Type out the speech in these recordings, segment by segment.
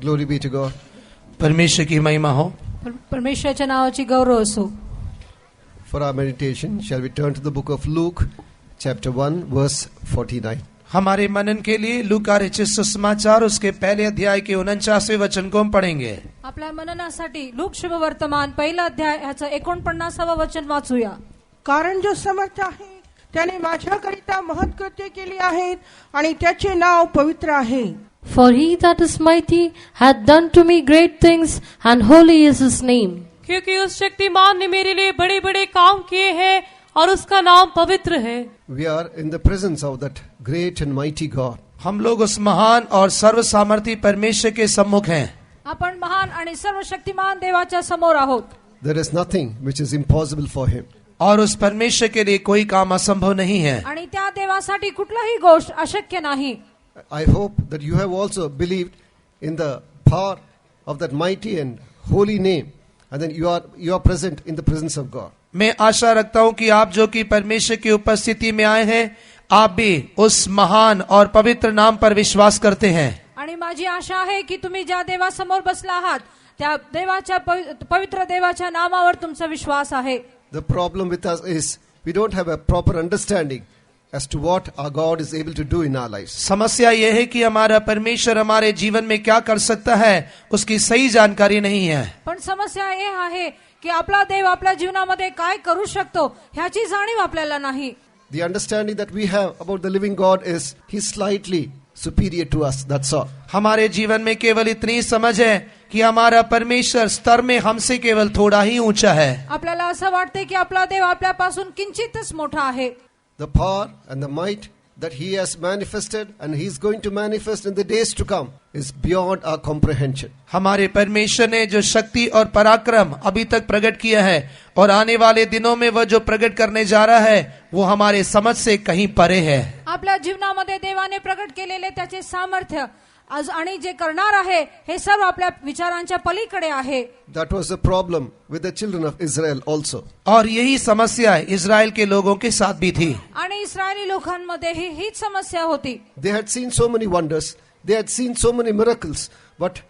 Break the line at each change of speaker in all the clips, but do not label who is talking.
Glory be to God.
परमेश्वर की महिमा हो.
परमेश्वराच्या नावाची गौरव असो.
For our meditation, shall we turn to the book of Luke, chapter 1, verse 49.
हमारे मनन के लिए लूका रचित सुसमाचार उसके पहले अध्याय के 49वें वचन को हम पढ़ेंगे.
आपल्या मननासाठी लूक शुभ वर्तमान पहिला अध्याय ह्याचं 49वे वचन वाचूया.
कारण जो समर्थ आहे त्याने माझ्याकरिता महत्कृत्य केली आहेत आणि त्याचे नाव पवित्र आहे.
For he that is mighty hath done to me great things, and holy is his name.
क्योंकि उस शक्तिमान ने मेरे लिए बड़े बड़े काम किए हैं और उसका नाम पवित्र है.
We are in the presence of that great and mighty God.
हम लोग उस महान और सर्व सामर्थी परमेश्वर के सम्मुख हैं.
आपण महान आणि सर्वशक्तिमान देवाच्या समोर आहोत.
There is nothing which is impossible for him.
और उस परमेश्वर के लिए कोई काम असंभव नहीं है.
आणि त्या देवासाठी कुठलीही गोष्ट अशक्य नाही.
I hope that you have also believed in the power of that mighty and holy name, and then you are present in the presence of God.
मैं आशा रखता हूं कि आप जो कि परमेश्वर की उपस्थिति में आए हैं, आप भी उस महान और पवित्र नाम पर विश्वास करते हैं.
आणि माझी आशा आहे की तुम्ही ज्या देवासमोर बसला आहात त्या देवाच्या पवित्र देवाच्या नामावर तुमचा विश्वास आहे.
The problem with us is we don't have a proper understanding as to what our God is able to do in our lives.
समस्या यह है कि हमारा परमेश्वर हमारे जीवन में क्या कर सकता है उसकी सही जानकारी नहीं है.
पण समस्या हे आहे की आपला देव आपल्या जीवनामध्ये काय करू शकतो ह्याची जाणीव आपल्याला नाही.
The understanding that we have about the living God is He's slightly superior to us. That's all.
हमारे जीवन में केवल इतनी समझ है कि हमारा परमेश्वर स्तर में हमसे केवल थोड़ा ही ऊंचा है.
आपल्याला असं वाटते की आपला देव आपल्यापासून किंचितच मोठा आहे.
The power and the might that He has manifested and He's going to manifest in the days to come is beyond our comprehension.
हमारे परमेश्वर ने जो शक्ति और पराक्रम अभी तक प्रकट किया है और आने वाले दिनों में वह जो प्रकट करने जा रहा है वो हमारे समझ से कहीं परे है.
आपल्या जीवनामध्ये देवाने प्रकट केलेले त्याचे सामर्थ्य आज आणि जे करणार आहे हे सर्व आपल्या विचारांच्या पलीकडे आहे.
That was the problem with the children of Israel also.
और यही समस्या इजराइल के लोगों के साथ भी थी.
आणि इस्रायली लोकांमध्ये हीच समस्या होती.
They had seen so many wonders, they had seen so many miracles, but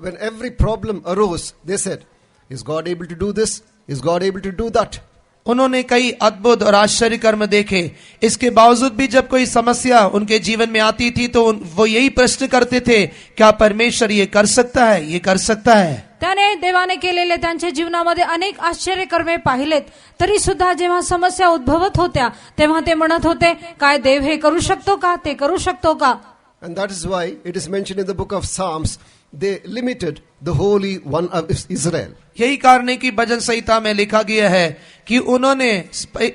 when every problem arose, they said, is God able to do this? Is God able to do that?
उन्होंने कई अद्भुत और आश्चर्य कर्म देखे. इसके बावजूद भी जब कोई समस्या उनके जीवन में आती थी तो वो यही प्रश्न करते थे, क्या परमेश्वर ये कर सकता है, ये कर सकता है.
त्याने देवाने केलेले त्यांच्या जीवनामध्ये अनेक आश्चर्य कर्मे पाहिलेत तरी सुद्धा जेव्हा समस्या उद्भवत होत्या तेव्हा ते म्हणत होते, काय देव हे करू शकतो का, ते करू शकतो का.
And that is why it is mentioned in the book of Psalms, they limited the Holy One of Israel.
यही कारण है कि भजन संहिता में लिखा गया है कि उन्होंने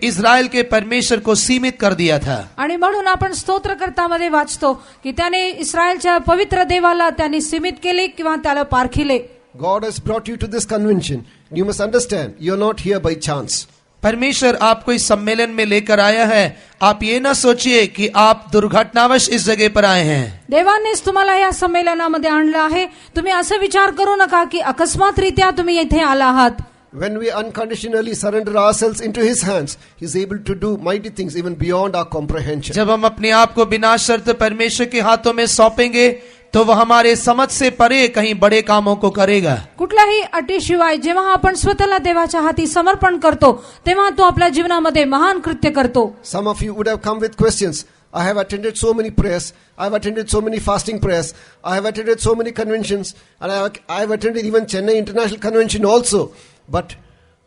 इस्राएल के परमेश्वर को सीमित कर दिया था.
आणि म्हणून आपण स्तोत्रकर्तामध्ये वाचतो की त्याने इस्रायलच्या पवित्र देवाला त्यांनी सीमित केले किंवा त्याला पारखिले.
God has brought you to this convention. You must understand, you are not here by chance.
परमेश्वर आपको इस सम्मेलन में लेकर आया है. आप ये ना सोचिए कि आप दुर्घटनावश इस जगह पर आए हैं.
देवानेच तुम्हाला या संमेलनामध्ये आणलं आहे. तुम्ही असं विचार करू नका की अकस्मात रीत्या तुम्ही येथे आला आहात.
When we unconditionally surrender ourselves into His hands, He is able to do mighty things even beyond our comprehension.
जब हम अपने आप को बिना शर्त परमेश्वर के हाथों में सौंपेंगे तो वह हमारे समझ से परे कहीं बड़े कामों को करेगा.
कुठल्याही अटीशिवाय जेव्हा आपण स्वतःला देवाच्या हाती समर्पण करतो तेव्हा तो आपल्या जीवनामध्ये महान कृत्य करतो.
Some of you would have come with questions. I have attended so many prayers. I have attended so many fasting prayers. I have attended so many conventions. And I have attended even Chennai International Convention also. But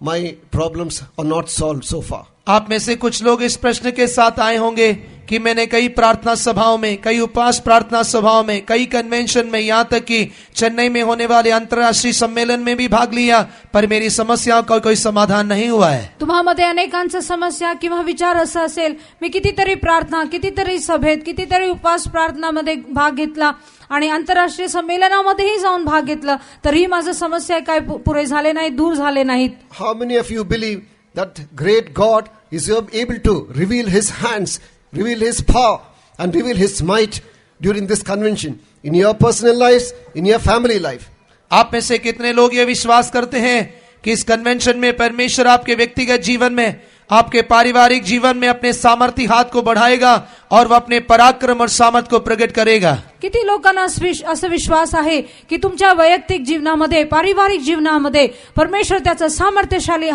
my problems are not solved so far.
आप में से कुछ लोग इस प्रश्न के साथ आए होंगे कि मैंने कई प्रार्थना सभाओं में, कई उपवास प्रार्थना सभाओं में, कई कन्वेंशन में, यहाँ तक कि चेन्नई में होने वाले अंतर्राष्ट्रीय सम्मेलन में भी भाग लिया, पर मेरी समस्याओं का कोई समाधान नहीं हुआ है.
तुम्हामध्ये अनेकांच्या समस्या किंवा विचार असा असेल, मी कितीतरी प्रार्थना, कितीतरी सभेत, कितीतरी उपवास प्रार्थनामध्ये भाग घेतला आणि आंतरराष्ट्रीय संमेलनामध्येही जाऊन भाग घेतला तरीही माझ्या समस्या काय पुरे झाले नाहीत, दूर झाले नाहीत.
How many of you believe that great God is able to reveal His hands, reveal His power and reveal His might during this convention in your personal lives, in your family life?
आप में से कितने लोग ये विश्वास करते हैं कि इस कन्वेंशन में परमेश्वर आपके व्यक्तिगत जीवन में आपके पारिवारिक जीवन में अपने सामर्थी हाथ को बढ़ाएगा और वह अपने पराक्रम और सामर्थ को प्रकट करेगा।
किती लोकांना असं विश्वास आहे की तुमच्या वैयक्तिक जीवनामध्ये, पारिवारिक जीवनामध्ये परमेश्वर त्याचं सामर्थ्यशाली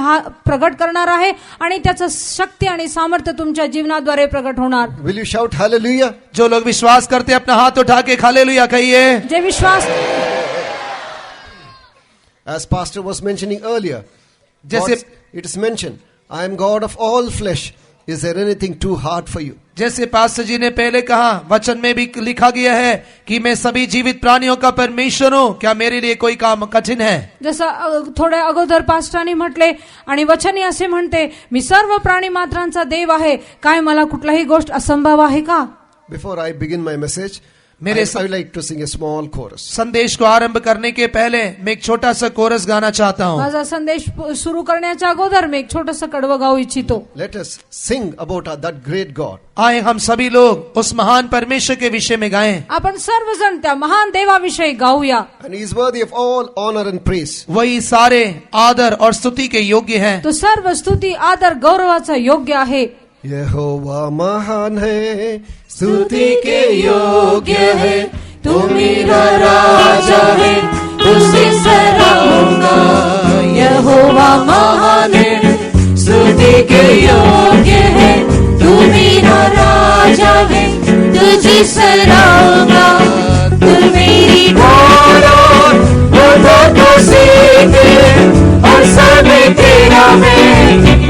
प्रगट करणार आहे आणि त्याचं शक्ती आणि सामर्थ्य तुमच्या जीवनाद्वारे प्रगट होणार.
Will you shout hallelujah?
जो लोग विश्वास करते हैं अपना हाथ उठा के हालेलुया कहिए.
जे विश्वास,
As pastor was mentioning earlier,
जैसे
it is mentioned, I am God of all flesh. Is there anything too hard for you?
जैसे पास्टर जी ने पहले कहा, वचन में भी लिखा गया है कि मैं सभी जीवित प्राणियों का परमेश्वर हूँ, क्या मेरे लिए कोई काम कठिन है?
जसं थोड्या अगोदर पास्टरांनी म्हटले आणि वचनी असे म्हणते, मी सर्व प्राणी मात्रांचा देव आहे, काय मला कुठलाही गोष्ट असंभव आहे का?
Before I begin my message, I would like to sing a small chorus.
संदेश को आरंभ करने के पहले मैं एक छोटा सा कोरस गाना चाहता हूँ.
माझा संदेश सुरू करण्याच्या अगोदर मी एक छोटंसं कडवं गाऊ इच्छितो.
Let us sing about that great God.
आए हम सभी लोग उस महान परमेश्वर के विषय में गाएं.
आपण सर्वजण त्या महान देवाविषयी गाऊया.
And he is worthy of all honor and praise.
वही सारे आदर और स्तुति के योग्य हैं.
तो सर्व स्तुती आदर गौरवाचा योग्य आहे.
यहोवा महान है, स्तुति के योग्य है, तू मेरा राजा है, तुझसे सराहूंगा.
यहोवा महान है, स्तुति के योग्य है, तू मेरा राजा है, तुझे सराहूंगा. तू मेरी ढाल को सीखे और समय तेरा मैं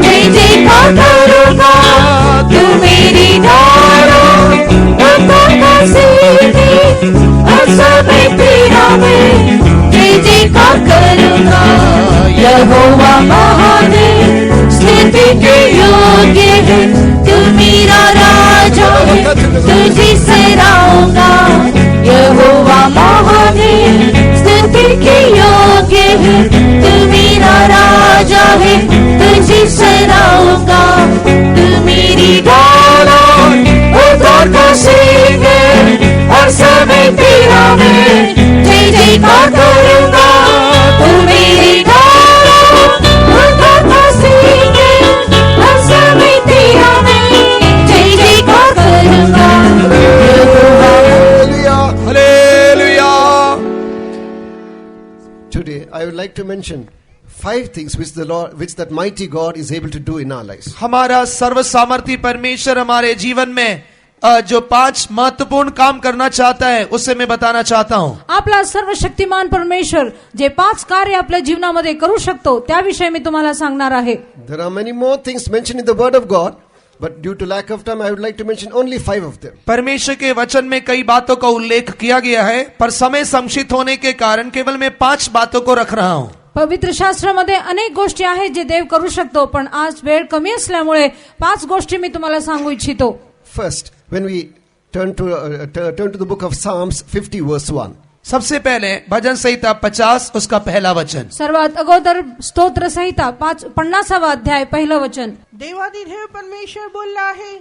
जय जयकार करूंगा. तू मेरी ढाल को सीखे और समय तेरा मैं जय जयकार करूंगा. यहोवा महान है, स्तुति के योग्य है, तू मेरा राजा है, तुझे सराहूंगा. यहोवा महान है, स्तुति के योग्य है, तू मेरा राजा है, तुझे सराहूंगा. तू मेरी ढाल को सीखे और समय तेरा मैं जय जयकार करूंगा. तू मेरी ढाल को सीखे और समय तेरा मैं जय जयकार करूंगा.
Hallelujah.
Today I would like to mention 5 things which that mighty God is able to do in our lives.
हमारा सर्व सामर्थी परमेश्वर हमारे जीवन में जो 5 महत्वपूर्ण काम करना चाहता है उससे मैं बताना चाहता हूँ.
आपला सर्व शक्तिमान परमेश्वर जे 5 कार्य आपल्या जीवनामध्ये करू शकतो त्याविषयी मी तुम्हाला सांगणार आहे.
There are many more things mentioned in the word of God, but due to lack of time I would like to mention only 5 of them.
परमेश्वर के वचन में कई बातों का उल्लेख किया गया है, पर समय संक्षिप्त होने के कारण केवल मैं 5 बातों को रख रहा हूँ.
पवित्र शास्त्रामध्ये अनेक गोष्टी आहेत जे देव करू शकतो, पण आज वेळ कमी असल्यामुळे 5 गोष्टी मी तुम्हाला सांगू इच्छितो.
First, when we turn to the book of Psalms 50 verse 1.
सबसे पहले भजन संहिता 50 उसका पहला वचन.
सर्वात अगोदर स्तोत्र संहिता 50वा अध्याय पहिलं वचन.
देवादिदेव परमेश्वर बोलला आहे,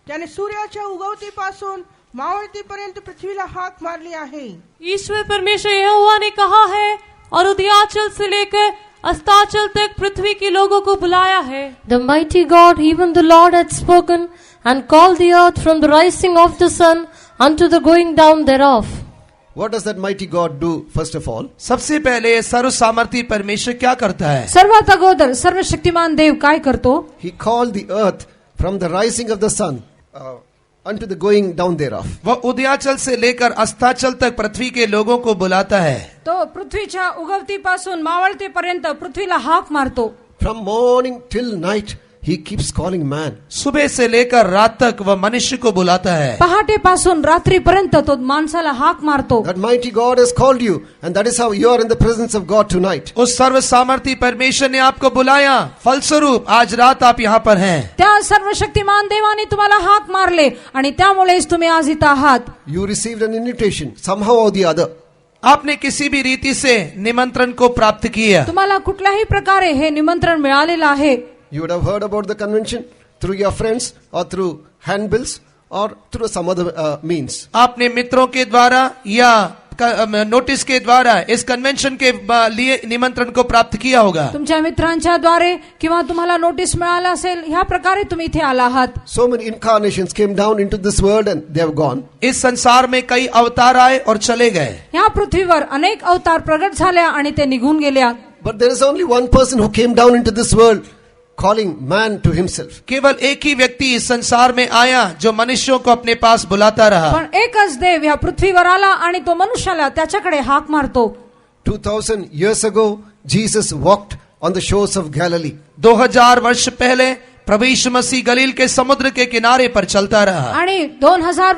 त्याने सूर्याच्या उगवतीपासून मावळतीपर्यंत पृथ्वीला हाक मारली आहे.
ईश्वर परमेश्वर यहोवा ने कहा है और उदयाचल से लेकर अस्ताचल तक पृथ्वी के लोगों को बुलाया है.
The mighty God, even the Lord, had spoken and called the earth from the rising of the sun unto the going down thereof.
What does that mighty God do first of all?
सबसे पहले सर्व सामर्थी परमेश्वर क्या करता है?
सर्वात अगोदर सर्वशक्तिमान देव काय करतो?
He called the earth from the rising of the sun unto the going down thereof.
वह उदयाचल से लेकर अस्ताचल तक पृथ्वी के लोगों को बुलाता है.
तो पृथ्वीच्या उगवतीपासून मावळतीपर्यंत पृथ्वीला हाक मारतो.
From morning till night he keeps calling man.
सुबह से लेकर रात तक वह मनुष्य को बुलाता है.
पहाटेपासून रात्रीपर्यंत तो माणसाला हाक मारतो.
That mighty God has called you, and that is how you are in the presence of God tonight.
उस सर्व सामर्थी परमेश्वर ने आपको बुलाया, फलस्वरूप आज रात आप यहाँ पर हैं.
त्या सर्वशक्तिमान देवाने तुम्हाला हाक मारले आणि त्यामुळेच तुम्ही आज इथं आहात.
You received an invitation somehow or the other.
आपने किसी भी रीति से निमंत्रण को प्राप्त किया.
तुम्हाला कुठल्याही प्रकारे हे निमंत्रण मिळालेलं आहे.
You would have heard about the convention through your friends or through handbills or through some other means.
आपने मित्रों के द्वारा या नोटिस के द्वारा इस कन्वेंशन के लिए निमंत्रण को प्राप्त किया होगा।
तुमच्या मित्रांच्या द्वारे किंवा तुम्हाला नोटीस मिळाला असेल, ह्या प्रकारे तुम्ही इथे आला आहात.
So many incarnations came down into this world and they have gone.
इस संसार में कई अवतार आए और चले गए,
ह्या पृथ्वीवर अनेक अवतार प्रगट झाल्या आणि ते निघून गेल्या.
But there is only one person who came down into this world calling man to himself.
केवल एक ही व्यक्ति इस संसार में आया जो मनुष्यों को अपने पास बुलाता रहा।
पण एकच देव ह्या पृथ्वीवर आला आणि तो मनुष्याला त्याच्याकडे हाक मारतो.
2000 years ago, Jesus walked on the shores of Galilee.
2000 वर्ष पहले प्रभु यीशु मसीह गलील के समुद्र के किनारे पर चलता रहा।
आणि 2000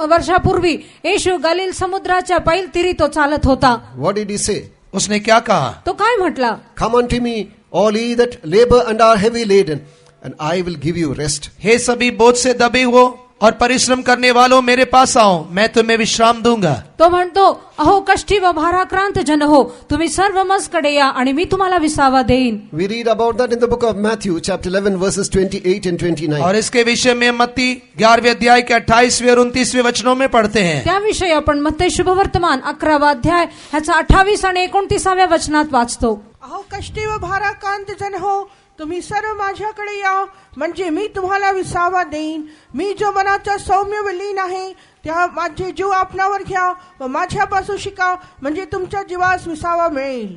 वर्षापूर्वी येशू गलील समुद्राच्या पैल तीरी तो चालत होता.
What did he say?
उसने क्या कहा?
तो काय म्हटला?
Come unto me, all ye that labor and are heavy laden, and I will give you rest.
हे सभी बोझ से दबे हो और परिश्रम करने वालों मेरे पास आओ, मैं तुम्हें विश्राम दूंगा।
तो म्हणतो, अहो कष्टी व भाराक्रांत जन हो, तुम्ही सर्व मजकडे या आणि मी तुम्हाला विसावा देईन.
We read about that in the book of Matthew, chapter 11, verses 28 and 29.
और इसके विषय में मत्ती 11वें अध्याय के 28वें और 29वें वचनों में पढ़ते हैं।
त्याविषयी आपण मत्ती शुभवर्तमान 11वा अध्याय ह्याचा 28 आणि 29व्या वचनात वाचतो.
अहो कष्टी व भाराक्रांत जन हो, तुम्ही सर्व माझ्याकडे या, म्हणजे मी तुम्हाला विसावा देईन. मी जो मनाचा सौम्य व लीन आहे, त्या माझे जीव आपणावर घ्या व माझ्यापासून शिका, म्हणजे तुमच्या जीवास विसावा मिळेल.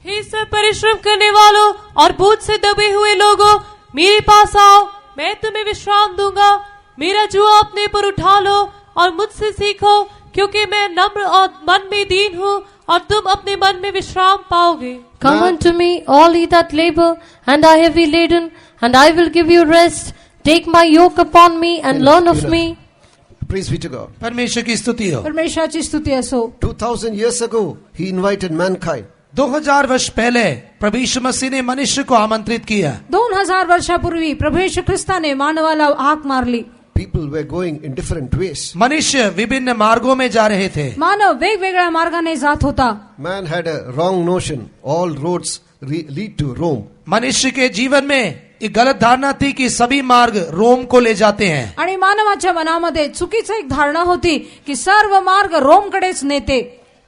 हे सब परिश्रम करने वालों और बोझ से दबे हुए लोगों, मेरे पास आओ, मैं तुम्हें विश्राम दूंगा. मेरा जुआ अपने पर उठा लो और मुझसे सीखो, क्योंकि मैं नम्र और मन में दीन हूँ, और तुम अपने मन में विश्राम पाओगे.
Come unto me, all ye that labor and are heavy laden, and I will give you rest. Take my yoke upon me and learn of me.
Praise be to God.
परमेश्वर की स्तुति हो।
परमेश्वराची स्तुती असो.
2000 years ago, he invited mankind.
2000 वर्ष पहले प्रभु यीशु मसीह ने मनुष्य को आमंत्रित किया।
2000 वर्षापूर्वी प्रभू येशू ख्रिस्ताने मानवाला हाक मारली.
People were going in different ways.
मनुष्य विभिन्न मार्गों में जा रहे थे।
मानव वेगवेगळ्या मार्गाने जात होता.
Man had a wrong notion. All roads lead to Rome.
मनुष्य के जीवन में एक गलत धारणा थी कि सभी मार्ग रोम को ले जाते हैं।
आणि मानवाच्या मनामध्ये चुकीची एक धारणा होती की सर्व मार्ग रोमकडेच नेते.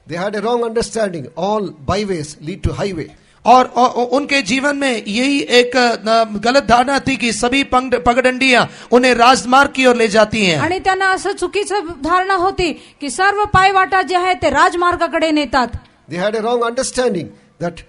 They had a wrong understanding. All byways lead to highway.
और उनके जीवन में यही एक गलत धारणा थी कि सभी पगडंडियां उन्हें राजमार्ग की ओर ले जाती हैं।
आणि त्यांना असं चुकीचं धारणा होती की सर्व पायवाटा जे आहेत ते राजमार्गाकडे नेतात.
They had a wrong understanding that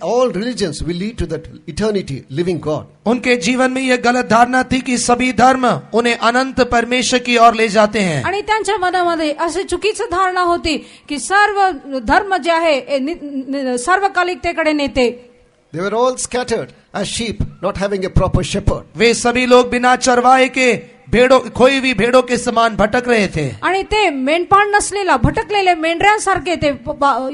all religions will lead to that eternity living God.
उनके जीवन में यह गलत धारणा थी कि सभी धर्म उन्हें अनंत परमेश्वर की ओर ले जाते हैं।
आणि त्यांच्या मनामध्ये अशी चुकीची धारणा होती की सर्व धर्म जे आहे सर्वकालिकतेकडे नेते.
They were all scattered as sheep, not having a proper shepherd.
वे सभी लोग बिना चरवाहे के भेड़ों खोई हुई भेड़ों के समान भटक रहे थे।
आणि ते मेंढपाळ नसलेला भटकलेले मेंढऱ्यांसारखे ते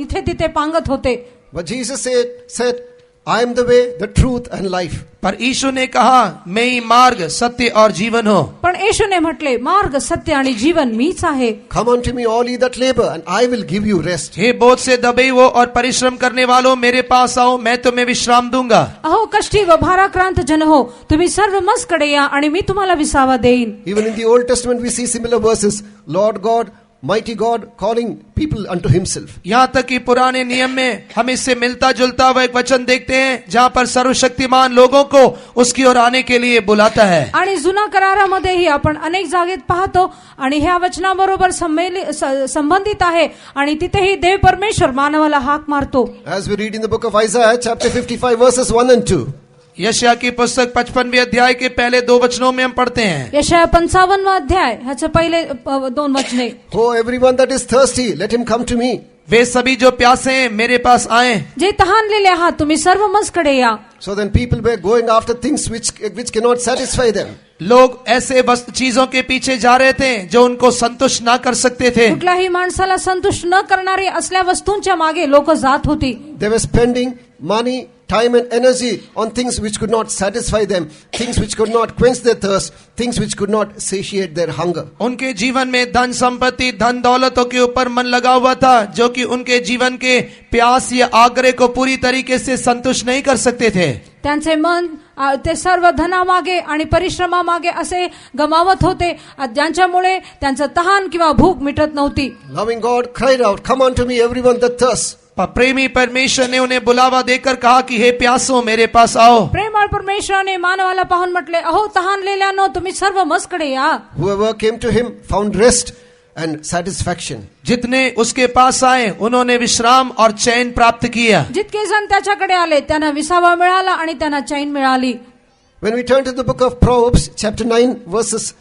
इथे तिथे पांगत होते.
But Jesus said, I am the way, the truth and life.
पर यीशु ने कहा, मैं ही मार्ग, सत्य और जीवन हूँ।
पण येशूने म्हटले, मार्ग, सत्य आणि जीवन मीच आहे.
Come unto me, all ye that labor, and I will give you rest.
हे बोझ से दबे हो और परिश्रम करने वालों, मेरे पास आओ, मैं तुम्हें विश्राम दूंगा।
अहो कष्टी व भाराक्रांत जन हो, तुम्ही सर्व मजकडे या आणि मी तुम्हाला विसावा देईन.
Even in the Old Testament we see similar verses. Lord God, mighty God calling people unto himself.
यहाँ तक कि पुराने नियम में हम इससे मिलता जुलता हुआ एक वचन देखते हैं जहाँ पर सर्वशक्तिमान लोगों को उसकी ओर आने के लिए बुलाता है.
आणि जुना करारामध्येही आपण अनेक जागेत पाहतो आणि ह्या वचनाबरोबर संबंधित आहे आणि तिथेही देव परमेश्वर मानवाला हाक मारतो.
As we read in the book of Isaiah chapter 55 verses 1 and 2.
यशायाह की पुस्तक 55वें अध्याय के पहले 2 वचनों में हम पढ़ते हैं।
यशायाह 55वां अध्याय ह्याचे पहिले 2 वचने.
Oh, everyone that is thirsty, let him come to me.
वे सभी जो प्यासे हैं मेरे पास आए.
जे तहानलेले आहात तुम्ही सर्व मजकडे या.
So then people were going after things which cannot satisfy them.
लोग ऐसे चीजों के पीछे जा रहे थे जो उनको संतुष्ट ना कर सकते थे.
कुठल्याही माणसाला संतुष्ट न करणारी असल्या वस्तूंच्या मागे लोक जात होती.
They were spending money, time and energy on things which could not satisfy them, things which could not quench their thirst, things which could not satiate their hunger.
उनके जीवन में धन संपत्ति धन दौलतों के ऊपर मन लगा हुआ था जो कि उनके जीवन के प्यास या आग्रह को पूरी तरीके से संतुष्ट नहीं कर सकते थे.
त्यांचे मन ते सर्व धनामागे आणि परिश्रमामागे असे गमावत होते, ज्यांच्यामुळे त्यांचं तहान किंवा भूक मिटत नव्हती.
Loving God cried out, "Come unto me, everyone that thirsts."
प्रेमी परमेश्वर ने उन्हें बुलावा देकर कहा कि हे प्यासो मेरे पास आओ.
प्रेमळ परमेश्वराने मानवाला पाहून म्हटले, अहो तहानलेल्यानो तुम्ही सर्व मजकडे या.
Whoever came to him found rest and satisfaction.
जितने उसके पास आए उन्होंने विश्राम और चैन प्राप्त किया.
जितके जण त्याच्याकडे आले त्यांना विसावा मिळाला आणि त्यांना चैन मिळाली.
When we turn to the book of Proverbs, chapter 9, verses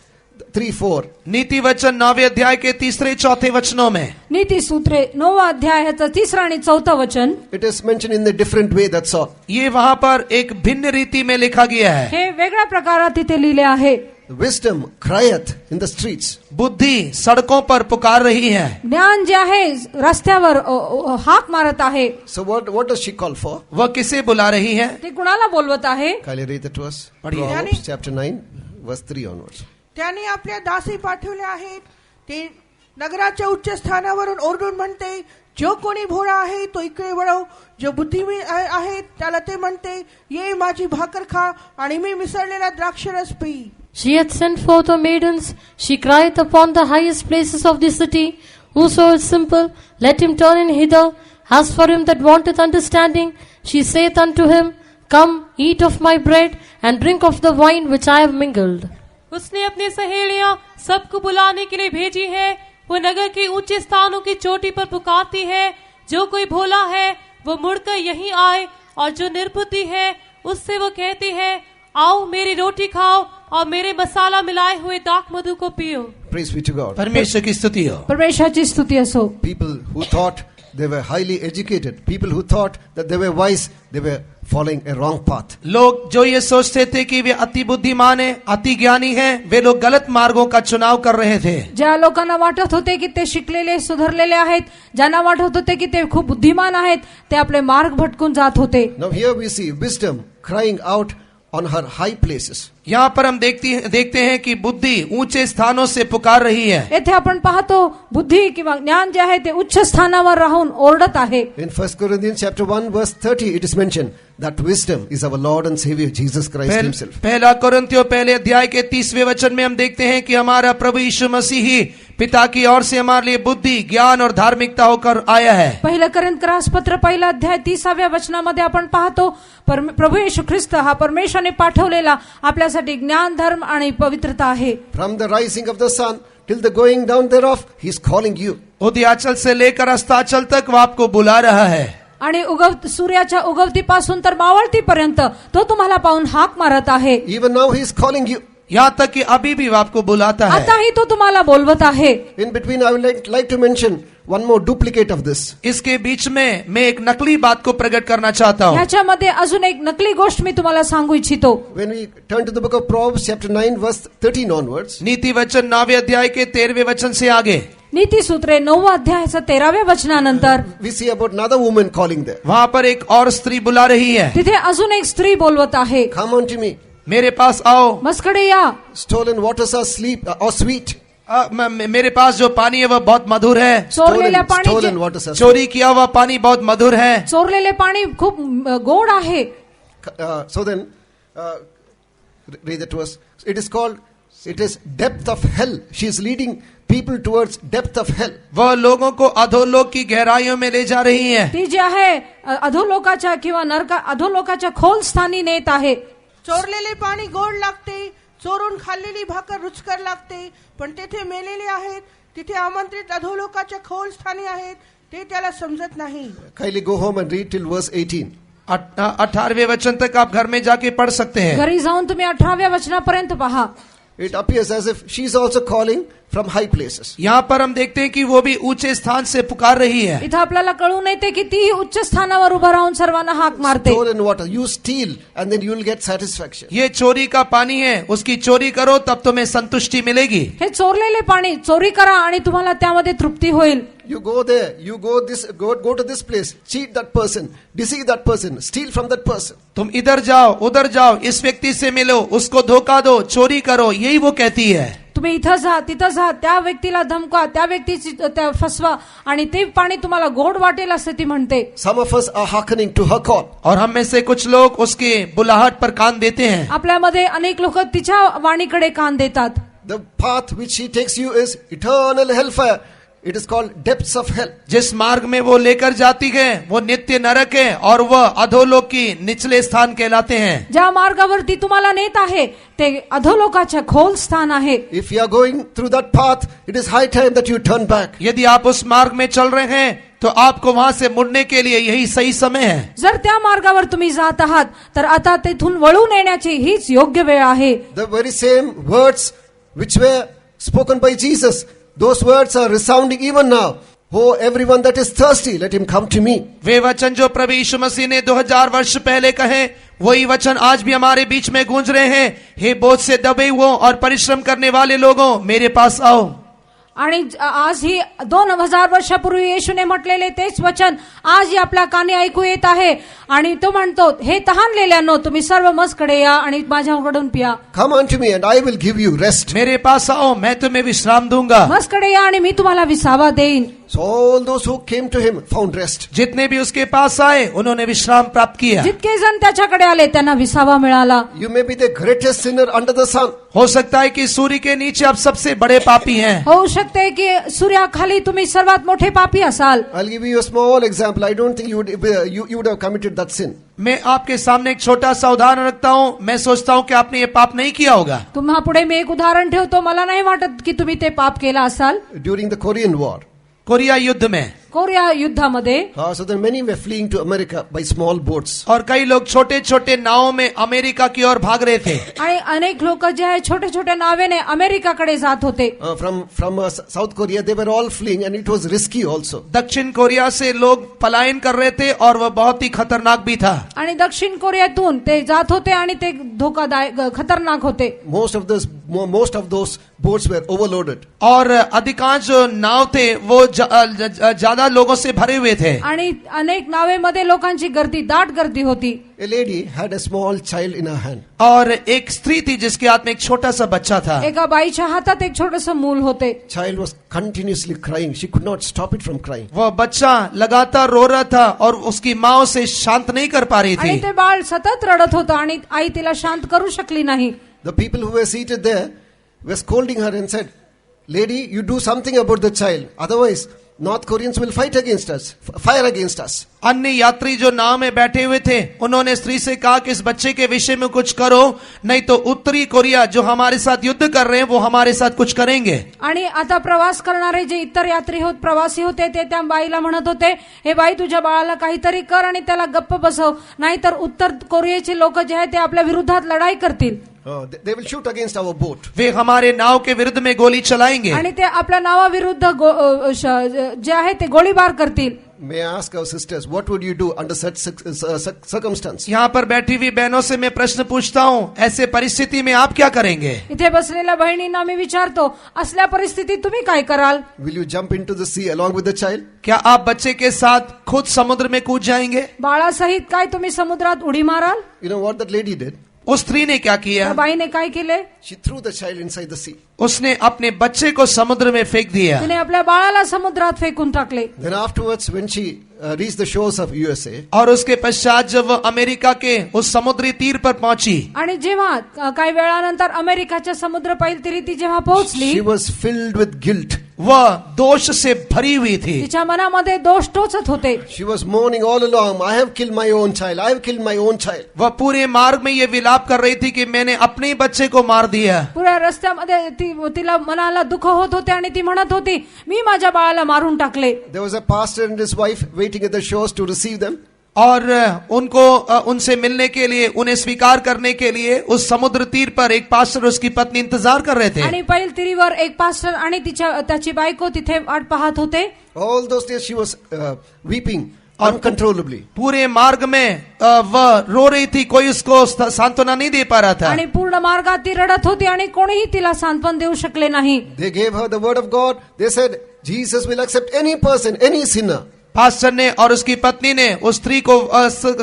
3-4.
नीति वचन 9वें अध्याय के 3-4 वचनों में
नीति सूत्रे 9वा अध्याय ह्याचं 3 आणि 4 वचन.
It is mentioned in a different way, that's all.
ये वहाँ पर एक भिन्न रीति में लिखा गया है.
हे वेगळ्या प्रकारात तिथे लिहिले आहे.
Wisdom crieth in the streets.
बुद्धि सड़कों पर पुकार रही है.
ज्ञान जे आहे रस्त्यावर हाक मारत आहे.
So what does she call for?
वह किसे बुला रही है?
ते कुणाला बोलवत आहे?
Kylie, read that to us.
पढ़िए.
Proverbs chapter 9, verse 3 onwards.
त्याने आपल्या दासी पाठवल्या आहेत. ते नगराच्या उच्च स्थानावरून ओरडून म्हणते, जो कोणी भोळा आहे तो इकडे वळव. जो बुद्धिमान आहे त्याला ते म्हणते, ये माझी भाकर खा आणि मी मिसळलेला द्राक्षरस P.
She hath sent forth her maidens, she crieth upon the highest places of the city. Whoso is simple, let him turn in hither. As for him that wanteth understanding, she saith unto him, Come, eat of my bread, and drink of the wine which I have mingled.
उसने अपनी सहेलियां सबको बुलाने के लिए भेजी है. वो नगर के ऊंचे स्थानों की चोटी पर पुकारती है. जो कोई भोला है वो मुड़कर यहीं आए, और जो निर्बुद्धि है उससे वो कहती है, आओ मेरी रोटी खाओ और मेरे मसाला मिलाए हुए दाख मधु को पियो.
Praise be to God.
परमेश्वर की स्तुति हो.
परमेश्वराची स्तुती असो.
People who thought they were highly educated, people who thought that they were wise, they were following a wrong path.
लोग जो ये सोचते थे कि वे अति बुद्धिमान हैं, अति ज्ञानी हैं, वे लोग गलत मार्गों का चुनाव कर रहे थे.
ज्या लोकांना वाटत होते की ते शिकलेले सुधारलेले आहेत, ज्यांना वाटत होते की ते खूप बुद्धिमान आहेत, ते आपले मार्ग भटकून जात होते.
Now here we see wisdom crying out on her high places.
यहाँ पर हम देखते हैं कि बुद्धि ऊंचे स्थानों से पुकार रही है.
येथे आपण पाहतो बुद्धी किंवा ज्ञान जे आहे ते उच्च स्थानावर राहून ओरडत आहे.
In 1 Corinthians chapter 1 verse 30 it is mentioned that wisdom is our Lord and Savior Jesus Christ himself.
पहला कोरिन्थियों पहले अध्याय के 30वें वचन में हम देखते हैं कि हमारा प्रभु यीशु मसीह ही पिता की ओर से हमारे लिए बुद्धि, ज्ञान और धार्मिकता होकर आया है.
पहिलं कोरिन्थीय पत्र पहिला अध्याय 30व्या वचनामध्ये आपण पाहतो प्रभू येशू ख्रिस्त हा परमेश्वराने पाठवलेला आपल्यासाठी ज्ञान, धर्म आणि पवित्रता आहे.
From the rising of the sun till the going down thereof he is calling you.
उदयाचल से लेकर अस्ताचल तक वो आपको बुला रहा है.
आणि सूर्याच्या उगवतीपासून तर मावळतीपर्यंत तो तुम्हाला पाहून हाक मारत आहे.
Even now he is calling you.
यहाँ तक कि अभी भी वो आपको बुलाता है.
आताही तो तुम्हाला बोलवत आहे.
In between I would like to mention one more duplicate of this.
इसके बीच में मैं एक नकली बात को प्रकट करना चाहता हूँ.
ह्याच्यामध्ये अजून एक नकली गोष्ट मी तुम्हाला सांगू इच्छितो.
When we turn to the book of Proverbs chapter 9 verse 13 onwards.
नीति वचन 9वें अध्याय के 13वें वचन से आगे
नीति सूत्रे 9वा अध्यायाच्या 13व्या वचनानंतर
we see about another woman calling there.
वहाँ पर एक और स्त्री बुला रही है.
तिथे अजून एक स्त्री बोलवत आहे.
Come unto me.
मेरे पास आओ.
मस्कडे या.
Stolen waters are sweet.
मेरे पास जो पानी है वह बहुत मधुर है.
चोरलेल्या
Stolen
पाणी
waters are sweet.
चोरी किया हुआ पानी बहुत मधुर है.
चोरलेले पाणी खूप गोड आहे.
So then read it to us. It is depth of hell. She is leading people towards depth of hell.
वह लोगों को अधोलोक की गहराइयों में ले जा रही है.
ती जी आहे अधोलोकाच्या किंवा अधोलोकाच्या खोल स्थानी नेत आहे.
चोरलेले पाणी गोड लागते, चोरून खाल्लेली भाकर रुचकर लागते, पण तेथे मेलेले आहेत, तिथे आमंत्रित अधोलोकाच्या खोल स्थानी आहेत, ते त्याला समजत नाही.
Kindly go home and read till verse 18.
18वें वचन तक आप घर में जाके पढ़ सकते हैं.
घरी जाऊन तुम्ही 18व्या वचनापर्यंत पहा.
It appears as if she is also calling from high places.
यहाँ पर हम देखते हैं कि वो भी ऊंचे स्थान से पुकार रही है.
इथं आपल्याला कळून येते की ती उच्च स्थानावर उभं राहून सर्वांना हाक मारते.
Stolen water. You steal and then you will get satisfaction.
ये चोरी का पानी है, उसकी चोरी करो तब तुम्हें संतुष्टि मिलेगी.
हे चोरलेले पाणी चोरी करा आणि तुम्हाला त्यामध्ये तृप्ती होईल.
You go there, you go to this place, cheat that person, deceive that person, steal from that person.
तुम इधर जाओ, उधर जाओ, इस व्यक्ति से मिलो, उसको धोखा दो, चोरी करो, यही वो कहती है.
तुम्ही इथं जा तिथं जा, त्या व्यक्तीला धमका, त्या व्यक्तीची फसवा आणि ते पाणी तुम्हाला गोड वाटेल असे ती म्हणते.
Some of us are hearkening to her call.
और हम में से कुछ लोग उसके बुलाहट पर कान देते हैं.
आपल्यामध्ये अनेक लोक तिच्या वाणीकडे कान देतात.
The path which she takes you is eternal hellfire. It is called depths of hell.
जिस मार्ग में वो लेकर जाती है वो नित्य नरक है और वह अधोलोक की निचले स्थान कहलाते हैं.
ज्या मार्गावरती तुम्हाला नेत आहे ते अधोलोकाच्या खोल स्थान आहे.
If you are going through that path, it is high time that you turn back.
यदि आप उस मार्ग में चल रहे हैं तो आपको वहां से मुड़ने के लिए यही सही समय है.
जर त्या मार्गावर तुम्ही जात आहात तर आता तेथून वळून येण्याची हीच योग्य वेळ आहे.
The very same words which were spoken by Jesus, those words are resounding even now. Oh, everyone that is thirsty, let him come to me.
वे वचन जो प्रभु यीशु मसीह ने 2000 वर्ष पहले कहे वही वचन आज भी हमारे बीच में गूंज रहे हैं. हे बोझ से दबे हुए और परिश्रम करने वाले लोगों, मेरे पास आओ.
आणि आज ही 2000 वर्षापूर्वी येशूने म्हटलेले तेच वचन आज आपल्या कानी ऐकू येत आहे. आणि तो म्हणतो, हे तहानलेल्यांनो तुम्ही सर्व माझ्याकडे या आणि माझ्याकडून पिया.
Come unto me and I will give you rest.
मेरे पास आओ, मैं तुम्हें विश्राम दूंगा.
माझ्याकडे या आणि मी तुम्हाला विसावा देईन.
So all those who came to him found rest.
जितने भी उसके पास आए उन्होंने विश्राम प्राप्त किया.
जितके जण त्याच्याकडे आले त्यांना विसावा मिळाला.
You may be the greatest sinner under the sun.
हो सकता है कि सूर्य के नीचे आप सबसे बड़े पापी हैं.
होऊ शकते की सूर्याखाली तुम्ही सर्वात मोठे पापी असाल.
I'll give you a small example. I don't think you would have committed that sin.
मैं आपके सामने एक छोटा सा उदाहरण रखता हूँ. मैं सोचता हूँ कि आपने ये पाप नहीं किया होगा.
तुम्हा पुढे मी एक उदाहरण ठेवतो. मला नाही वाटत की तुम्ही ते पाप केला असाल.
During the Korean War.
Korea युद्ध में
कोरिया युद्धामध्ये
So then many were fleeing to America by small boats.
और कई लोग छोटे छोटे नावों में अमेरिका की ओर भाग रहे थे.
आणि अनेक लोक जे आहे छोटे छोटे नावेने अमेरिकाकडे जात होते.
From South Korea, they were all fleeing and it was risky also.
दक्षिण कोरिया से लोग पलायन कर रहे थे और वह बहुत ही खतरनाक भी था.
आणि दक्षिण कोरियातून ते जात होते आणि ते धोकादायक खतरनाक होते.
Most of those boats were overloaded.
और अधिकांश जो नाव थे वो ज्यादा लोगों से भरे हुए थे.
आणि अनेक नावेमध्ये लोकांची गर्दी, दाट गर्दी होती.
A lady had a small child in her hand.
और एक स्त्री थी जिसके हाथ में एक छोटा सा बच्चा था.
एका बाईच्या हातात एक छोटस मूल होते.
Child was continuously crying. She could not stop it from crying.
वह बच्चा लगातार रो रहा था और उसकी माँ उसे शांत नहीं कर पा रही
आणि
थी.
ते बाळ सतत रडत होतं आणि आई तिला शांत करू शकली नाही.
The people who were seated there were scolding her and said, "Lady, you do something about the child. Otherwise, North Koreans will fire against us.
अन्य यात्री जो नाव में बैठे हुए थे उन्होंने स्त्री से कहा कि इस बच्चे के विषय में कुछ करो, नहीं तो उत्तरी कोरिया जो हमारे साथ युद्ध कर रहे हैं वो हमारे साथ कुछ करेंगे.
आणि आता प्रवास करणारे जे इतर यात्री प्रवासी होते ते त्या बाईला म्हणत होते, हे बाई तुझ्या बाळाला काहीतरी कर आणि त्याला गप्प बसव, नाहीतर उत्तर कोरियाचे लोक जे आहेत ते आपल्या विरोधात लढाई करतील.
They will shoot against our boat.
वे हमारे नाव के विरुद्ध में गोली चलाएंगे.
आणि ते आपल्या नावाविरुद्ध जे आहे ते गोळीबार करतील.
May I ask our sisters, what would you do under such circumstance?
यहाँ पर बैठी हुई बहनों से मैं प्रश्न पूछता हूँ, ऐसे परिस्थिति में आप क्या करेंगे?
इथे बसलेल्या बहिणींना मी विचारतो, असल्या परिस्थितीत तुम्ही काय कराल?
Will you jump into the sea along with the child?
क्या आप बच्चे के साथ खुद समुद्र में कूद जाएंगे?
बाळासहित काय तुम्ही समुद्रात उडी माराल?
You know what that lady did?
उस स्त्री ने क्या किया?
त्या बाईने काय केले?
She threw the child inside the sea.
उसने अपने बच्चे को समुद्र में फेंक दिया.
तिने आपल्या बाळाला समुद्रात फेकून टाकले.
Then afterwards, when she reached the shores of USA,
और उसके पश्चात जब वह अमेरिका के उस समुद्री तीर पर पहुंची,
आणि जेव्हा काही वेळानंतर अमेरिकाच्या समुद्र पैलतीरी ती जेव्हा पोहोचली,
she was filled with guilt.
वह दोष से भरी हुई थी.
तिच्या मनामध्ये दोष टोचत होते.
She was mourning all along, I have killed my own child. I have killed my own child.
वह पूरे मार्ग में ये विलाप कर रही थी कि मैंने अपने ही बच्चे को मार दिया.
पुऱ्या रस्त्यामध्ये तिला मनाला दुःख होत होते आणि ती म्हणत होती, मी माझ्या बाळाला मारून टाकले.
There was a pastor and his wife waiting at the shores to receive them.
और उनको उनसे मिलने के लिए, उन्हें स्वीकार करने के लिए उस समुद्र तीर पर एक पास्टर उसकी पत्नी इंतजार कर रहे थे.
आणि पैलतीरीवर एक पास्टर आणि त्याची बायको तिथे वाट पाहत होते.
All those days she was weeping uncontrollably.
पूरे मार्ग में वह रो रही थी, कोई उसको सांत्वना नहीं दे पा रहा था.
आणि पूर्ण मार्गात ती रडत होती आणि कोणीही तिला सांत्वन देऊ शकले नाही.
They gave her the word of God. They said, Jesus will accept any person, any sinner.
Pastor ने और उसकी पत्नी ने उस स्त्री को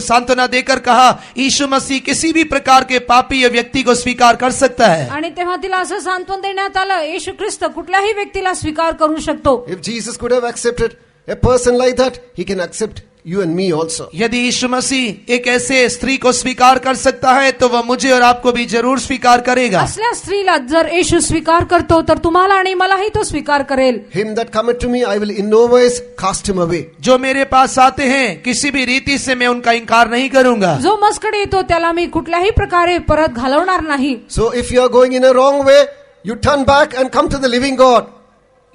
सांत्वना देकर कहा, यीशु मसीह किसी भी प्रकार के पापी या व्यक्ति को स्वीकार कर सकता है।
आणि तेव्हा तिला असं सांत्वन देण्यात आलं, येशू ख्रिस्त कुठल्याही व्यक्तीला स्वीकार करू शकतो.
If Jesus could have accepted a person like that, he can accept you and me also.
यदि यीशु मसीह एक ऐसे स्त्री को स्वीकार कर सकता है तो वह मुझे और आपको भी जरूर स्वीकार करेगा.
असल्या स्त्रीला जर येशू स्वीकार करतो तर तुम्हाला आणि मलाही तो स्वीकार करेल.
Him that cometh to me, I will in no wise cast him away.
जो मेरे पास आते हैं किसी भी रीति से मैं उनका इनकार नहीं करूंगा.
जो माझ्याकडे येतो त्याला मी कुठल्याही प्रकारे परत घालवणार नाही.
So if you are going in a wrong way, you turn back and come to the living God.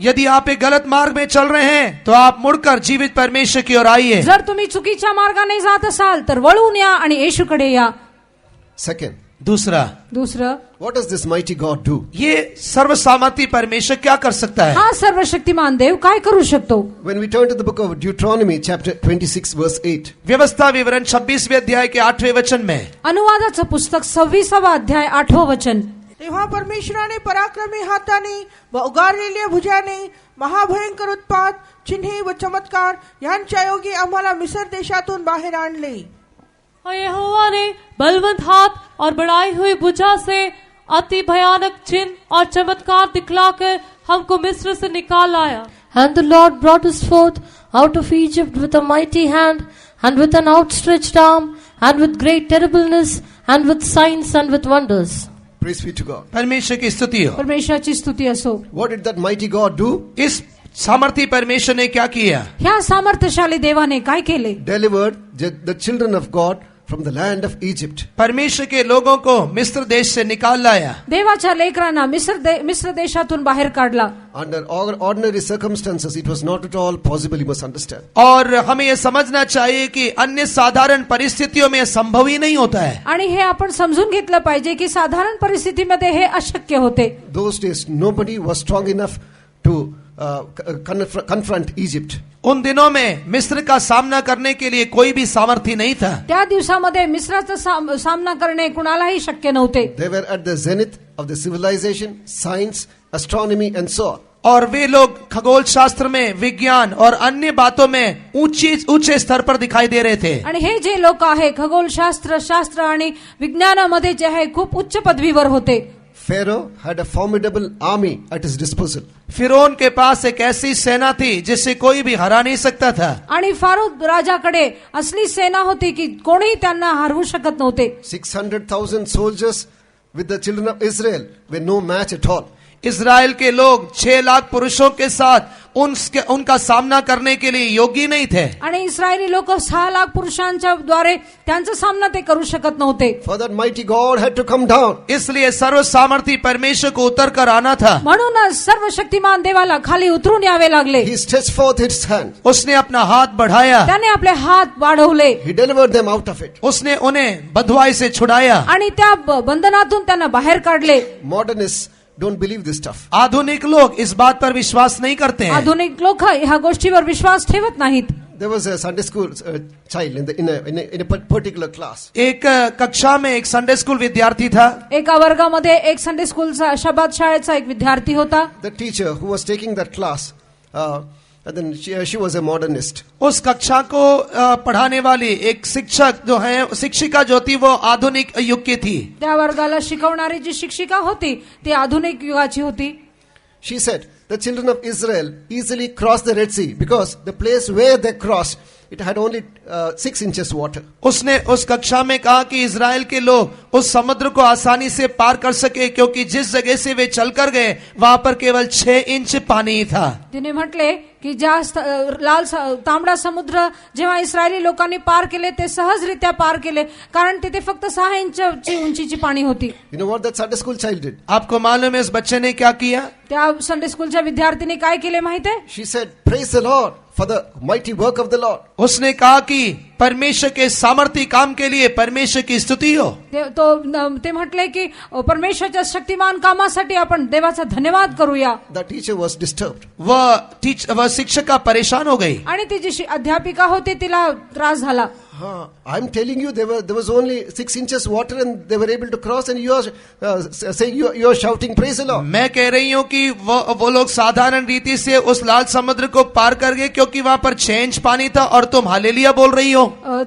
यदि आप एक गलत मार्ग में चल रहे हैं तो आप मुड़कर जीवित परमेश्वर की ओर आइए.
जर तुम्ही चुकीच्या मार्गाने जात असाल तर वळून या आणि येशूकडे या.
Second,
दुसरं,
what does this mighty God do?
ये सर्वसामर्थी परमेश्वर क्या कर सकता है?
हा सर्वशक्तिमान देव काय करू शकतो?
When we turn to the book of Deuteronomy chapter 26 verse 8.
व्यवस्था विवरण 26वें अध्याय के 8वें वचन में,
अनुवादाचं पुस्तक 26वा अध्याय 8वं वचन.
तेव्हा परमेश्वराने पराक्रमी हाताने व उगारलेल्या भुजाने महाभयंकर उत्पात, चिन्हे व चमत्कार यांच्या योगी आम्हाला मिस्र देशातून बाहेर आणले.
और यहोवा ने बलवंत हाथ और बढ़ाई हुई भुजा से अति भयानक चिन्ह और चमत्कार दिखलाकर हमको मिस्र से निकाल लाया.
And the Lord brought us forth out of Egypt with a mighty hand, and with an outstretched arm, and with great terribleness, and with signs and with wonders.
Praise be to God.
परमेश्वर की स्तुति हो.
परमेश्वराची स्तुती असो.
What did that mighty God do?
इस सामर्थी परमेश्वर ने क्या किया?
ह्या सामर्थ्यशाली देवाने काय केले?
Delivered the children of God from the land of Egypt.
परमेश्वर के लोगों को मिस्र देश से निकाल लाया.
देवाच्या लेकरांना मिस्र देशातून बाहेर काढला.
Under ordinary circumstances, it was not at all possible, you must understand.
और हमें यह समझना चाहिए कि अन्य साधारण परिस्थितियों में संभव ही नहीं होता है.
आणि हे आपण समजून घेतलं पाहिजे की साधारण परिस्थितीमध्ये हे अशक्य होते.
Those days, nobody was strong enough to confront Egypt.
उन दिनों में मिस्र का सामना करने के लिए कोई भी सामर्थ्य नहीं था.
त्या दिवसामध्ये मिस्राचा सामना करणे कुणालाही शक्य नव्हते.
They were at the zenith of the civilization, science, astronomy and so on.
और वे लोग खगोल शास्त्र में, विज्ञान और अन्य बातों में ऊंचे स्तर पर दिखाई दे रहे थे.
आणि हे जे लोक आहे खगोलशास्त्र आणि विज्ञानामध्ये जे आहे खूप उच्च पदवीवर होते.
Pharaoh had a formidable army at his disposal.
फिरौन के पास एक ऐसी सेना थी जिसे कोई भी हरा नहीं सकता था.
आणि फारो राजाकडे असली सेना होती की कोणीही त्यांना हरवू शकत नव्हते.
600,000 soldiers with the children of Israel were no match at all.
Israel के लोग 6 लाख पुरुषों के साथ उनका सामना करने के लिए योग्य नहीं थे.
आणि इस्रायली लोक 6 लाख पुरुषांच्या द्वारे त्यांचा सामना ते करू शकत नव्हते.
For that mighty God had to come down.
इसलिए सर्व सामर्थी परमेश्वर को उतर कर आना था.
म्हणूनच सर्वशक्तिमान देवाला खाली उतरून यावे लागले.
He stretched forth his hand.
उसने अपना हाथ बढ़ाया.
त्याने आपले हात वाढवले.
He delivered them out of it.
उसने उन्हें बंधुआई से छुड़ाया.
आणि त्या बंधनातून त्यांना बाहेर काढले.
Modernists don't believe this stuff.
आधुनिक लोग इस बात पर विश्वास नहीं करते हैं.
आधुनिक लोक ह्या गोष्टीवर विश्वास ठेवत नाहीत.
There was a Sunday school child in a particular class.
एक कक्षा में एक संडे स्कूल विद्यार्थी था.
एका वर्गामध्ये एक संडे स्कूलचा शबाद शाळेचा एक विद्यार्थी होता.
The teacher who was taking that class, and then she was a modernist.
उस कक्षा को पढ़ाने वाली एक शिक्षक जो है, शिक्षिका जो थी वो आधुनिक युग की थी.
त्या वर्गाला शिकवणारी जी शिक्षिका होती ती आधुनिक युगाची होती.
She said the children of Israel easily crossed the Red Sea because the place where they crossed, it had only 6 inches water.
उसने उस कक्षा में कहा कि इजराइल के लोग उस समुद्र को आसानी से पार कर सके क्योंकि जिस जगह से वे चल कर गए वहां पर केवल 6 इंच पानी था.
तिने म्हटले की ज्या तांबडा समुद्र जेव्हा इस्रायली लोकांनी पार केले ते सहजरित्या पार केले कारण तिथे फक्त 6 इंचची उंचीची पाणी होती.
You know what that Sunday school child did?
आपको मालूम है उस बच्चे ने क्या किया?
त्या संडे स्कूलच्या विद्यार्थीने काय केले माहिती आहे?
She said, "Praise the Lord for the mighty work of the Lord."
उसने कहा कि परमेश्वर के सामर्थी काम के लिए परमेश्वर की स्तुति हो.
ते म्हटले की परमेश्वरच्या शक्तिमान कामासाठी आपण देवाचा धन्यवाद करूया.
The teacher was disturbed.
वह शिक्षिका परेशान हो गई.
आणि ती जी अध्यापिका होती तिला त्रास झाला.
I'm telling you, there was only 6 inches water and they were able to cross, and you are saying you are shouting praise the Lord.
मैं कह रही हूँ कि वो लोग साधारण रीति से उस लाल समुद्र को पार कर गए क्योंकि वहाँ पर 6 इंच पानी था और तुम हालेलुया बोल रही हो.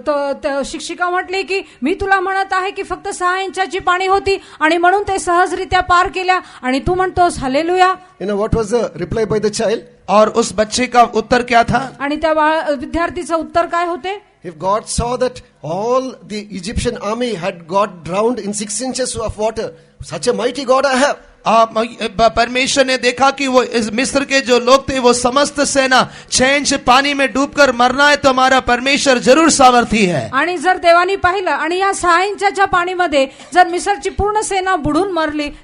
तर शिक्षिका म्हटले की मी तुला म्हणत आहे की फक्त 6 इंचाची पाणी होती आणि म्हणून ते सहजरित्या पार केल्या आणि तू म्हणतोस hallelujah.
You know what was the reply by the child?
और उस बच्चे का उत्तर क्या था?
आणि त्या विद्यार्थीचं उत्तर काय होते?
If God saw that all the Egyptian army had got drowned in 6 inches of water, such a mighty God I have.
परमेश्वर ने देखा कि वो इस मिस्र के जो लोग थे वो समस्त सेना 6 इंच पानी में डूबकर मरना है तो हमारा परमेश्वर जरूर सामर्थी है.
आणि जर देवानी पाहिलं आणि या 6 इंचाच्या पाणीमध्ये जर मिस्रची पूर्ण सेना बुडून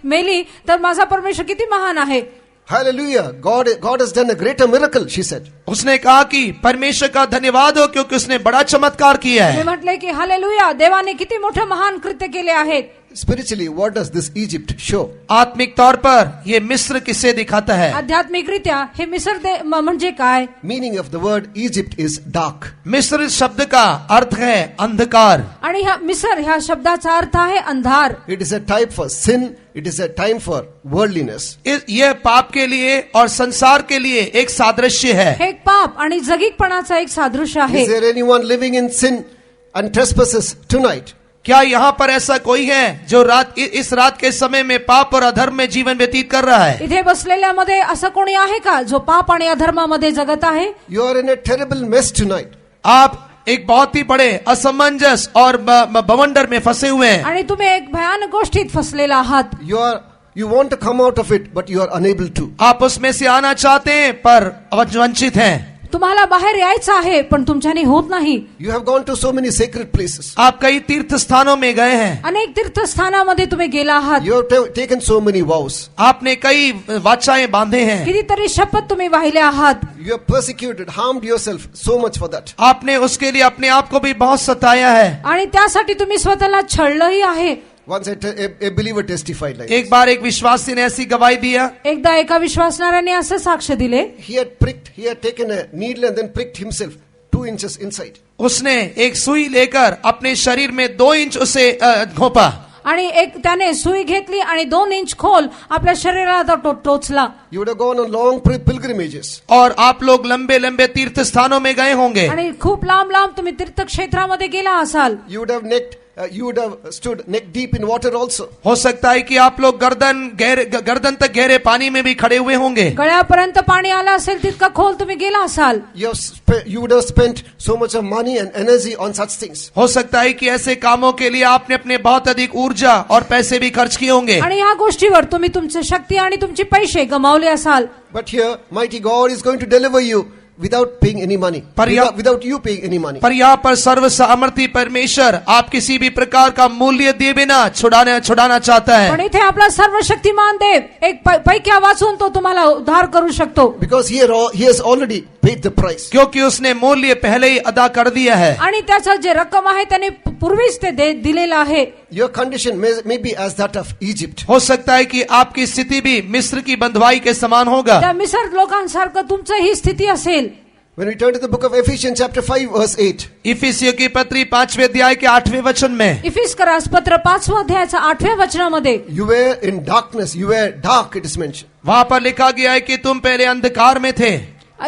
मेली तर माझा परमेश्वर किती महान आहे.
Hallelujah. God has done a greater miracle, she said.
उसने कहा कि परमेश्वर का धन्यवाद हो क्योंकि उसने बड़ा चमत्कार किया
मी
है.
म्हटले की हालेलुया, देवाने किती मोठे महान कृत्य केले आहेत.
Spiritually, what does this Egypt show?
आत्मिक तौर पर ये मिस्र किसे दिखाता है?
आध्यात्मिकरित्या हे मिस्र म्हणजे काय?
Meaning of the word Egypt is dark.
मिस्र शब्द का अर्थ है अंधकार.
आणि मिस्र ह्या शब्दाचा अर्थ आहे अंधार.
It is a type for sin. It is a time for worldliness.
यह पाप के लिए और संसार के लिए एक सादृश्य है.
हे एक पाप आणि जगीकपणाचा एक सादृश्य आहे.
Is there anyone living in sin and trespasses tonight?
क्या यहाँ पर ऐसा कोई है जो इस रात के समय में पाप और अधर्म में जीवन व्यतीत कर रहा है?
इथे बसलेल्यामध्ये असं कोणी आहे का जो पाप आणि अधर्मामध्ये जगत आहे?
You are in a terrible mess tonight.
आप एक बहुत ही बड़े असमंजस और बवंडर में फंसे हुए हैं.
आणि तुम्ही एक भयानक गोष्टीत फसलेला आहात.
You want to come out of it, but you are unable to.
आप उसमें से आना चाहते हैं पर वंचित हैं.
तुम्हाला बाहेर यायचं आहे पण तुमच्याने होत नाही.
You have gone to so many sacred places.
आप कई तीर्थ स्थानों में गए हैं.
अनेक तीर्थस्थानामध्ये तुम्ही गेला आहात.
You have taken so many vows.
आपने कई वाचाएं बांधे हैं.
कितीतरी शपथ तुम्ही वाहिले आहात.
You have persecuted, harmed yourself so much for that.
आपने उसके लिए अपने आप को भी बहुत सताया है.
आणि त्यासाठी तुम्ही स्वतःला छळलंही आहे.
Once a believer testified like
एक बार एक विश्वासी ने ऐसी गवाही दिया.
एकदा एका विश्वासणाऱ्याने असं साक्ष दिले.
He had taken a needle and then pricked himself 2 inches inside.
उसने एक सुई लेकर अपने शरीर में 2 इंच उसे घोंपा.
आणि त्याने सुई घेतली आणि 2 इंच खोल आपल्या शरीराला टोचला.
You would have gone on long pilgrimages.
और आप लोग लंबे लंबे तीर्थ स्थानों में गए होंगे.
आणि खूप लांब लांब तुम्ही तीर्थक्षेत्रामध्ये गेला असाल.
You would have stood neck deep in water also.
हो सकता है कि आप लोग गर्दन तक गहरे पानी में भी खड़े हुए होंगे.
गळ्यापर्यंत पाणी आलं असेल तितका खोल तुम्ही गेला असाल.
You would have spent so much of money and energy on such things.
हो सकता है कि ऐसे कामों के लिए आपने अपने बहुत अधिक ऊर्जा और पैसे भी खर्च किए होंगे.
आणि या गोष्टीवर तुम्ही तुमची शक्ती आणि तुमचे पैसे गमावले असाल.
But here, mighty God is going to deliver you without paying any money. Without you paying any money.
पर यहाँ पर सर्व सामर्थी परमेश्वर आप किसी भी प्रकार का मूल्य दिए बिना छुड़ाना चाहता है.
पण इथे आपला सर्वशक्तिमान देव एक पैक्या वाचून तो तुम्हाला उद्धार करू शकतो.
Because he has already paid the price.
क्योंकि उसने मूल्य पहले ही अदा कर दिया है.
आणि त्याचा जे रक्कम आहे त्याने पूर्वीच ते दिलेला आहे.
Your condition may be as that of Egypt.
हो सकता है कि आपकी स्थिति भी मिस्र की बंधुआई के समान होगा.
त्या मिस्र लोकांसारखं तुमचं ही स्थिती असेल.
When we turn to the book of Ephesians chapter 5 verse 8.
इफिसियों की पत्री 5वें अध्याय के 8वें वचन में.
इफिसकरास पत्र 5वें अध्यायाच्या 8व्या वचनामध्ये.
You were in darkness. You were dark, it is mentioned.
वहां पर लिखा गया है कि तुम पहले अंधकार में थे.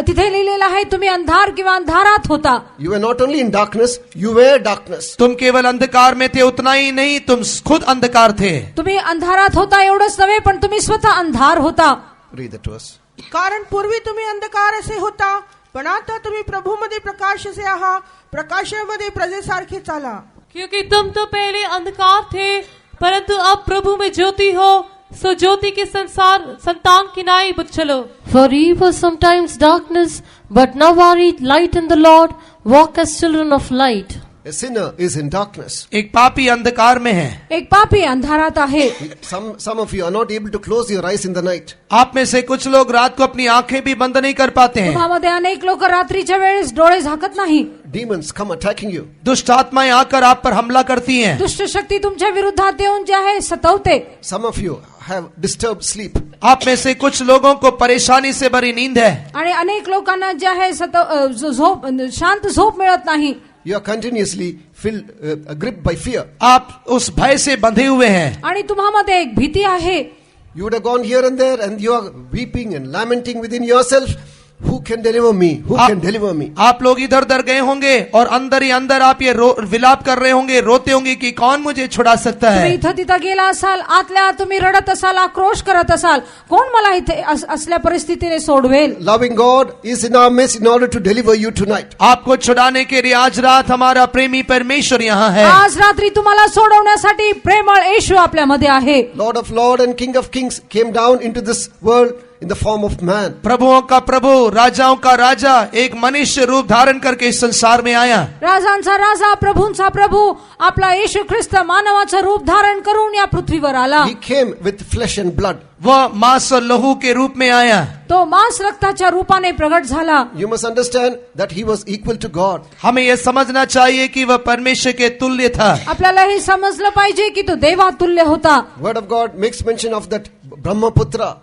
तिथे लिहिलेलं आहे तुम्ही अंधार किंवा अंधारात होता.
You were not only in darkness, you were darkness.
तुम केवल अंधकार में थे उतना ही नहीं तुम खुद अंधकार थे.
तुम्ही अंधारात होता एवढंच नव्हे पण तुम्ही स्वतः अंधार होता.
Read that to us.
कारण पूर्वी तुम्ही अंधकार असे होता पण आता तुम्ही प्रभूमध्ये प्रकाश असे आहात. प्रकाशामध्ये प्रजेसारखे चाला.
क्योंकि तुम तो पहले अंधकार थे परंतु अब प्रभु में ज्योति हो सो ज्योति के संतान की नाई चलो.
For ye were sometimes darkness, but now are ye light in the Lord. Walk as children of light.
A sinner is in darkness.
एक पापी अंधकार में है.
एक पापी अंधारात आहे.
Some of you are not able to close your eyes in the night.
आप में से कुछ लोग रात को अपनी आंखें भी बंद नहीं कर पाते हैं.
तुम्हामध्ये अनेक लोक रात्रीच्या वेळेस डोळे झाकत नाही.
Demons come attacking you.
दुष्ट आत्माएं आकर आप पर हमला करती हैं.
दुष्ट शक्ती तुमच्या विरुद्धात येऊन जे आहे सतावते.
Some of you have disturbed sleep.
आप में से कुछ लोगों को परेशानी से भरी नींद है.
आणि अनेक लोकांना जे आहे शांत झोप मिळत नाही.
you are continuously gripped by fear.
आप उस भय से बंधे हुए हैं।
आणि तुम्हामध्ये एक भीती आहे.
You would have gone here and there and you are weeping and lamenting within yourself. Who can deliver me? Who can deliver me?
आप लोग इधर उधर गए होंगे और अंदर ही अंदर आप ये विलाप कर रहे होंगे, रोते होंगे कि कौन मुझे छुड़ा सकता है।
तुम्ही इथं तिथं गेला असाल, आतल्या आत तुम्ही रडत असाल, आक्रोश करत असाल, कोण मला इथे असल्या परिस्थितीने सोडवेल.
Loving God is in our midst in order to deliver you tonight.
आपको छुड़ाने के लिए आज रात हमारा प्रेमी परमेश्वर यहाँ है।
आज रात्री तुम्हाला सोडवण्यासाठी प्रेमळ येशू आपल्यामध्ये आहे.
Lord of Lords and King of Kings came down into this world in the form of man.
प्रभुओं का प्रभु, राजाओं का राजा एक मनुष्य रूप धारण करके इस संसार में आया।
राजांचा राजा, प्रभूंचा प्रभू आपला येशू ख्रिस्त मानवाचं रूप धारण करून या पृथ्वीवर आला.
He came with flesh and blood.
वह मांस और लहू के रूप में आया।
तो मांस रक्ताच्या रूपाने प्रगट झाला.
You must understand that he was equal to God.
हमें यह समझना चाहिए कि वह परमेश्वर के तुल्य था।
आपल्याला हे समजलं पाहिजे की तो देवातुल्य होता.
Word of God makes mention of that Brahmaputra.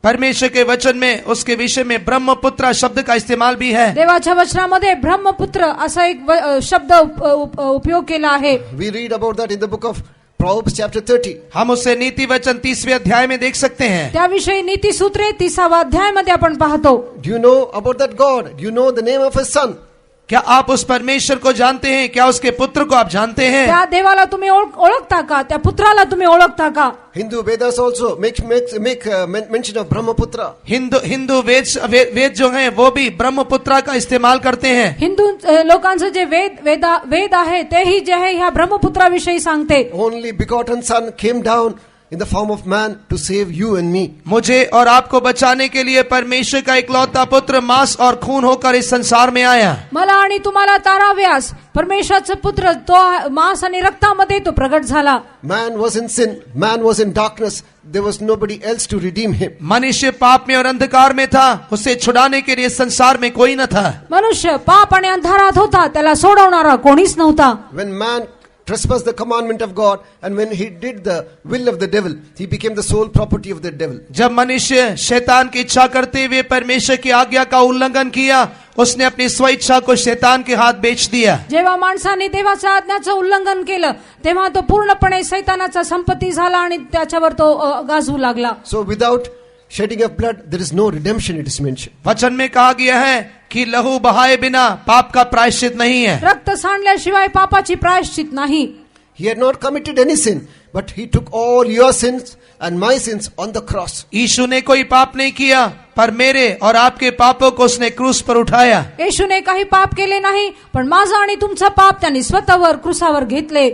परमेश्वर के वचन में उसके विषय में ब्रह्मपुत्र शब्द का इस्तेमाल भी है।
देवाच्या वचनामध्ये ब्रह्मपुत्र असा एक शब्द उपयोग केला आहे.
We read about that in the book of Proverbs chapter 30.
हम उसे नीति वचन 30वें अध्याय में देख सकते हैं।
त्याविषयी नीती सूत्रे 30व्या अध्यायामध्ये आपण पाहतो.
Do you know about that God? Do you know the name of his son?
क्या आप उस परमेश्वर को जानते हैं? क्या उसके पुत्र को आप जानते हैं?
त्या देवाला तुम्ही ओळखता का? त्या पुत्राला तुम्ही ओळखता का?
Hindu Vedas also make mention of Brahmaputra.
Hindu वेद जो हैं वो भी ब्रह्मपुत्र का इस्तेमाल करते हैं।
हिंदू लोकांचं जे वेद आहे तेही जे आहे ह्या ब्रह्मपुत्राविषयी सांगते.
Only begotten son came down in the form of man to save you and me.
मुझे और आपको बचाने के लिए परमेश्वर का इकलौता पुत्र मांस और खून होकर इस संसार में आया।
मला आणि तुम्हाला ताराव्यास परमेश्वराचा पुत्र तो मांस आणि रक्तामध्ये तो प्रगट झाला.
Man was in sin, man was in darkness. There was nobody else to redeem him.
मनुष्य पाप में और अंधकार में था, उसे छुड़ाने के लिए संसार में कोई न था।
मनुष्य पाप आणि अंधारात होता, त्याला सोडवणारा कोणीच नव्हता.
When man trespassed the commandment of God and when he did the will of the devil, he became the sole property of the devil.
जब मनुष्य शैतान की इच्छा करते हुए परमेश्वर की आज्ञा का उल्लंघन किया, उसने अपनी स्वेच्छा को शैतान के हाथ बेच दिया।
जेव्हा माणसाने देवाच्या आज्ञाचं उल्लंघन केलं तेव्हा तो पूर्णपणे शैतानाचा संपत्ती झाला आणि त्याच्यावर तो गाजू लागला.
So without shedding of blood there is no redemption, it is mentioned.
वचन में कहा गया है कि लहू बहाए बिना पाप का प्रायश्चित नहीं है।
रक्त सांडल्याशिवाय पापाची प्रायश्चित नाही.
He had not committed any sin, but he took all your sins and my sins on the cross.
यीशु ने कोई पाप नहीं किया, पर मेरे और आपके पापों को उसने क्रूस पर उठाया।
येशूने काही पाप केले नाही, पण माझं आणि तुमचं पाप त्यांनी स्वतःवर क्रूसावर घेतले.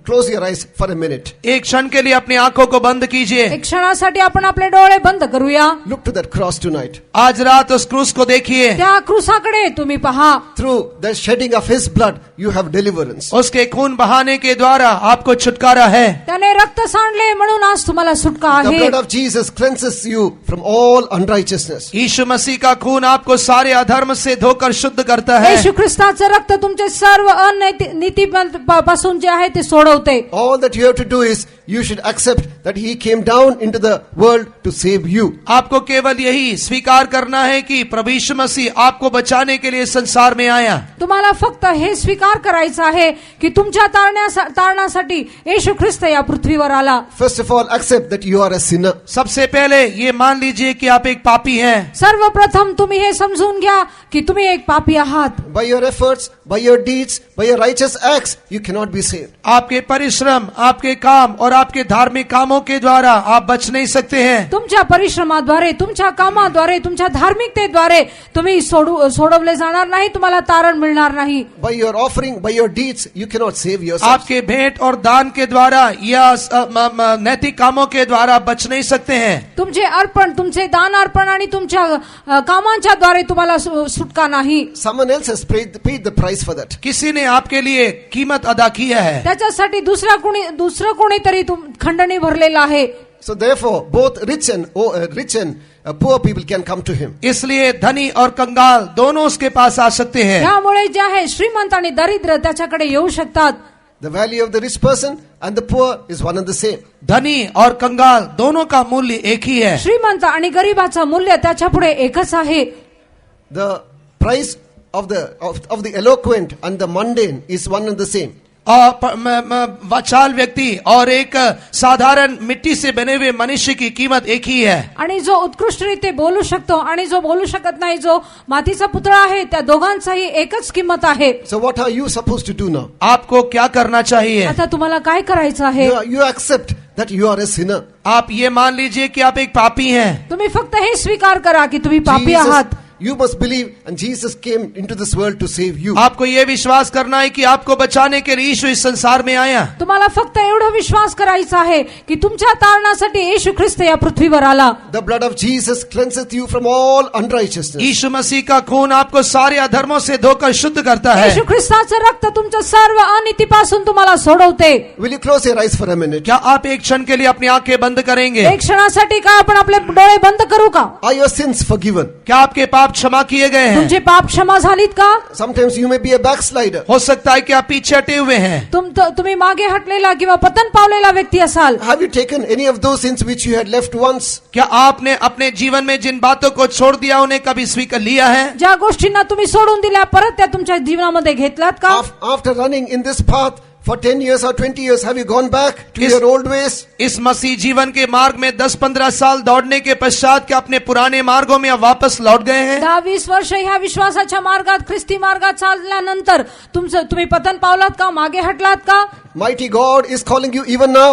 Close your eyes for a minute.
एक क्षण के लिए अपनी आंखों को बंद कीजिए।
एक क्षणासाठी आपण आपले डोळे बंद करूया.
Look to that cross tonight.
आज रात उस क्रूस को देखिए।
त्या क्रूसाकडे तुम्ही पहा.
Through the shedding of his blood, you have deliverance.
उसके खून बहाने के द्वारा आपको छुटकारा है।
त्याने रक्त सांडले म्हणून आज तुम्हाला सुटका
The
आहे.
blood of Jesus cleanses you from all unrighteousness.
यीशु मसीह का खून आपको सारे अधर्म से धोकर शुद्ध करता है।
येशू ख्रिस्ताचं रक्त तुमचे सर्व अनैतिक पासून जे आहे ते सोडवते.
All that you have to do is you should accept that he came down into the world to save you.
आपको केवल यही स्वीकार करना है कि प्रभु यीशु मसीह आपको बचाने के लिए संसार में आया।
तुम्हाला फक्त हे स्वीकार करायचं आहे की तुमच्या तारणासाठी येशू ख्रिस्त या पृथ्वीवर आला.
First of all, accept that you are a sinner.
सबसे पहले ये मान लीजिए कि आप एक पापी हैं।
सर्वप्रथम तुम्ही हे समजून घ्या की तुम्ही एक पापी आहात.
By your efforts, by your deeds, by your righteous acts, you cannot be saved.
आपके परिश्रम, आपके काम और आपके धार्मिक कामों के द्वारा आप बच नहीं सकते हैं।
तुमच्या परिश्रमाद्वारे, तुमच्या कामाद्वारे, तुमच्या धार्मिकतेद्वारे तुम्ही सोडवले जाणार नाही, तुम्हाला तारण मिळणार नाही.
By your offering, by your deeds, you cannot save yourself.
आपके भेंट और दान के द्वारा या नैतिक कामों के द्वारा बच नहीं सकते हैं।
तुमचे अर्पण, तुमचे दान अर्पण आणि तुमच्या कामांच्या द्वारे तुम्हाला सुटका नाही.
Someone else has paid the price for that.
किसी ने आपके लिए कीमत अदा किया है।
त्याच्यासाठी दुसरं कोणीतरी खंडणी भरलेला आहे.
So therefore, both rich and poor people can come to him.
इसलिए धनी और कंगाल दोनों उसके पास आ सकते हैं।
त्यामुळे जे आहे श्रीमंत आणि दरिद्र त्याच्याकडे येऊ शकतात.
The value of the rich person and the poor is one and the same.
धनी और कंगाल दोनों का मूल्य एक ही है।
श्रीमंत आणि गरीबाचं मूल्य त्याच्या पुढे एकच आहे.
The price of the eloquent and the mundane is one and the same.
वाचाल व्यक्ति और एक साधारण मिट्टी से बने हुए मनुष्य की कीमत एक ही है.
आणि जो उत्कृष्टरीत्या बोलू शकतो आणि जो बोलू शकत नाही, जो मातीचा पुतळा आहे, त्या दोघांचाही एकच किंमत आहे.
So what are you supposed to do now?
आपको क्या करना चाहिए?
आता तुम्हाला काय करायचं आहे?
You accept that you are a sinner.
आप ये मान लीजिए कि आप एक पापी हैं.
तुम्ही फक्त हे स्वीकार करा की तुम्ही पापी आहात.
You must believe, and Jesus came into this world to save you.
आपको ये विश्वास करना है कि आपको बचाने के लिए यीशु इस संसार में आया.
तुम्हाला फक्त एवढं विश्वास करायचा आहे की तुमच्या तारणासाठी येशू ख्रिस्त या पृथ्वीवर आला.
The blood of Jesus cleanseth you from all unrighteousness.
यीशु मसीह का खून आपको सारे अधर्मों से धोकर शुद्ध करता है.
येशू ख्रिस्ताचं रक्त तुमच्या सर्व अनितीपासून तुम्हाला सोडवते.
Will you close your eyes for a minute?
क्या आप एक क्षण के लिए अपनी आंखें बंद करेंगे?
एक क्षणासाठी काय आपण आपले डोळे बंद करू का?
Are your sins forgiven?
क्या आपके पाप क्षमा किए गए हैं?
तुमचे पाप क्षमा झालीत का?
Sometimes you may be a backslider.
हो सकता है कि आप पीछे हटे हुए हैं.
तुम्ही मागे हटलेला किंवा पतन पावलेला व्यक्ती असाल.
Have you taken any of those sins which you had left once?
क्या आपने अपने जीवन में जिन बातों को छोड़ दिया उन्हें कभी स्वीकार लिया है?
ज्या गोष्टींना तुम्ही सोडून दिल्या परत त्या तुमच्या जीवनामध्ये घेतलात का?
After running in this path for 10 years or 20 years, have you gone back to your old ways?
इस मसीह जीवन के मार्ग में 10-15 साल दौड़ने के पश्चात क्या अपने पुराने मार्गों में वापस लौट गए हैं?
10-20 वर्ष ह्या विश्वासाच्या मार्गात ख्रिस्ती मार्गात चालल्यानंतर तुम्ही पतन पावलात का? मागे हटलात का?
Mighty God is calling you even now.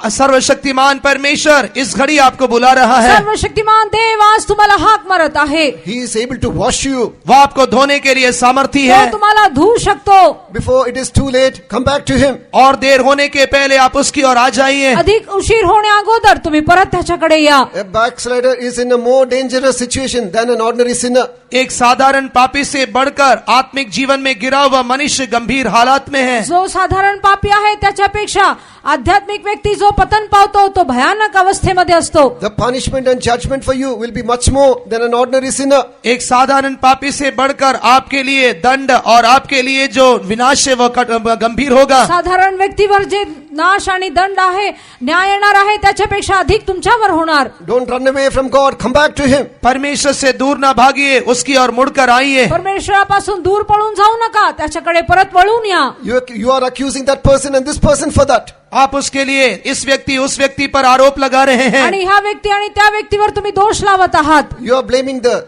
सर्वशक्तिमान परमेश्वर इस घड़ी आपको बुला रहा है.
सर्वशक्तिमान देव आज तुम्हाला हाक मारत आहे.
He is able to wash you.
वो आपको धोने के लिए सामर्थी है.
तो तुम्हाला धुवू शकतो.
Before it is too late, come back to him.
और देर होने के पहले आप उसकी ओर आ जाइए.
अधिक उशीर होणे अगोदर तुम्ही परत त्याच्याकडे या.
A backslider is in a more dangerous situation than an ordinary sinner.
एक साधारण पापी से बढ़कर आत्मिक जीवन में गिरा हुआ मनुष्य गंभीर हालात में है.
जो साधारण पापी आहे त्याच्यापेक्षा आध्यात्मिक व्यक्ती जो पतन पावतो तो भयानक अवस्थेमध्ये असतो.
The punishment and judgment for you will be much more than an ordinary sinner.
एक साधारण पापी से बढ़कर आपके लिए दंड और आपके लिए जो विनाश है वो गंभीर होगा.
साधारण व्यक्तीवर जे नाश आणि दंड आहे, न्याय येणार आहे, त्याच्यापेक्षा अधिक तुमच्यावर होणार.
Don't run away from God. Come back to him.
परमेश्वर से दूर ना भागिए, उसकी ओर मुड़कर आइए.
परमेश्वरापासून दूर पळून जाऊ नका, त्याच्याकडे परत वळून या.
You are accusing that person and this person for that.
आप उसके लिए इस व्यक्ति उस व्यक्ति पर आरोप लगा रहे हैं.
आणि ह्या व्यक्ती आणि त्या व्यक्तीवर तुम्ही दोष लावत आहात.
You are blaming the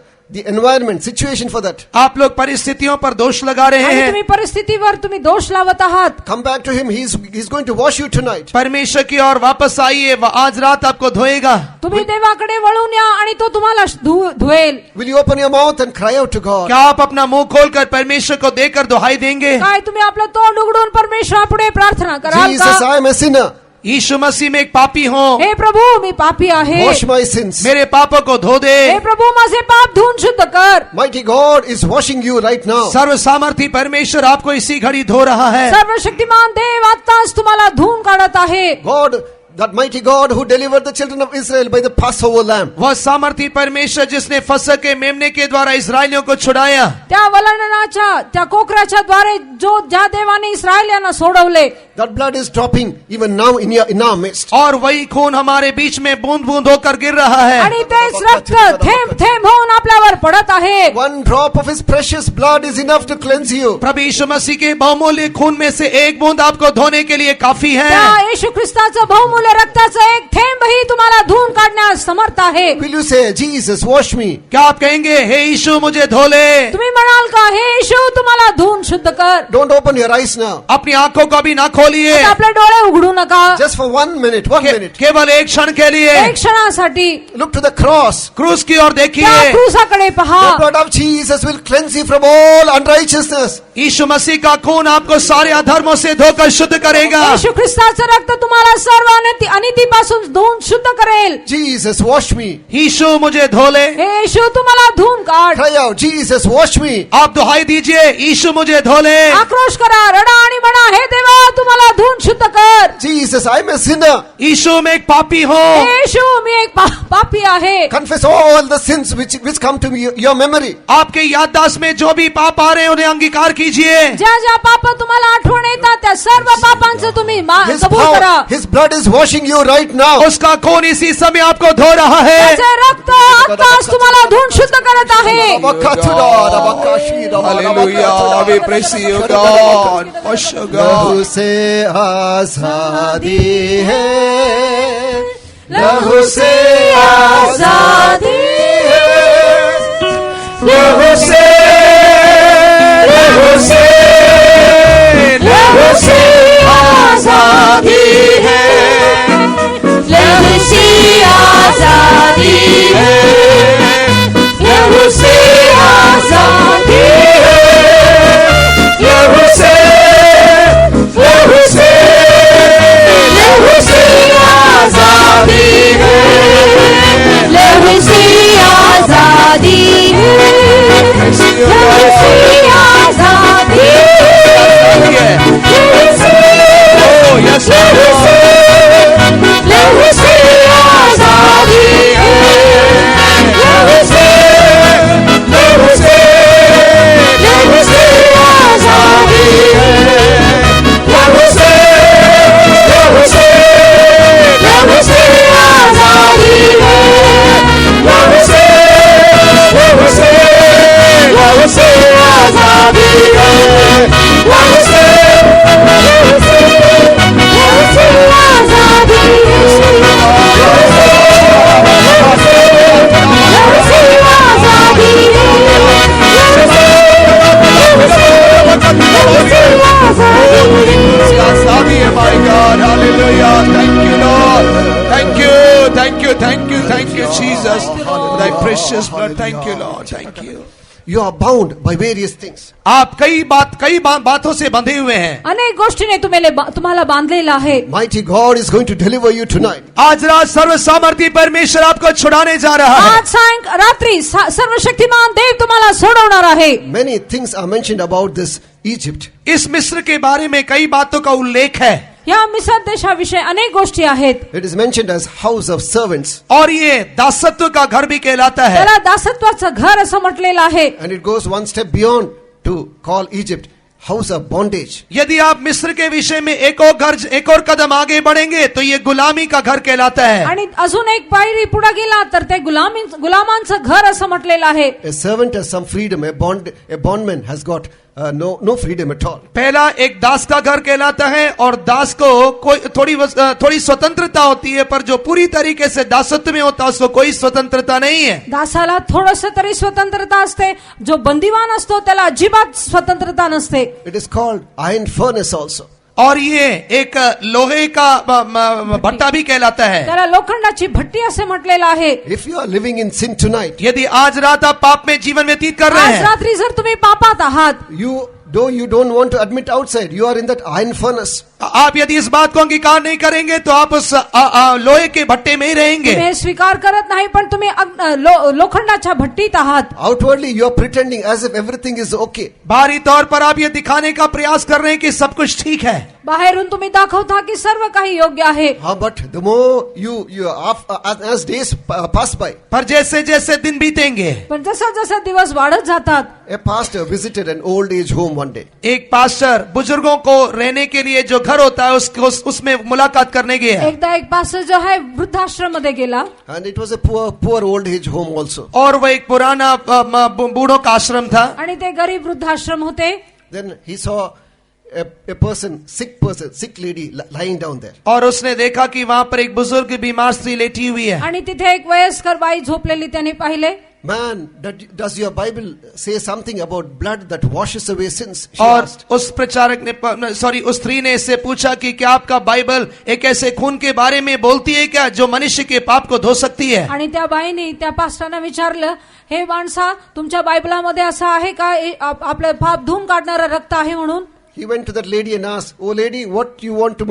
environment, situation for that.
आप लोग परिस्थितियों पर दोष लगा रहे
आणि
हैं.
तुम्ही परिस्थितीवर तुम्ही दोष लावत आहात.
Come back to him. He's going to wash you tonight.
परमेश्वर की ओर वापस आइए, वह आज रात आपको धोएगा.
तुम्ही देवाकडे वळून या आणि तो तुम्हाला धुवेल.
Will you open your mouth and cry out to God?
क्या आप अपना मुंह खोलकर परमेश्वर को देकर दुहाई देंगे?
काय तुम्ही आपलं तोंड उघडून परमेश्वरापुढे प्रार्थना कराल
Jesus,
का?
I am a sinner.
यीशु मसीह में एक पापी हूँ.
हे प्रभू मी पापी आहे.
Wash my sins.
मेरे पापों को धो दे.
हे प्रभू माझे पाप धुवून शुद्ध कर.
Mighty God is washing you right now.
सर्व सामर्थी परमेश्वर आपको इसी घड़ी धो रहा है.
सर्वशक्तिमान देव आत्ताच तुम्हाला धुवून काढत आहे.
God, that mighty God who delivered the children of Israel by the Passover lamb.
वह सामर्थी परमेश्वर जिसने फसह के मेमने के द्वारा इस्राएलियों को छुड़ाया.
त्या वलनाच्या त्या कोकराच्या द्वारे जो ज्या देवाने इस्रायलियांना सोडवले.
That blood is dropping even now in our midst.
और वही खून हमारे बीच में बूंद बूंद होकर गिर रहा है.
आणि तेच रक्त थेंब थेंब होऊन आपल्यावर पडत आहे.
One drop of his precious blood is enough to cleanse you.
प्रभु यीशु मसीह के बहुमूल्य खून में से एक बूंद आपको धोने के लिए काफी है.
त्या येशू ख्रिस्ताचं बहुमूल्य रक्ताचं एक थेंबही तुम्हाला धुवून काढण्यास समर्थ आहे.
Will you say, Jesus, wash me?
क्या आप कहेंगे, हे यीशु मुझे धो ले?
तुम्ही म्हणाल का, हे येशू तुम्हाला धुवून शुद्ध कर?
Don't open your eyes now.
अपनी आंखों को भी ना खोलिए.
आपले डोळे उघडू नका.
Just for 1 minute, 1 minute.
केवल एक क्षण के लिए
एक क्षणासाठी
Look to the cross.
क्रूस की ओर
त्या
देखिए.
क्रूसाकडे पहा.
The blood of Jesus will cleanse you from all unrighteousness.
यीशु मसीह का खून आपको सारे अधर्मों से धोकर शुद्ध करेगा.
येशू ख्रिस्ताचं रक्त तुम्हाला सर्व अनितीपासून धुवून शुद्ध करेल.
Jesus, wash me.
यीशु मुझे धो ले.
हे येशू तुम्हाला धुवून काढ.
Cry out, Jesus, wash me.
आप दुहाई दीजिए, यीशु मुझे धो ले.
आक्रोश करा, रडा आणि म्हणा, हे देवा तुम्हाला धुवून शुद्ध कर.
Jesus, I'm a sinner.
यीशु मैं एक पापी हूँ.
हे येशू मी एक पापी आहे.
Confess all the sins which come to your memory.
आपके याददाश्त में जो भी पाप आ रहे हैं उन्हें अंगीकार कीजिए.
ज्या ज्या पाप तुम्हाला आठवण येतात त्या सर्व पापांचं तुम्ही कबूल करा.
His blood is washing you right now.
उसका खून इसी समय आपको धो रहा है.
त्याचे रक्त आत्ताच तुम्हाला धुवून शुद्ध करत आहे.
Hallelujah. We praise you, God. Worship God.
लहू से आजादी है, लहू से आजादी है,
लहू से, लहू से, लहू से आजादी है.
लहू से आजादी है, लहू से आजादी है,
लहू से, लहू से,
लहू से आजादी है, लहू से आजादी है, लहू से आजादी है, लहू से,
Oh, yes,
लहू से, लहू से आजादी है, लहू से, लहू से, लहू से आजादी है, लहू से, लहू से, लहू से आजादी है, लहू से, लहू से, लहू से आजादी है, लहू से, लहू से, लहू से आजादी है, लहू से, लहू से आजादी है, लहू से, लहू से, लहू से आजादी है.
आजादी है, my God. Hallelujah. Thank you, Lord. Thank you, thank you, thank you, thank you, Jesus. Thy precious blood. Thank you, Lord. Thank you.
You are bound by various things.
आप कई बातों से बंधे हुए हैं.
अनेक गोष्टीने तुम्हाला बांधलेलं आहे.
Mighty God is going to deliver you tonight.
आज रात सर्व सामर्थी परमेश्वर आपको छुड़ाने जा रहा है.
आज रात्री सर्वशक्तिमान देव तुम्हाला सोडवणार आहे.
Many things are mentioned about this Egypt.
इस मिस्र के बारे में कई बातों का उल्लेख है.
या मिस्र देशाविषयी अनेक गोष्टी आहेत.
It is mentioned as house of servants.
और ये दासत्व का घर भी कहलाता है.
त्याला दासत्वाचं घर असं म्हटलेलं आहे.
And it goes one step beyond to call Egypt house of bondage.
यदि आप मिस्र के विषय में एक और कदम आगे बढ़ेंगे तो ये गुलामी का घर कहलाता है.
आणि अजून एक पायरी पुढे गेला तर ते गुलामांचं घर असं म्हटलेलं आहे.
A servant has some freedom. A bondman has got no freedom at all.
पहला एक दास का घर कहलाता है और दास को थोड़ी स्वतंत्रता होती है, पर जो पूरी तरीके से दासत्व में होता है उसको कोई स्वतंत्रता नहीं है.
दासाला थोडंसं तरी स्वतंत्रता असते. जो बंदीवान असतो त्याला अजिबात स्वतंत्रता नसते.
It is called iron furnace also.
और ये एक लोहे का भट्टा भी कहलाता है.
त्याला लोखंडाची भट्टी असे म्हटलेलं आहे.
If you are living in sin tonight,
यदि आज रात आप पाप में जीवन व्यतीत कर रहे
आज
हैं,
रात्री जर तुम्ही पापात आहात,
though you don't want to admit outside, you are in that iron furnace.
आप यदि इस बात को अंगीकार नहीं करेंगे तो आप उस लोहे के भट्टे में ही रहेंगे.
तुम्ही स्वीकार करत नाही पण तुम्ही लोखंडाच्या भट्टीत आहात.
Outwardly you are pretending as if everything is okay.
बाहरी तौर पर आप ये दिखाने का प्रयास कर रहे हैं कि सब कुछ ठीक है.
बाहेरून तुम्ही दाखवता की सर्व काही योग्य आहे.
But the more you as days pass by,
पर जैसे जैसे दिन बीतेंगे,
पण जसं जसं दिवस वाढत जातात,
a pastor visited an old age home one day.
एक पास्टर बुजुर्गों को रहने के लिए जो घर होता है उसमें मुलाकात करने गया.
एकदा एक पास्टर जो है वृद्धाश्रम मध्ये गेला.
And it was a poor old age home also.
और वो एक पुराना बूढ़ों का आश्रम था.
आणि ते गरीब वृद्धाश्रम होते.
Then he saw sick lady lying down there.
और उसने देखा कि वहाँ पर एक बुजुर्ग बीमार स्त्री लेटी हुई है.
आणि तिथे एक वयस्कर बाई झोपलेली त्याने पाहिले.
Man, does your Bible say something about blood that washes away sins?
और उस प्रचारक ने उस स्त्री ने इससे पूछा कि क्या आपका बाइबल एक ऐसे खून के बारे में बोलती है क्या जो मनुष्य के पाप को धो सकती है?
आणि त्या बाईने त्या पास्टरना विचारलं, हे माणसा तुमच्या बायबलामध्ये असं आहे का आपलं पाप धुवून काढणारं रक्त आहे म्हणून?
He went to that lady and asked, "Oh lady, what do you want to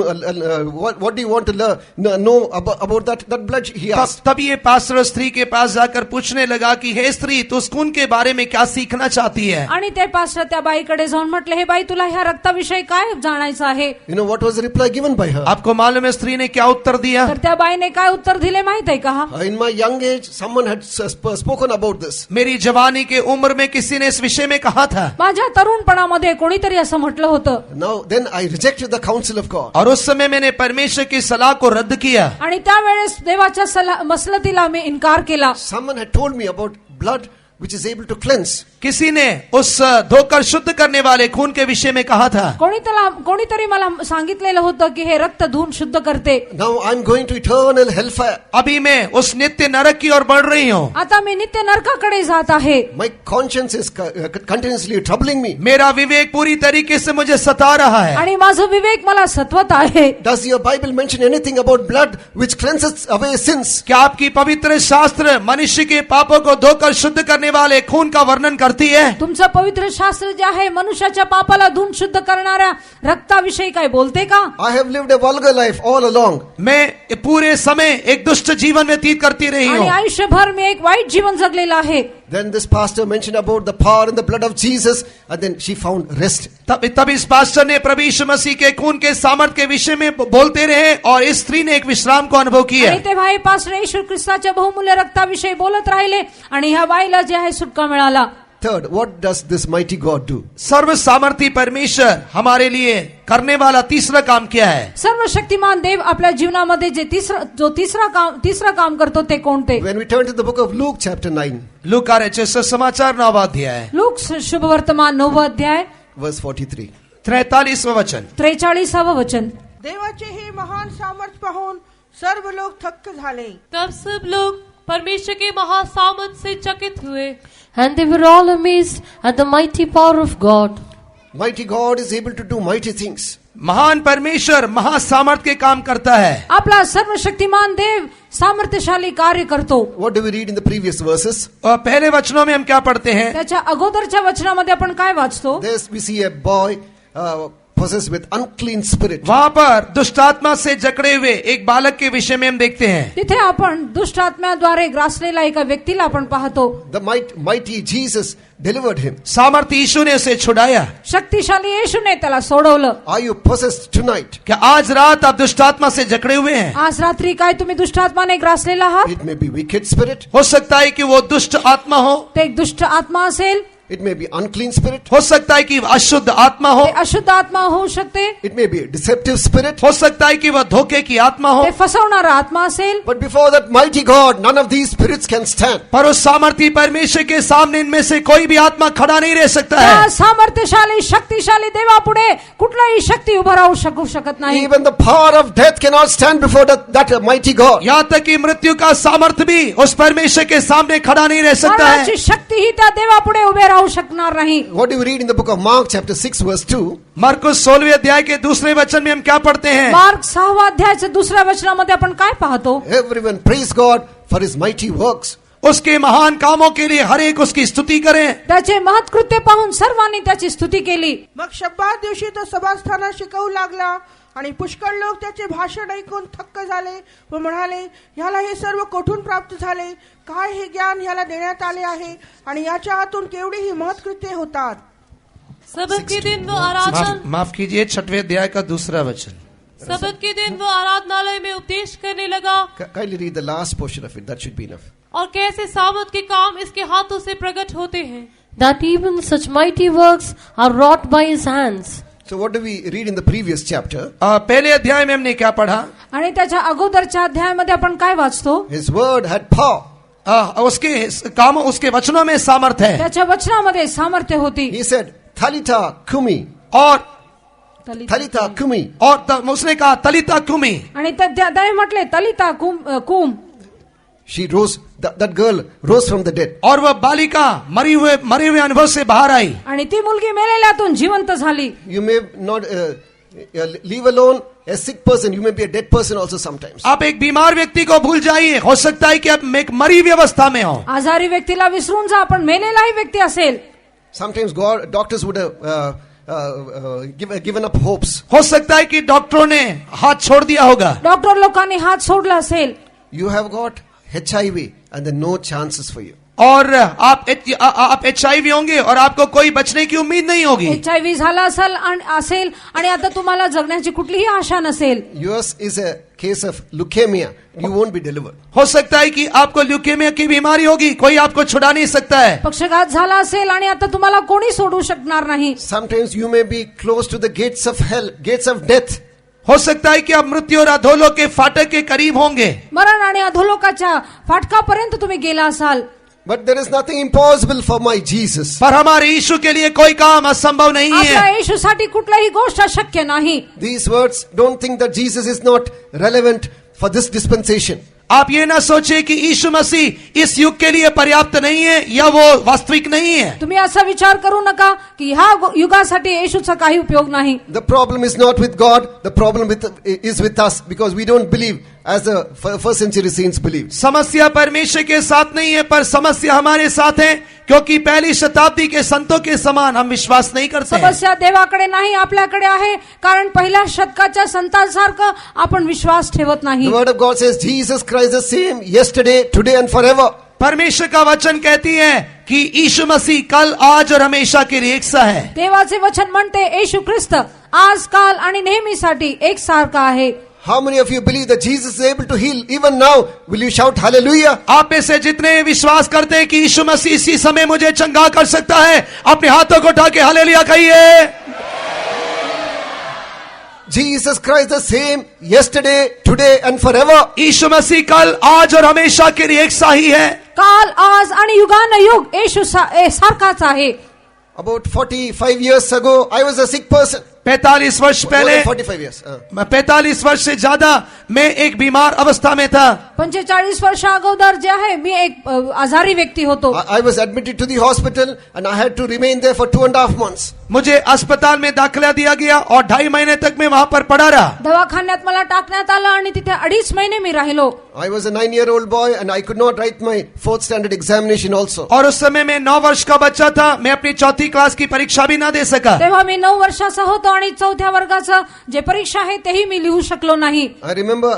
know about that blood?" He asked.
तब ये पास्टर स्त्री के पास जाकर पूछने लगा कि हे स्त्री, तू उस खून के बारे में क्या सीखना चाहती है?
आणि ते पास्टर त्या बाईकडे जाऊन म्हटले, हे बाई तुला ह्या रक्ताविषयी काय जाणायचं आहे?
You know what was the reply given by her?
आपको मालूम है स्त्री ने क्या उत्तर दिया?
तर त्या बाईने काय उत्तर दिले माहित आहे का?
In my young age, someone had spoken about this.
मेरी जवानी के उम्र में किसी ने इस विषय में कहा था.
माझ्या तरुणपणामध्ये कोणीतरी असं म्हटलं होतं.
Now, then I rejected the counsel of God.
और उस समय मैंने परमेश्वर की सलाह को रद्द किया.
आणि त्यावेळेस देवाच्या मसलतीला मी इन्कार केला.
Someone had told me about blood which is able to cleanse.
किसी ने उस धोकर शुद्ध करने वाले खून के विषय में कहा था.
कोणीतरी मला सांगितलेलं होतं की हे रक्त धुवून शुद्ध करते.
Now I'm going to eternal hellfire.
अभी मैं उस नित्य नरक की ओर बढ़ रही हूँ.
आता मी नित्य नरकाकडे जात आहे.
My conscience is continuously troubling me.
मेरा विवेक पूरी तरीके से मुझे सता रहा है.
आणि माझं विवेक मला सतवत आहे.
Does your Bible mention anything about blood which cleanses away sins?
क्या आपकी पवित्र शास्त्र मनुष्य के पापों को धोकर शुद्ध करने वाले खून का वर्णन करती है?
तुमचं पवित्र शास्त्र जे आहे मनुष्याच्या पापाला धुवून शुद्ध करणाऱ्या रक्ताविषयी काय बोलते का?
I have lived a vulgar life all along.
मैं पूरे समय एक दुष्ट जीवन व्यतीत करती रही
आणि
हूँ.
आयुष्यभर मी एक वाईट जीवन जगलेलं आहे.
Then this pastor mentioned about the power and the blood of Jesus, and then she found rest.
तब इस पास्टर ने प्रभु यीशु मसीह के खून के सामर्थ के विषय में बोलते रहे और इस स्त्री ने एक विश्राम को अनुभव किया.
आणि तेव्हा हे पास्टर येशू ख्रिस्ताच्या बहुमूल्य रक्ताविषयी बोलत राहिले आणि ह्या बाईला जे आहे सुटका मिळाला.
Third, what does this mighty God do?
सर्व सामर्थी परमेश्वर हमारे लिए करने वाला तीसरा काम क्या है?
सर्वशक्तिमान देव आपल्या जीवनामध्ये जे तिसरा काम करतो ते कोणते?
When we turn to the book of Luke chapter 9,
लूका रचित सुसमाचार 9वां अध्याय
लूक शुभ वर्तमान 9वां अध्याय
verse 43.
43वां वचन.
43वां वचन.
देवाचे हे महान सामर्थ्य पाहून सर्व लोक थक्क झाले.
तब सब लोग परमेश्वर के महासामर्थ से चकित हुए.
And they were all amazed at the mighty power of God.
Mighty God is able to do mighty things.
महान परमेश्वर महासामर्थ के काम करता है.
आपला सर्वशक्तिमान देव सामर्थ्यशाली कार्य करतो.
What do we read in the previous verses?
और पहले वचनों में हम क्या पढ़ते हैं?
त्याच्या अगोदरच्या वचनामध्ये आपण काय वाचतो?
There's we see a boy possessed with unclean spirit.
वहाँ पर दुष्ट आत्मा से जकड़े हुए एक बालक के विषय में हम देखते हैं.
तिथे आपण दुष्ट आत्म्याद्वारे ग्रासलेला एका व्यक्तीला आपण पाहतो.
The mighty Jesus delivered him.
सामर्थी यीशु ने उसे छुड़ाया.
शक्तिशाली येशूने त्याला सोडवलं.
Are you possessed tonight?
क्या आज रात आप दुष्ट आत्मा से जकड़े हुए हैं?
आज रात्री काय तुम्ही दुष्ट आत्माने ग्रासलेला आहात?
It may be wicked spirit.
हो सकता है कि वो दुष्ट आत्मा हो.
ते एक दुष्ट आत्मा असेल.
It may be unclean spirit.
हो सकता है कि अशुद्ध आत्मा हो.
ते अशुद्ध आत्मा होऊ शकते.
It may be a deceptive spirit.
हो सकता है कि वह धोखे की आत्मा हो.
ते फसवणारा आत्मा असेल.
But before that mighty God, none of these spirits can stand.
पर उस सामर्थी परमेश्वर के सामने इनमें से कोई भी आत्मा खड़ा नहीं रह सकता
त्या
है.
सामर्थ्यशाली शक्तिशाली देवापुढे कुठलाही शक्ती उभा राहू शकत नाही.
Even the power of death cannot stand before that mighty God.
यहाँ तक कि मृत्यु का सामर्थ्य भी उस परमेश्वर के सामने खड़ा नहीं रह सकता है.
मरणाची शक्ती ही त्या देवापुढे उभे राहू शकणार नाही.
What do we read in the book of Mark chapter 6 verse 2?
मरकुस 16वें अध्याय के दूसरे वचन में हम क्या पढ़ते हैं?
मार्क 6व्या अध्यायाच्या दुसऱ्या वचनामध्ये आपण काय पाहतो?
Everyone praise God for his mighty works.
उसके महान कामों के लिए हर एक उसकी स्तुति करें.
त्याचे महत्कृत्य पाहून सर्वांनी त्याची स्तुती केली.
मग शब्दात दिवशी तो सभास्थानात शिकवू लागला आणि पुष्कळ लोक त्याचे भाषण ऐकून थक्क झाले व म्हणाले, ह्याला हे सर्व कोठून प्राप्त झाले? काय हे ज्ञान ह्याला देण्यात आले आहे आणि याच्या हातून केवढी ही महत्कृत्ये होतात.
सबत के दिन वो आराधना
माफ कीजिए 6वें अध्याय का दूसरा वचन.
सबत के दिन वो आराधनालय में उपदेश करने लगा.
Kindly read the last portion of it. That should be enough.
और कैसे सामर्थ के काम इसके हाथों से प्रकट होते हैं.
That even such mighty works are wrought by his hands.
So what do we read in the previous chapter?
पहले अध्याय में हमने क्या पढ़ा?
आणि त्याच्या अगोदरच्या अध्यायामध्ये आपण काय वाचतो?
His word had power.
उसके काम उसके वचनों में सामर्थ्य है.
त्याच्या वचनामध्ये सामर्थ्य होती.
He said, Talitha Kumi.
और
Talitha Kumi.
और उसने कहा तलिता कुमी.
आणि त्याने म्हटले तलिता कुम.
She rose, that girl rose from the dead.
और वह बालिका मरे हुए अनुभव से बाहर आई.
आणि ती मुलगी मेलेल्यातून जिवंत झाली.
You may not leave alone a sick person. You may be a dead person also sometimes.
आप एक बीमार व्यक्ति को भूल जाइए. हो सकता है कि आप एक मरी हुई अवस्था में हो.
आजारी व्यक्तीला विसरून जा, आपण मेलेलाही व्यक्ती असेल.
Sometimes doctors would have given up hopes.
हो सकता है कि डॉक्टरों ने हाथ छोड़ दिया होगा.
डॉक्टर लोकांनी हात सोडला असेल.
You have got HIV and there are no chances for you.
और आप HIV होंगे और आपको कोई बचने की उम्मीद नहीं होगी.
HIV झाला असेल आणि आता तुम्हाला जगण्याची कुठलीही आशा नसेल.
US is a case of leukemia, you won't be delivered.
हो सकता है कि आपको ल्यूकेमिया की बीमारी होगी, कोई आपको छुड़ा नहीं सकता है.
पक्षघात झाला असेल आणि आता तुम्हाला कोणी सोडू शकणार नाही.
Sometimes you may be close to the gates of hell, gates of death.
हो सकता है कि आप मृत्यु और अधोलोक के फाटक के करीब होंगे.
मरण आणि अधोलोकाच्या फाटकापर्यंत तुम्ही गेला असाल.
But there is nothing impossible for my Jesus.
पर हमारे यीशु के लिए कोई काम असंभव नहीं
आपल्या
है.
येशूसाठी कुठलीही गोष्ट अशक्य नाही.
These words, don't think that Jesus is not relevant for this dispensation.
आप ये ना सोचे कि यीशु मसीह इस युग के लिए पर्याप्त नहीं है या वो वास्तविक नहीं है.
तुम्ही असा विचार करू नका की ह्या युगासाठी येशूचा काही उपयोग नाही.
The problem is not with God, the problem is with us, because we don't believe as the first century saints believed.
समस्या परमेश्वर के साथ नहीं है, पर समस्या हमारे साथ है, क्योंकि पहली शताब्दी के संतों के समान हम विश्वास नहीं करते हैं.
समस्या देवाकडे नाही, आपल्याकडे आहे, कारण पहिल्या शतकाच्या संतांसारखं आपण विश्वास ठेवत नाही.
The word of God says Jesus Christ the same yesterday, today and forever.
परमेश्वर का वचन कहती है कि यीशु मसीह कल, आज और हमेशा के लिए एक सा है.
देवाचे वचन म्हणते येशू ख्रिस्त आज, काल आणि नेहमीसाठी एकसारखा आहे.
How many of you believe that Jesus is able to heal even now? Will you shout hallelujah?
आप में से जितने विश्वास करते हैं कि यीशु मसीह इसी समय मुझे चंगा कर सकता है, अपने हाथों को उठा के हालेलुया कहिए.
Jesus Christ the same yesterday, today and forever.
यीशु मसीह कल, आज और हमेशा के लिए एक सा ही है.
काल, आज आणि युगानुयुग येशू सारखाच आहे.
About 45 years ago, I was a sick person.
45 वर्ष
More
पहले,
than 45 years.
45 वर्ष से ज्यादा मैं एक बीमार अवस्था में था.
45 वर्ष अगोदर जे आहे मी एक आजारी व्यक्ती होतो.
I was admitted to the hospital and I had to remain there for 2.5 months.
मुझे अस्पताल में दाखिला दिया गया और 2.5 महीने तक मैं वहां पर पड़ा रहा.
दवाखान्यात मला टाकण्यात आलं आणि तिथे 2.5 महिने मी राहिलो.
I was a 9-year-old boy and I could not write my 4th standard examination also.
और उस समय मैं 9 वर्ष का बच्चा था, मैं अपनी 4थी क्लास की परीक्षा भी ना दे सका.
तेव्हा मी 9 वर्षाचा होतो आणि 4थ्या वर्गाचं जे परीक्षा आहे तेही मी लिहू शकलो नाही.
I remember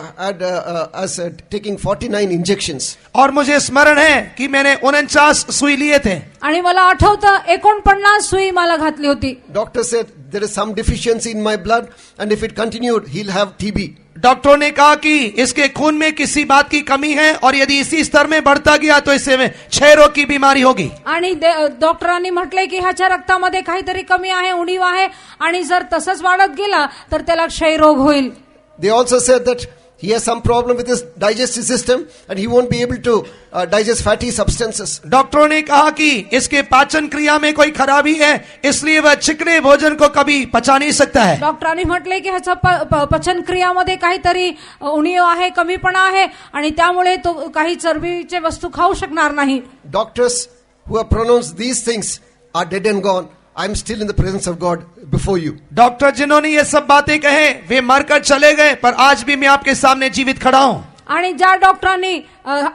us taking 49 injections.
और मुझे स्मरण है कि मैंने 49 सुई लिए थे.
आणि मला आठवतं 49 सुई मला घातली होती.
Doctor said there is some deficiency in my blood and if it continued, he'll have TB.
डॉक्टरों ने कहा कि इसके खून में किसी बात की कमी है और यदि इसी स्तर में बढ़ता गया तो इसे में क्षय रोग की बीमारी होगी.
आणि डॉक्टरांनी म्हटले की ह्याच्या रक्तामध्ये काहीतरी कमी आहे, उणीव आहे आणि जर तसंच वाढत गेला तर त्याला क्षयरोग होईल.
They also said that he has some problem with his digestive system and he won't be able to digest fatty substances.
डॉक्टरों ने कहा कि इसके पाचन क्रिया में कोई खराबी है, इसलिए वह चिकने भोजन को कभी पचा नहीं सकता है.
डॉक्टरांनी म्हटले की ह्याचा पचन क्रियामध्ये काहीतरी उणीव आहे, कमीपणा आहे आणि त्यामुळे तो काही चरबीचे वस्तू खाऊ शकणार नाही.
Doctors who have pronounced these things are dead and gone. I am still in the presence of God before you.
Doctor जिन्होंने ये सब बातें कहे वे मरकर चले गए, पर आज भी मैं आपके सामने जीवित खड़ा हूं.
आणि ज्या डॉक्टरांनी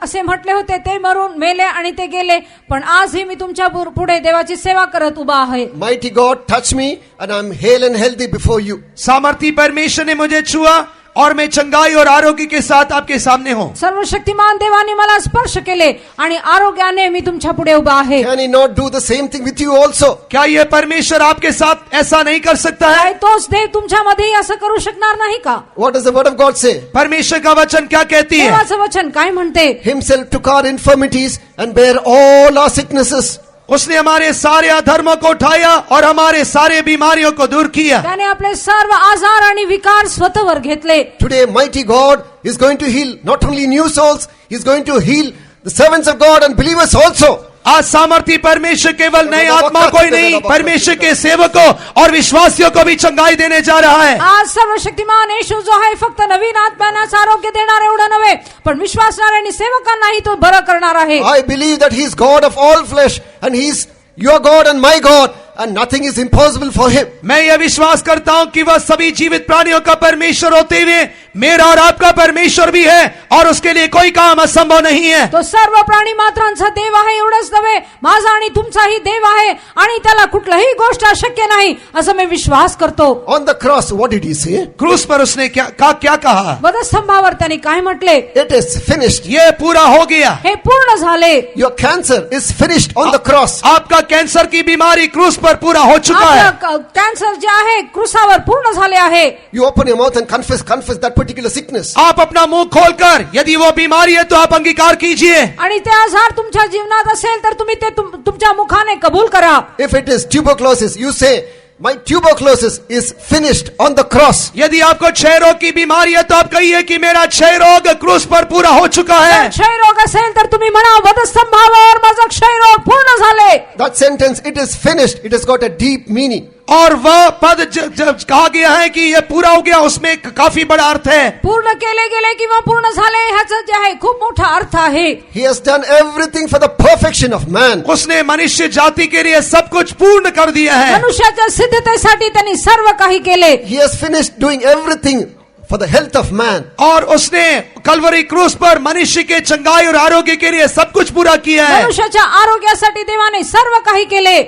असे म्हटले होते ते मरून मेले आणि ते गेले, पण आजही मी तुमच्या पुढे देवाची सेवा करत उभा आहे.
Mighty God touch me and I am hale and healthy before you.
सामर्थी परमेश्वर ने मुझे छुआ और मैं चंगाई और आरोग्य के साथ आपके सामने हूं.
सर्वशक्तिमान देवाने मला स्पर्श केले आणि आरोग्याने मी तुमच्या पुढे उभा आहे.
Can he not do the same thing with you also?
क्या ये परमेश्वर आपके साथ ऐसा नहीं कर सकता है?
काय तोच देव तुमच्यामध्येही असं करू शकणार नाही का?
What does the word of God say?
परमेश्वर का वचन क्या कहती है?
देवाचं वचन काय म्हणते?
Himself took our infirmities and bare all our sicknesses.
उसने हमारे सारे अधर्मों को उठाया और हमारे सारे बीमारियों को दूर किया.
त्याने आपले सर्व आजार आणि विकार स्वतःवर घेतले.
Today mighty God is going to heal not only new souls, he is going to heal the servants of God and believers also.
आज सामर्थी परमेश्वर केवल नए आत्मा को ही नहीं, परमेश्वर के सेवकों और विश्वासियों को भी चंगाई देने जा रहा है.
आज सर्वशक्तिमान येशू जो आहे फक्त नवीन आत्म्यांनाच आरोग्य देणार एवढं नव्हे, पण विश्वासणाऱ्या आणि सेवकांनाही तो बरं करणार आहे.
I believe that he is God of all flesh and he is your God and my God and nothing is impossible for him.
मैं यह विश्वास करता हूं कि वह सभी जीवित प्राणियों का परमेश्वर होते हुए मेरा और आपका परमेश्वर भी है और उसके लिए कोई काम असंभव नहीं है.
तो सर्व प्राणी मात्रांचा देव आहे एवढंच नव्हे, माझा आणि तुमचाही देव आहे आणि त्याला कुठलीही गोष्ट अशक्य नाही असं मी विश्वास करतो.
On the cross, what did he say?
क्रूस पर उसने क्या कहा?
वधस्तंभावर त्याने काय म्हटले?
It is finished.
ये पूरा हो गया.
हे पूर्ण झाले.
Your cancer is finished on the cross.
आपका कैंसर की बीमारी क्रूस पर पूरा हो चुका है.
कॅन्सर जे आहे क्रूसावर पूर्ण झाले आहे.
You open your mouth and confess that particular sickness.
आप अपना मुंह खोलकर यदि वो बीमारी है तो आप अंगीकार कीजिए.
आणि ते आजार तुमच्या जीवनात असेल तर तुम्ही ते तुमच्या मुखाने कबूल करा.
If it is tuberculosis, you say, my tuberculosis is finished on the cross.
यदि आपको क्षय रोग की बीमारी है तो आप कहिए कि मेरा क्षय रोग क्रूस पर पूरा हो चुका है.
क्षय रोग असेल तर तुम्ही म्हणा वधस्तंभावर माझा क्षय रोग पूर्ण झाले.
That sentence, it is finished, it has got a deep meaning.
और वह पद जब कहा गया है कि ये पूरा हो गया उसमें काफी बड़ा अर्थ है.
पूर्ण केले गेले किंवा पूर्ण झाले ह्याचं जे आहे खूप मोठा अर्थ आहे.
He has done everything for the perfection of man.
उसने मनुष्य जाति के लिए सब कुछ पूर्ण कर दिया है.
मनुष्याच्या सिद्धतेसाठी त्यांनी सर्व काही केले.
He has finished doing everything for the health of man.
और उसने कलवरी क्रूस पर मनुष्य के चंगाई और आरोग्य के लिए सब कुछ पूरा किया है.
मनुष्याच्या आरोग्यासाठी देवाने सर्व काही केले.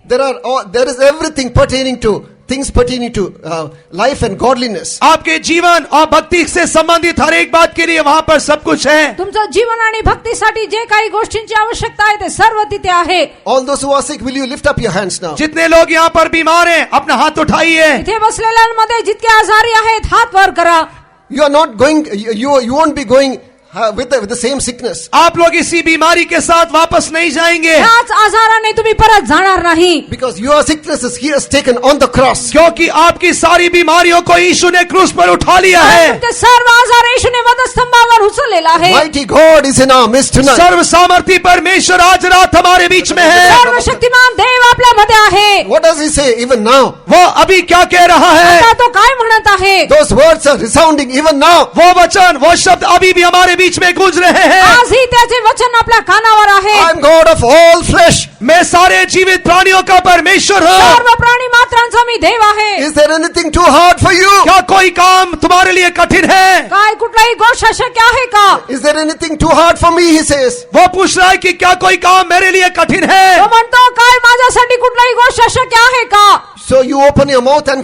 There is everything pertaining to things pertaining to life and godliness.
आपके जीवन और भक्ति से संबंधित हर एक बात के लिए वहाँ पर सब कुछ है.
तुमचं जीवन आणि भक्तीसाठी जे काही गोष्टींची आवश्यकता आहे ते सर्व तिथे आहे.
All those who are sick, will you lift up your hands now?
जितने लोग यहाँ पर बीमार हैं अपना हाथ उठाइए.
इथे बसलेल्यांमध्ये जितके आजारी आहेत हात वर करा.
You are not going, you won't be going with the same sickness.
आप लोग इसी बीमारी के साथ वापस नहीं जाएंगे.
ह्याच आजाराने तुम्ही परत जाणार नाही.
Because your sicknesses he has taken on the cross.
क्योंकि आपकी सारी बीमारियों को यीशु ने क्रूस पर उठा लिया है.
तुमचे सर्व आजार येशूने वधस्तंभावर उचललेला आहे.
Mighty God is in our midst tonight.
सर्व सामर्थी परमेश्वर आज रात हमारे बीच में है.
सर्वशक्तिमान देव आपल्या मध्ये आहे.
What does he say even now?
वो अभी क्या कह रहा है?
आता तो काय म्हणत आहे?
Those words are resounding even now.
वो वचन वो शब्द अभी भी हमारे बीच में गूंज रहे हैं.
आज ही त्याचे वचन आपल्या कानावर आहे.
I am God of all flesh.
मैं सारे जीवित प्राणियों का परमेश्वर हूँ.
सर्व प्राणी मात्रांचा मी देव आहे.
Is there anything too hard for you?
क्या कोई काम तुम्हारे लिए कठिन है?
काय कुठलाही गोष्ट अशक्य आहे का?
Is there anything too hard for me? He says.
वो पूछ रहा है कि क्या कोई काम मेरे लिए कठिन है?
तो म्हणतो काय माझ्यासाठी कुठलाही गोष्ट अशक्य आहे का?
So you open your mouth and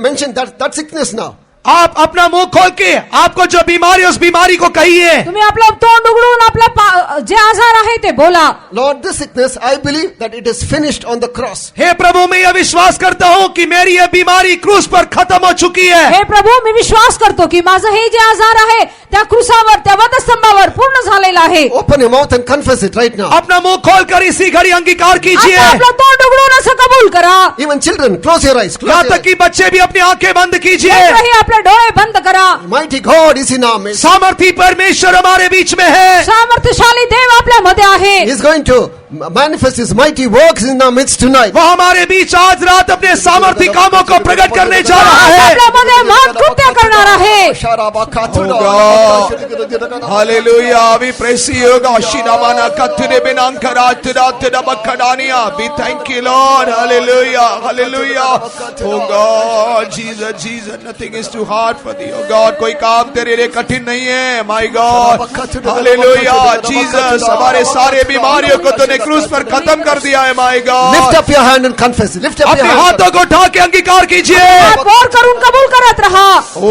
mention that sickness now.
आप अपना मुंह खोल के आपको जो बीमारी उस बीमारी को कहिए.
तुम्ही आपलं तोंड उघडून आपला जे आजार आहे ते बोला.
Lord, this sickness, I believe that it is finished on the cross.
हे प्रभु मैं यह विश्वास करता हूँ कि मेरी यह बीमारी क्रूस पर खत्म हो चुकी है.
हे प्रभू मी विश्वास करतो की माझं हे जे आजार आहे त्या क्रूसावर त्या वधस्तंभावर पूर्ण झालेला आहे.
Open your mouth and confess it right now.
अपना मुंह खोलकर इसी घड़ी अंगीकार कीजिए.
आता आपलं तोंड उघडून असं कबूल करा.
Even children, close your eyes. Close
यहाँ
your
तक कि बच्चे भी अपनी आंखें बंद कीजिए.
लेकरही आपले डोळे बंद करा.
eyes. Mighty God is in our midst.
सामर्थी परमेश्वर हमारे बीच में है.
सामर्थ्यशाली देव आपल्या मध्ये आहे.
He is going to manifest his mighty works in our midst tonight.
वो हमारे बीच आज रात अपने सामर्थी कामों को प्रकट करने जा रहा
आज
है.
आपल्या मध्ये महान कृत्य करणार आहे.
Hallelujah. We praise you, God. Shinamana katune binankara tira tira bakadania. We thank you, Lord. Hallelujah. Hallelujah. Oh God, Jesus, nothing is too hard for thee. Oh God, कोई काम तेरे लिए कठिन नहीं है. My God. Hallelujah. Jesus, हमारे सारे बीमारियों को तूने क्रूस पर खत्म कर दिया है. My God.
Lift up your hand and confess it. Lift up your
अपने
hand.
हाथों को उठा के अंगीकार कीजिए.
हात वर करून कबूल करत रहा.
ओ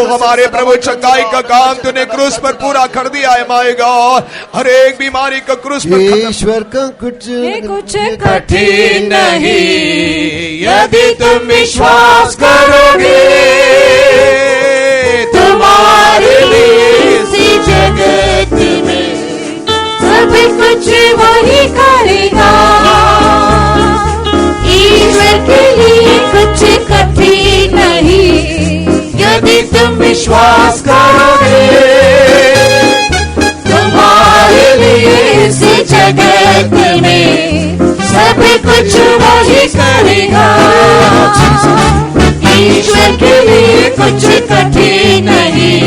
हमारे प्रभु चंगाई का काम तूने क्रूस पर पूरा कर दिया है. माय गॉड, हर एक बीमारी को क्रूस पर खत्म.
ईश्वर का कुछ
हे कुछ
कठिन नहीं यदि तुम विश्वास करोगे. तुम्हारे लिए
इस जगत में सब कुछ वही करेगा. ईश्वर के लिए कुछ कठिन नहीं यदि तुम विश्वास करोगे. तुम्हारे लिए इस जगत में सब कुछ वही करेगा. ईश्वर के लिए कुछ कठिन नहीं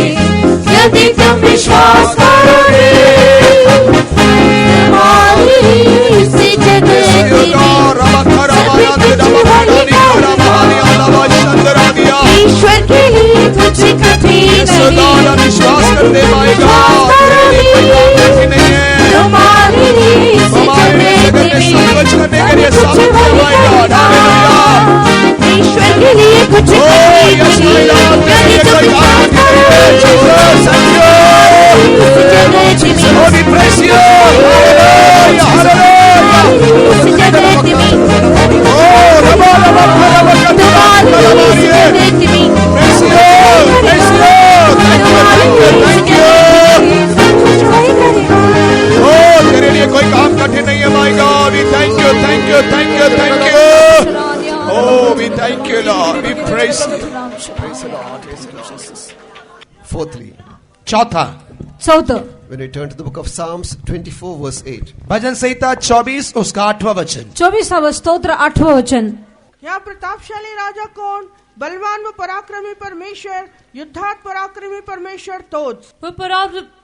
यदि तुम विश्वास करोगे. तुम्हारे लिए इस जगत में ईश्वर के लिए कुछ कठिन नहीं.
विश्वास करते माएगा
तुम्हारे लिए इस जगत में
सब कुछ करने के लिए सामर्थ्य माएगा.
ईश्वर के लिए कुछ कठिन नहीं यदि तुम विश्वास करोगे.
We praise you.
इस जगत में तुम्हारे
Thank you, Lord. We praise you.
Praise the Lord. Praise the Lord Jesus. Fourthly,
चौथा,
चौथं,
when we turn to the book of Psalms 24 verse 8,
भजन संहिता 24 उसका 8वां वचन.
24व स्तोत्र 8व वचन.
या प्रतापशाली राजा कोण? बलवान व पराक्रमी परमेश्वर, युद्धात पराक्रमी परमेश्वर तोच.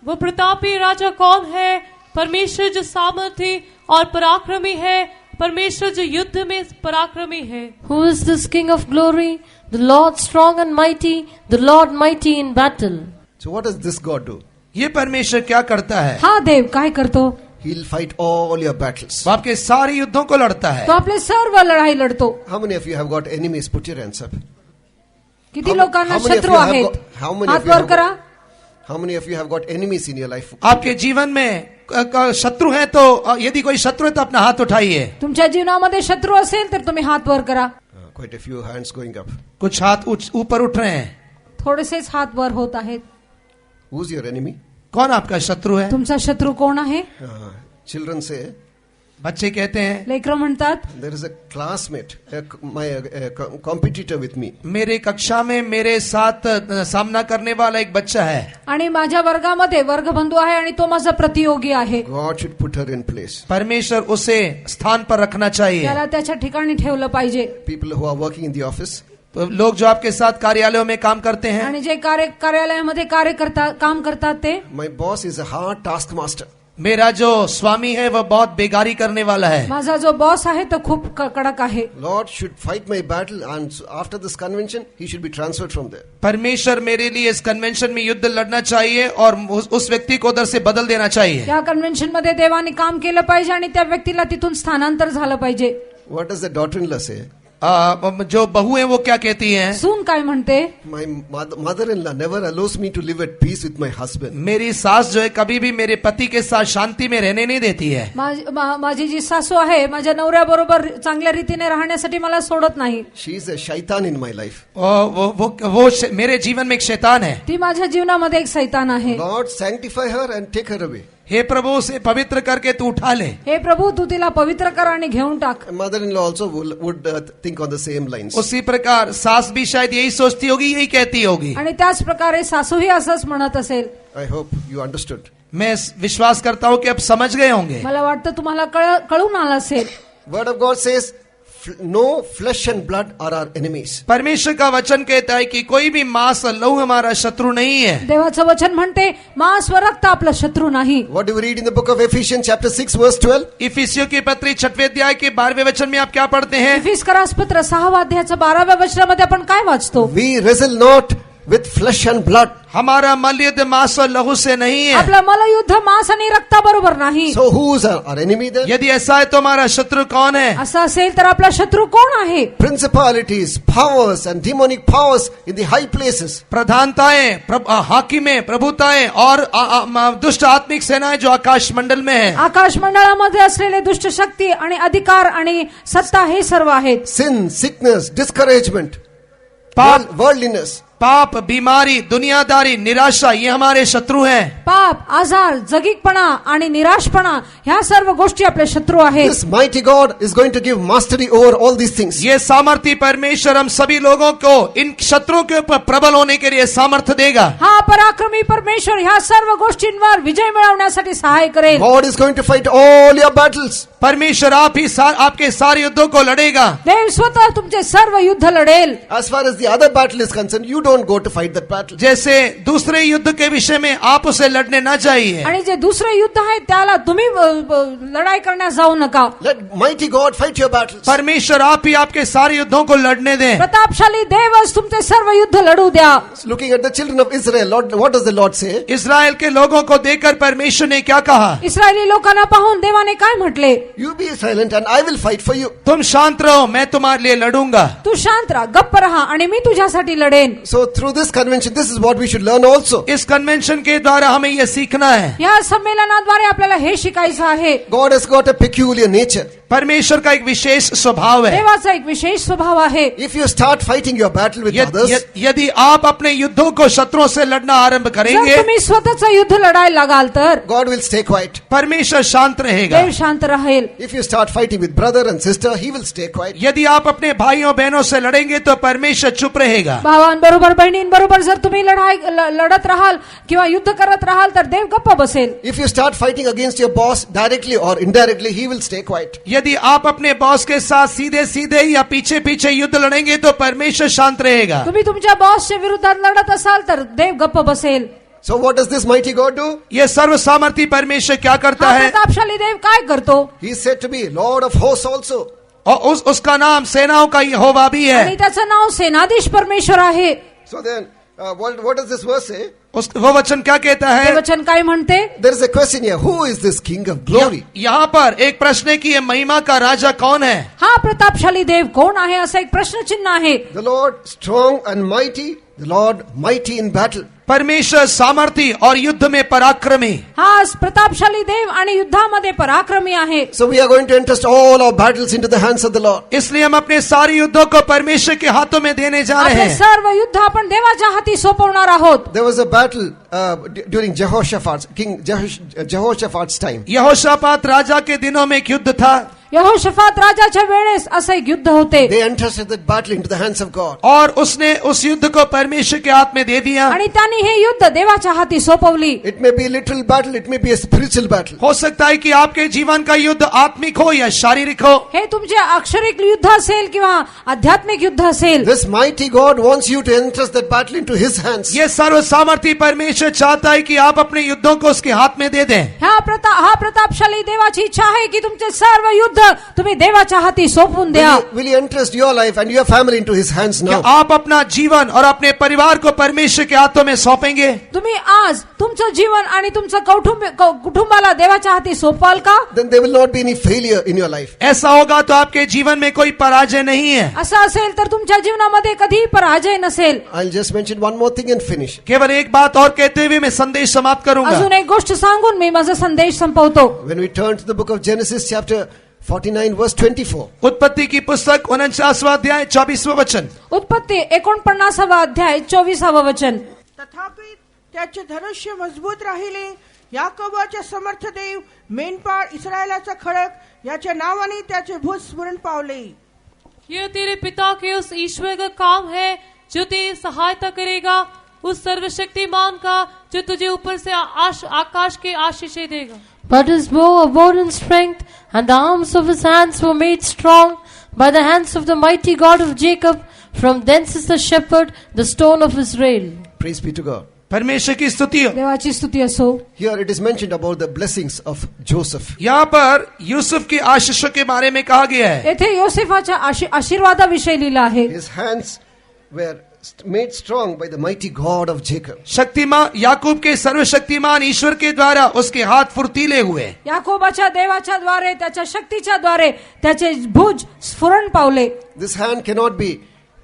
वो प्रतापी राजा कौन है? परमेश्वर जो सामर्थी और पराक्रमी है, परमेश्वर जो युद्ध में पराक्रमी है.
Who is this King of glory? The Lord strong and mighty, the Lord mighty in battle.
so what does this God do?
ये परमेश्वर क्या करता है?
हा देव काय करतो?
He'll fight all your battles.
वो आपके सारे युद्धों को लड़ता है.
तो आपले सर्व लढाई लढतो.
How many of you have got enemies? Put your hands up.
किती
How
लोकांना
many of
शत्रू
you have
आहेत?
how many
हात
of you
वर
have
करा.
How many of you have got enemies in your life?
आपके जीवन में शत्रु है तो यदि कोई शत्रु है तो अपना हाथ उठाइए.
तुमच्या जीवनामध्ये शत्रू असेल तर तुम्ही हात वर करा.
Quite a few hands going up.
कुछ हाथ ऊपर उठ रहे हैं.
थोडेसेच हात वर होत आहेत.
Who's your enemy?
कौन आपका शत्रु है?
तुमचा शत्रू कोण आहे?
Children say,
बच्चे कहते हैं
लेकरं म्हणतात
there is a classmate, my competitor with me.
मेरे कक्षा में मेरे साथ सामना करने वाला एक बच्चा है.
आणि माझ्या वर्गामध्ये वर्गबंधू आहे आणि तो माझा प्रतियोगी आहे.
God should put her in place.
परमेश्वर उसे स्थान पर रखना चाहिए.
त्याला त्याच्या ठिकाणी ठेवलं पाहिजे.
People who are working in the office,
तो लोग जो आपके साथ कार्यालयों में काम करते हैं,
आणि जे कार्यालयामध्ये काम करतात ते.
my boss is a hard taskmaster.
मेरा जो स्वामी है वह बहुत बेगारी करने वाला है.
माझा जो बॉस आहे तो खूप कडक आहे.
Lord should fight my battle, and after this convention, he should be transferred from there.
परमेश्वर मेरे लिए इस कन्वेंशन में युद्ध लड़ना चाहिए और उस व्यक्ति को उधर से बदल देना चाहिए.
या कन्व्हेन्शन मध्ये देवाने काम केलं पाहिजे आणि त्या व्यक्तीला तिथून स्थानांतर झालं पाहिजे.
What does the daughter-in-law say?
जो बहू है वो क्या कहती हैं?
सून काय म्हणते?
My mother-in-law never allows me to live at peace with my husband.
मेरी सास जो है कभी भी मेरे पति के साथ शांति में रहने नहीं देती है.
माझी जी सासू आहे माझ्या नवऱ्याबरोबर चांगल्या रीतीने राहण्यासाठी मला सोडत नाही.
She is a shaitan in my life.
वो मेरे जीवन में एक शैतान है.
ती माझ्या जीवनामध्ये एक शैतान आहे.
Lord, sanctify her and take her away.
हे प्रभु उसे पवित्र करके तू उठा ले.
हे प्रभु तू तिला पवित्र कर आणि घेऊन टाक.
Mother-in-law also would think on the same lines.
उसी प्रकार सास भी शायद यही सोचती होगी, यही कहती होगी.
आणि त्याच प्रकारे सासूही असंच म्हणत असेल.
I hope you understood.
मैं विश्वास करता हूँ कि अब समझ गए होंगे.
मला वाटतं तुम्हाला कळून आलं असेल.
Word of God says, no flesh and blood are our enemies.
परमेश्वर का वचन कहता है कि कोई भी मांस और लहू हमारा शत्रु नहीं है.
देवाचं वचन म्हणते मांस व रक्त आपलं शत्रू नाही.
What do we read in the book of Ephesians chapter 6 verse 12?
इफिसियों की पत्री 6वें अध्याय के 12वें वचन में आप क्या पढ़ते हैं?
इफिसकरास पत्र 6व्या अध्यायाच्या 12व्या वचनामध्ये आपण काय वाचतो?
We wrestle not with flesh and blood.
हमारा मलयुद्ध मांस और लहू से नहीं है.
आपलं मलयुद्ध मांस आणि रक्ताबरोबर नाही.
So who is our enemy then?
यदि ऐसा है तो हमारा शत्रु कौन है?
असं असेल तर आपला शत्रू कोण आहे?
Principalities, powers and demonic powers in the high places.
प्रधानताएं, हाकिमें, प्रभुताएं और दुष्ट आत्मिक सेनाएं जो आकाश मंडल में है.
आकाश मंडळामध्ये असलेले दुष्ट शक्ती आणि अधिकार आणि सत्ता हे सर्व आहेत.
Sin, sickness, discouragement, worldliness.
पाप, बीमारी, दुनियादारी, निराशा ये हमारे शत्रु हैं.
पाप, आजार, जगीकपणा आणि निराशपणा ह्या सर्व गोष्टी आपले शत्रू आहेत.
This mighty God is going to give mastery over all these things.
ये सामर्थी परमेश्वर हम सभी लोगों को इन शत्रुओं के ऊपर प्रबल होने के लिए सामर्थ्य देगा.
हा पराक्रमी परमेश्वर ह्या सर्व गोष्टींवर विजय मिळवण्यासाठी सहाय करेल.
God is going to fight all your battles.
परमेश्वर आपके सारे युद्धों को लड़ेगा.
देव स्वतः तुमचे सर्व युद्ध लढेल.
As far as the other battle is concerned, you don't go to fight that battle.
जैसे दूसरे युद्ध के विषय में आप उसे लड़ने ना चाहिए.
आणि जे दुसरे युद्ध आहे त्याला तुम्ही लढाई करण्यास जाऊ नका.
Let mighty God fight your battles.
परमेश्वर आप ही आपके सारे युद्धों को लड़ने दें.
प्रतापशाली देवच तुमचे सर्व युद्ध लढू द्या.
Looking at the children of Israel, Lord, what does the Lord say?
इस्राएल के लोगों को देखकर परमेश्वर ने क्या कहा?
इस्रायली लोकांना पाहून देवाने काय म्हटले?
You be silent and I will fight for you.
तुम शांत रहो, मैं तुम्हारे लिए लड़ूंगा.
तू शांत राहा, गप्प रहा आणि मी तुझ्यासाठी लढेन.
So through this convention, this is what we should learn also.
इस कन्वेंशन के द्वारा हमें यह सीखना है.
या संमेलनाद्वारे आपल्याला हे शिकायचं आहे.
God has got a peculiar nature.
परमेश्वर का एक विशेष स्वभाव है।
देवाचा एक विशेष स्वभाव आहे.
If you start fighting your battle with others,
यदि आप अपने युद्धों को शत्रुओं से लड़ना आरंभ करेंगे,
जर तुम्ही स्वतःचं युद्ध लढायला लगाल तर
God will stay quiet.
परमेश्वर शांत रहेगा।
देव शांत राहील.
If you start fighting with brother and sister, he will stay quiet.
यदि आप अपने भाइयों बहनों से लड़ेंगे तो परमेश्वर चुप रहेगा।
भावांबरोबर बहिणींबरोबर जर तुम्ही लढत राहाल किंवा युद्ध करत राहाल तर देव गप्प बसेल.
If you start fighting against your boss directly or indirectly, he will stay quiet.
यदि आप अपने बॉस के साथ सीधे सीधे या पीछे पीछे युद्ध लड़ेंगे तो परमेश्वर शांत रहेगा।
तुम्ही तुमच्या बॉसच्या विरोधात लढत असाल तर देव गप्प बसेल.
So what does this mighty God do?
ये सर्व सामर्थी परमेश्वर क्या करता
हा
है?
प्रतापशाली देव काय करतो?
He is said to be Lord of hosts also.
और उसका नाम सेनाओं का यहोवा भी
आणि
है।
त्याचं नाव सेनाधीश परमेश्वर आहे.
So then, what does this verse say?
वो वचन क्या कहता
ते
है?
वचन काय म्हणते?
There is a question here. Who is this King of glory?
यहाँ पर एक प्रश्न है कि ये महिमा का राजा कौन है?
हा प्रतापशाली देव कोण आहे असा एक प्रश्न चिन्ह आहे.
The Lord strong and mighty, the Lord mighty in battle.
परमेश्वर सामर्थी और युद्ध में पराक्रमी।
हा प्रतापशाली देव आणि युद्धामध्ये पराक्रमी आहे.
So we are going to entrust all our battles into the hands of the Lord.
इसलिए हम अपने सारे युद्धों को परमेश्वर के हाथों में देने जा रहे
आपले
हैं।
सर्व युद्ध आपण देवाच्या हाती सोपवणार आहोत.
There was a battle during King Jehoshaphat's time.
यहोशापात राजा के दिनों में एक युद्ध था
यहोशाफात राजाच्या वेळेस असं एक युद्ध होते
They entrusted that battle into the hands of God.
और उसने उस युद्ध को परमेश्वर के हाथ में दे दिया।
आणि त्यांनी हे युद्ध देवाच्या हाती सोपवली.
It may be a literal battle, it may be a spiritual battle.
हो सकता है कि आपके जीवन का युद्ध आत्मिक हो या शारीरिक हो।
हे तुमचे अक्षरिक युद्ध असेल किंवा आध्यात्मिक युद्ध असेल.
This mighty God wants you to entrust that battle into His hands.
ये सर्व सामर्थी परमेश्वर चाहता है कि आप अपने युद्धों को उसके हाथ में दे दें।
हा प्रतापशाली देवाची इच्छा आहे की तुमचे सर्व युद्ध तुम्ही देवाच्या हाती सोपवून द्या.
Will you entrust your life and your family into His hands
क्या
now?
आप अपना जीवन और अपने परिवार को परमेश्वर के हाथों में सौंपेंगे?
तुम्ही आज तुमचं जीवन आणि तुमचं कुटुंबाला देवाच्या हाती सोपवाल का?
Then there will not be any failure in your life.
ऐसा होगा तो आपके जीवन में कोई पराजय नहीं है।
असं असेल तर तुमच्या जीवनामध्ये कधीही पराजय नसेल.
I'll just mention one more thing and finish.
केवल एक बात और कहते हुए मैं संदेश समाप्त करूंगा।
अजून एक गोष्ट सांगून मी माझा संदेश संपवतो.
When we turn to the book of Genesis chapter 49 verse 24.
उत्पत्ति की पुस्तक 49वां अध्याय 24वां वचन।
उत्पत्ती 49वा अध्याय 24वा वचन.
तथापि त्याचे धनुष्य मजबूत राहिले. याकोबाचे समर्थ देव मेंढपाळ इस्रायलाचा खडक याच्या नावाने त्याचे भूत स्मरण पावले.
यह तेरे पिता के उस ईश्वर का काम है जो तेरी सहायता करेगा, उस सर्वशक्तिमान का जो तुझे ऊपर से आकाश के आशीषें देगा।
But his bow abode in strength, and the arms of his hands were made strong by the hands of the mighty God of Jacob. From thence is the shepherd, the stone of Israel.
Praise be to God.
परमेश्वर की स्तुति हो।
देवाची स्तुती असो.
Here it is mentioned about the blessings of Joseph.
यहाँ पर यूसुफ की आशीषों के बारे में कहा गया है।
येथे योसेफाच्या आशीर्वादाविषयी लिहिलं आहे.
His hands were made strong by the mighty God of Jacob.
Shaktimaan याकूब के सर्वशक्तिमान ईश्वर के द्वारा उसके हाथ फुर्तीले हुए।
याकोबाच्या देवाच्या द्वारे त्याच्या शक्तीच्या द्वारे त्याचे भुज स्फुरण Pawle.
This hand cannot be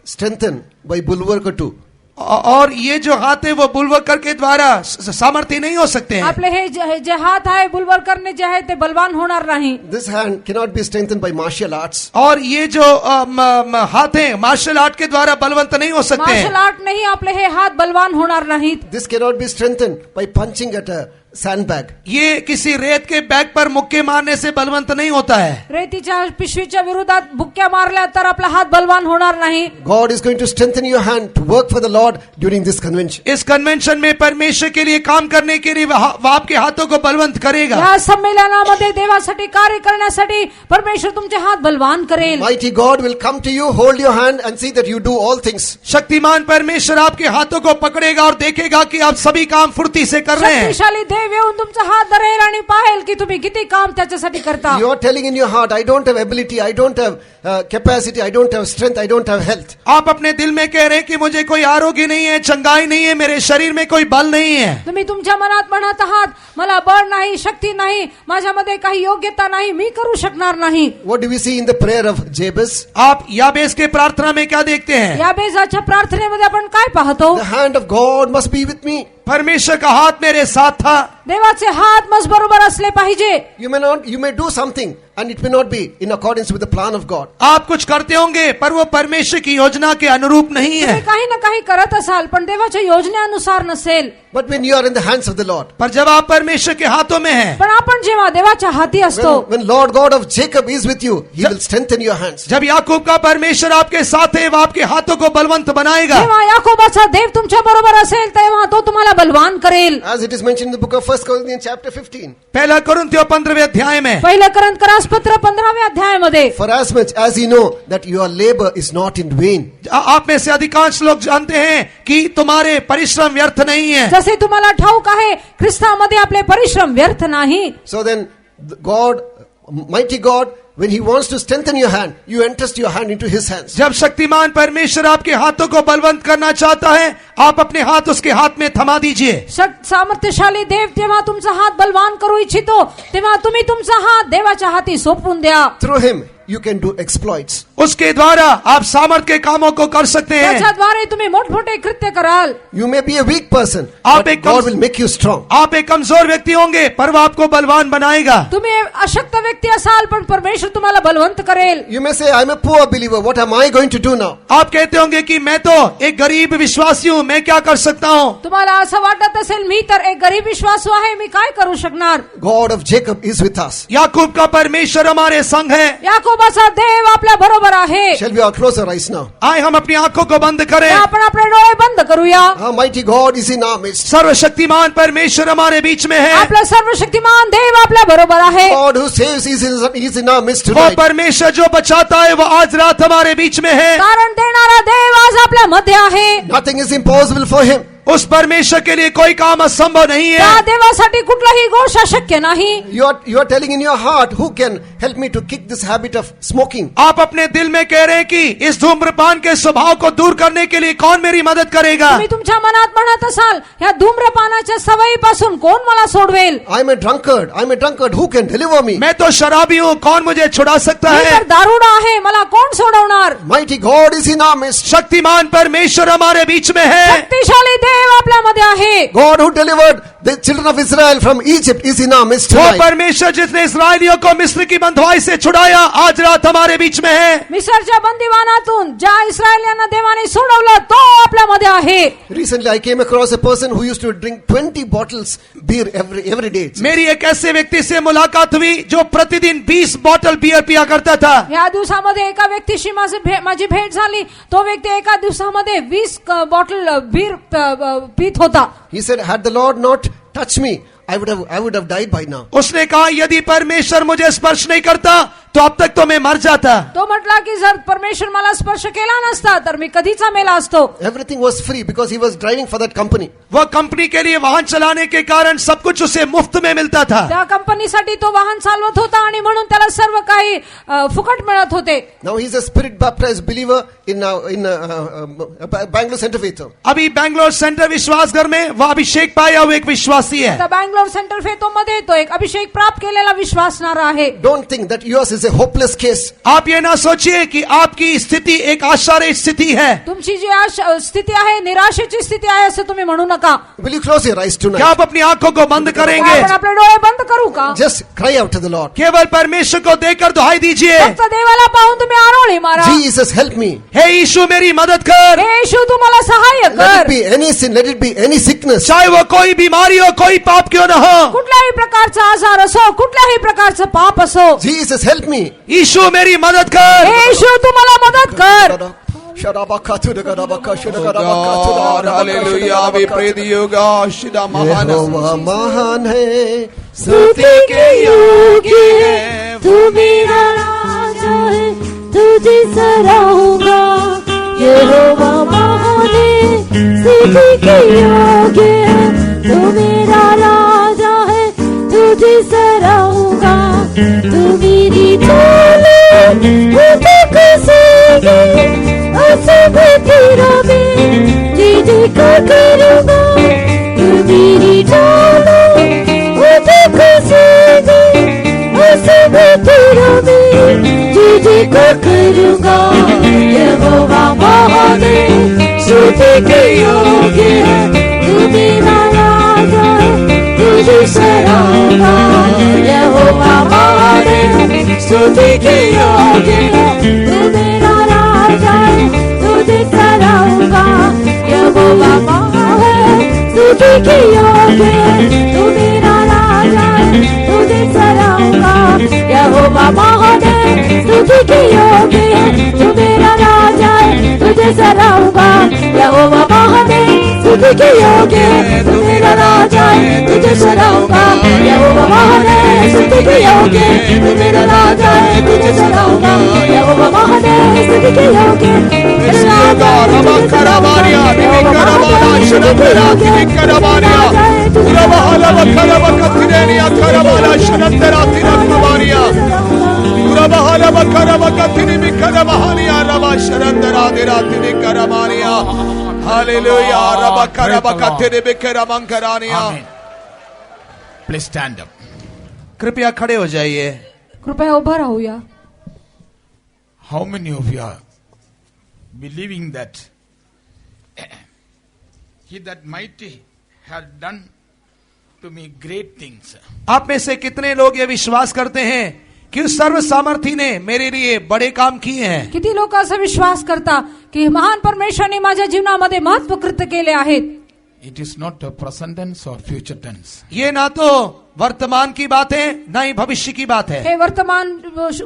strengthened by bulwark or two.
और ये जो हाथ है वो बुलवकर के द्वारा सामर्थ्य नहीं हो सकते हैं।
आपले हे जे हात आहे बुलवरकरने जे आहे ते बलवान होणार नाही.
This hand cannot be strengthened by martial arts.
और ये जो हाथ है मार्शल आर्ट के द्वारा बलवंत नहीं हो सकते हैं।
मार्शल आर्ट नाही आपले हे हात बलवान होणार नाहीत.
This cannot be strengthened by punching at a sandbag.
ये किसी रेत के बैग पर मुक्के मारने से बलवंत नहीं होता है।
रेतीच्या पिशवीच्या विरोधात बुक्क्या मारल्या तर आपला हात बलवान होणार नाही.
God is going to strengthen your hand to work for the Lord during this convention.
इस कन्वेंशन में परमेश्वर के लिए काम करने के लिए वह आपके हाथों को बलवंत करेगा।
या संमेलनामध्ये देवासाठी कार्य करण्यासाठी परमेश्वर तुमचे हात बलवान करेल.
Mighty God will come to you, hold your hand and see that you do all things.
Shaktimaan परमेश्वर आपके हाथों को पकड़ेगा और देखेगा कि आप सभी काम फुर्ती से कर रहे हैं।
शक्तिशाली देव येऊन तुमचा हात धरेल आणि पाहेल की तुम्ही किती काम त्याच्यासाठी करता.
You are telling in your heart, I don't have ability, I don't have capacity, I don't have strength, I don't have health.
आप अपने दिल में कह रहे हैं कि मुझे कोई आरोग्य नहीं है, चंगाई नहीं है, मेरे शरीर में कोई बल नहीं है।
तुम्ही तुमच्या मनात म्हणत आहात मला बळ नाही, शक्ती नाही, माझ्यामध्ये काही योग्यता नाही, मी करू शकणार नाही.
What do we see in the prayer of Jabez?
आप याबेस के प्रार्थना में क्या देखते हैं?
याबेजाच्या प्रार्थनेमध्ये आपण काय पाहतो?
The hand of God must be with me.
परमेश्वर का हाथ मेरे साथ था।
देवाचे हात मज बरोबर असले पाहिजे.
You may do something and it may not be in accordance with the plan of God.
आप कुछ करते होंगे पर वो परमेश्वर की योजना के अनुरूप नहीं है.
तुम्ही काही ना काही करत असाल पण देवाच्या योजनेनुसार नसेल.
But when you are in the hands of the Lord,
पर जब आप परमेश्वर के हाथों में हैं,
पण आपण जेव्हा देवाच्या हाती असतो,
when Lord God of Jacob is with you, He will strengthen your hands.
जब याकूब का परमेश्वर आपके साथ है, वो आपके हाथों को बलवंत बनाएगा.
जेव्हा याकोबाचा देव तुमच्या बरोबर असेल तेव्हा तो तुम्हाला बलवान करेल.
As it is mentioned in the book of 1 Corinthians chapter 15.
पहला कुरिन्थियों 15वें अध्याय में,
पहिलं करंथकरास पत्र 15व्या अध्यायामध्ये,
For as much as you know that your labor is not in vain.
आप में से अधिकांश लोग जानते हैं कि तुम्हारे परिश्रम व्यर्थ नहीं है.
जसे तुम्हाला ठाऊक आहे ख्रिस्तामध्ये आपले परिश्रम व्यर्थ नाही.
So then, God, mighty God, when He wants to strengthen your hand, you entrust your hand into His hands.
जब शक्तिमान परमेश्वर आपके हाथों को बलवंत करना चाहता है, आप अपने हाथ उसके हाथ में थमा दीजिए.
सामर्थ्यशाली देव जेव्हा तुमचा हात बलवान करू इच्छितो तेव्हा तुम्ही तुमचा हात देवाच्या हाती सोपवून द्या.
Through Him, you can do exploits.
उसके द्वारा आप सामर्थ के कामों को कर सकते हैं.
त्याच्याद्वारे तुम्ही मोठमोठे कृत्य कराल.
You may be a weak person,
आप
but
एक
God will make you strong.
आप एक कमजोर व्यक्ति होंगे पर वो आपको बलवान बनाएगा.
तुम्ही अशक्त व्यक्ती असाल पण परमेश्वर तुम्हाला बलवंत करेल.
You may say, I'm a poor believer. What am I going to do now?
आप कहते होंगे कि मैं तो एक गरीब विश्वासी हूँ, मैं क्या कर सकता हूँ.
तुम्हाला असं वाटत असेल मी तर एक गरीब विश्वासू आहे, मी काय करू शकणार.
God of Jacob is with us.
याकूब का परमेश्वर हमारे संग है.
याकोबाचा देव आपल्या बरोबर आहे.
Shall we all close our eyes now?
आए हम अपनी आंखों को बंद करें.
आपण आपले डोळे बंद करूया.
Our mighty God is in our midst.
सर्वशक्तिमान परमेश्वर हमारे बीच में है.
आपला सर्वशक्तिमान देव आपल्या बरोबर आहे.
God who saves is in our midst
वो
tonight.
परमेश्वर जो बचाता है वो आज रात हमारे बीच में है.
कारण देणारा देव आज आपल्या मध्ये आहे.
Nothing is impossible for Him.
उस परमेश्वर के लिए कोई काम असंभव नहीं
त्या
है.
देवासाठी कुठलाही गोष्ट अशक्य नाही.
You are telling in your heart, who can help me to kick this habit of smoking?
आप अपने दिल में कह रहे हैं कि इस धूम्रपान के स्वभाव को दूर करने के लिए कौन मेरी मदद करेगा.
तुम्ही तुमच्या मनात म्हणत असाल ह्या धूम्रपानाच्या सवयीपासून कोण मला सोडवेल.
I'm a drunkard. Who can deliver me?
मैं तो शराबी हूँ, कौन मुझे छुड़ा सकता
मी
है.
तर दारुडा आहे, मला कोण सोडवणार.
Mighty God is in our midst.
Shaktimaan परमेश्वर हमारे बीच में है.
शक्तिशाली देव आपल्यामध्ये आहे.
God who delivered the children of Israel from Egypt is in our midst
वो
tonight.
परमेश्वर जिसने इस्राएलियों को मिस्र की बंधुआई से छुड़ाया आज रात हमारे बीच में है.
मिस्रच्या बंदिवानातून ज्या इस्रायलियांना देवाने सोडवलं तो आपल्यामध्ये आहे.
Recently I came across a person who used to drink 20 bottles beer every day.
मेरी एक ऐसे व्यक्ति से मुलाकात हुई जो प्रतिदिन 20 बॉटल बियर पिया करता था.
या दिवसामध्ये एका व्यक्तीशी माझी भेट झाली. तो व्यक्ती एका दिवसामध्ये 20 बॉटल बीर पीत होता.
He said, had the Lord not touched me, I would have died by now.
उसने कहा यदि परमेश्वर मुझे स्पर्श नहीं करता तो अब तक तो मैं मर जाता.
तो म्हटला की जर परमेश्वर मला स्पर्श केला नसता तर मी कधीचा मेला असतो.
Everything was free because he was driving for that company.
वह कंपनी के लिए वाहन चलाने के कारण सब कुछ उसे मुफ्त में मिलता था.
त्या कंपनीसाठी तो वाहन चालवत होता आणि म्हणून त्याला सर्व काही फुकट मिळत होते.
Now he is a spirit baptized believer in Bangalore Center Faith.
अभी बैंगलोर सेंटर विश्वास घर में वह अभिषेक पाया हुआ एक विश्वासी है.
आता बँगलोर सेंटर फेतो मध्ये तो एक अभिषेक प्राप्त केलेला विश्वासणारा आहे.
Don't think that yours is a hopeless case.
आप ये ना सोचिए कि आपकी स्थिति एक आशारहित स्थिति है.
तुमची जी स्थिती आहे निराशेची स्थिती आहे असं तुम्ही म्हणू नका.
Will you close your eyes
क्या
tonight?
आप अपनी आंखों को बंद करेंगे.
आपण आपले डोळे बंद करू का.
Just cry out to the Lord.
केवल परमेश्वर को देखकर दुहाई दीजिए.
फक्त देवाला पाहून तुम्ही आरोळी मारा.
Jesus, help me.
हे यीशु मेरी मदद कर.
हे येशू तू मला सहाय्य
Let it
कर.
be any sin, let it be any sickness.
चाहे वो कोई बीमारी हो, कोई पाप क्यों न हो.
कुठल्याही प्रकारचा आजार असो कुठल्याही प्रकारचं पाप असो.
Jesus, help me.
यीशु मेरी मदद कर.
हे येशू तू मला मदत कर.
God, hallelujah, we pray to you, God, Shida Mahana.
यहोवा महान है,
स्तुति के योग्य है, तू मेरा राजा है, तुझे सराहूंगा. यहोवा महान है, स्तुति के योग्य है, तू मेरा राजा है, तुझे सराहूंगा. तू मेरी ढाल मुझे कसेगी, असब तेरा मैं तुझे को करूंगा. तू मेरी ढाल मुझे कसेगी, असब तेरा मैं तुझे को करूंगा. यहोवा महान है, स्तुति के योग्य है, तू मेरा राजा है, तुझे
स्तुति के योग्य है, तू मेरा राजा है, तुझे सराहूंगा। यहोवा महान स्तुति के योग्य है, तू मेरा राजा है, तुझे सराहूंगा। यहोवा महान स्तुति के योग्य है, तू मेरा राजा है, तुझे सराहूंगा। यहोवा महान स्तुति के योग्य है, तू मेरा राजा है, तुझे सराहूंगा। यहोवा महान स्तुति के योग्य है, तू मेरा राजा है, तुझे सराहूंगा। यहोवा महान स्तुति के योग्य है,
Please stand up.
कृपया खड़े हो जाइए।
कृपया उभं राहूया।
How many of you are believing that he that mighty had done to me great things?
आप में से कितने लोग ये विश्वास करते हैं कि उस सर्व सामर्थी ने मेरे लिए बड़े काम किए हैं?
किती लोक असं विश्वास करता की महान परमेश्वराने माझ्या जीवनामध्ये महत्व कृत्य केले आहेत?
It is not a present tense or future tense.
ये ना तो वर्तमान की बात है ना ही भविष्य की बात है।
हे वर्तमान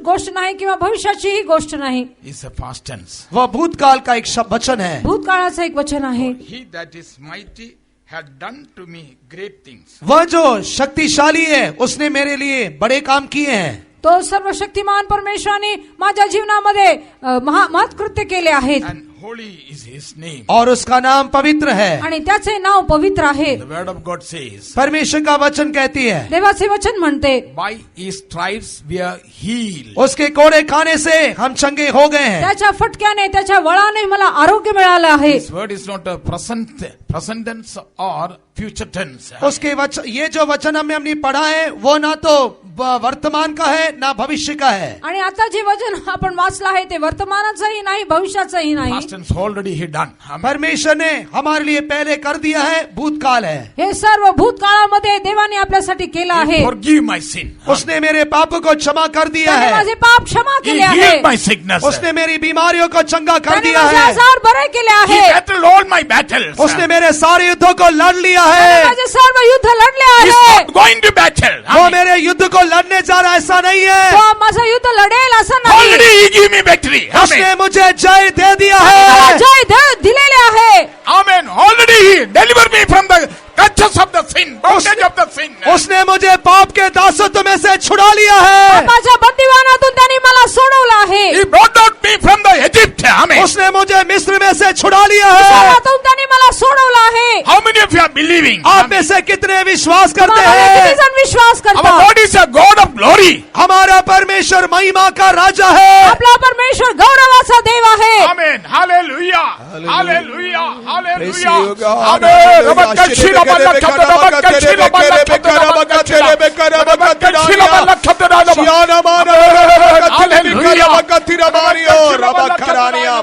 गोष्ट नाही किंवा भविष्याची ही गोष्ट नाही।
It's a past tense.
वह भूतकाल का एक वचन है।
भूतकाळाचं एक वचन आहे।
He that is mighty had done to me great things.
वह जो शक्तिशाली है उसने मेरे लिए बड़े काम किए हैं।
तो सर्वशक्तिमान परमेश्वराने माझ्या जीवनामध्ये महत्कृत्य केले आहेत।
And holy is his name.
और उसका नाम पवित्र है।
आणि त्याचे नाव पवित्र आहे।
The word of God says.
परमेश्वर का वचन कहती है।
देवाचे वचन म्हणते।
By his stripes we are healed.
उसके कोड़े खाने से हम चंगे हो गए हैं।
त्याच्या फटक्याने त्याच्या वळाने मला आरोग्य मिळालं आहे।
This word is not a present tense or future tense.
उसके वचन, ये जो वचन हमने पढ़ा है वो ना तो वर्तमान का है ना भविष्य का है।
आणि आता जे वचन आपण वाचलं आहे ते वर्तमानाचंही नाही भविष्याचंही नाही।
Past tense already he done.
परमेश्वर ने हमारे लिए पहले कर दिया है, भूतकाल है।
हे सर्व भूतकाळामध्ये देवाने आपल्यासाठी केलं आहे।
Forgive my sin.
उसने मेरे पाप को क्षमा कर दिया
त्याने
है।
माझे पाप क्षमा
He
केले आहे।
healed my sickness.
उसने मेरी बीमारियों को चंगा कर
त्याने
दिया
माझे
है।
आजार बरे केले
He
आहे।
battled all my battles.
उसने मेरे सारे युद्धों को लड़ लिया
त्याने
है।
माझे सर्व युद्ध लढले
He's
आहे।
not going to battle.
वो मेरे युद्ध को लड़ने जा रहा, ऐसा नहीं है।
तो माझं युद्ध लढेल असं नाही।
Already he gave me victory.
उसने मुझे जय दे दिया
मला
है।
जय दिलेले आहे।
Amen. Already he delivered me from the clutches of the sin, bondage of the sin.
उसने मुझे पाप के दासत्व में से छुड़ा लिया है।
माझ्या बंदिवानातून त्यांनी मला सोडवलं आहे।
He brought out me from the Egypt. Amen.
उसने मुझे मिस्र में से छुड़ा लिया है।
सर्वातून त्यांनी मला सोडवलं आहे।
How many of you are believing?
आप में से कितने विश्वास करते
तुम्हाला किती
हैं?
जण विश्वास
Our
करतात?
God is a God of glory.
हमारा परमेश्वर महिमा का राजा है।
आपला परमेश्वर गौरवाचा देव आहे।
Amen. Hallelujah. Hallelujah.
Praise
Hallelujah.
you, God.
Amen.
Hallelujah.
Rabakashila balakata, rabakashila balakata, rabakashila
Hallelujah.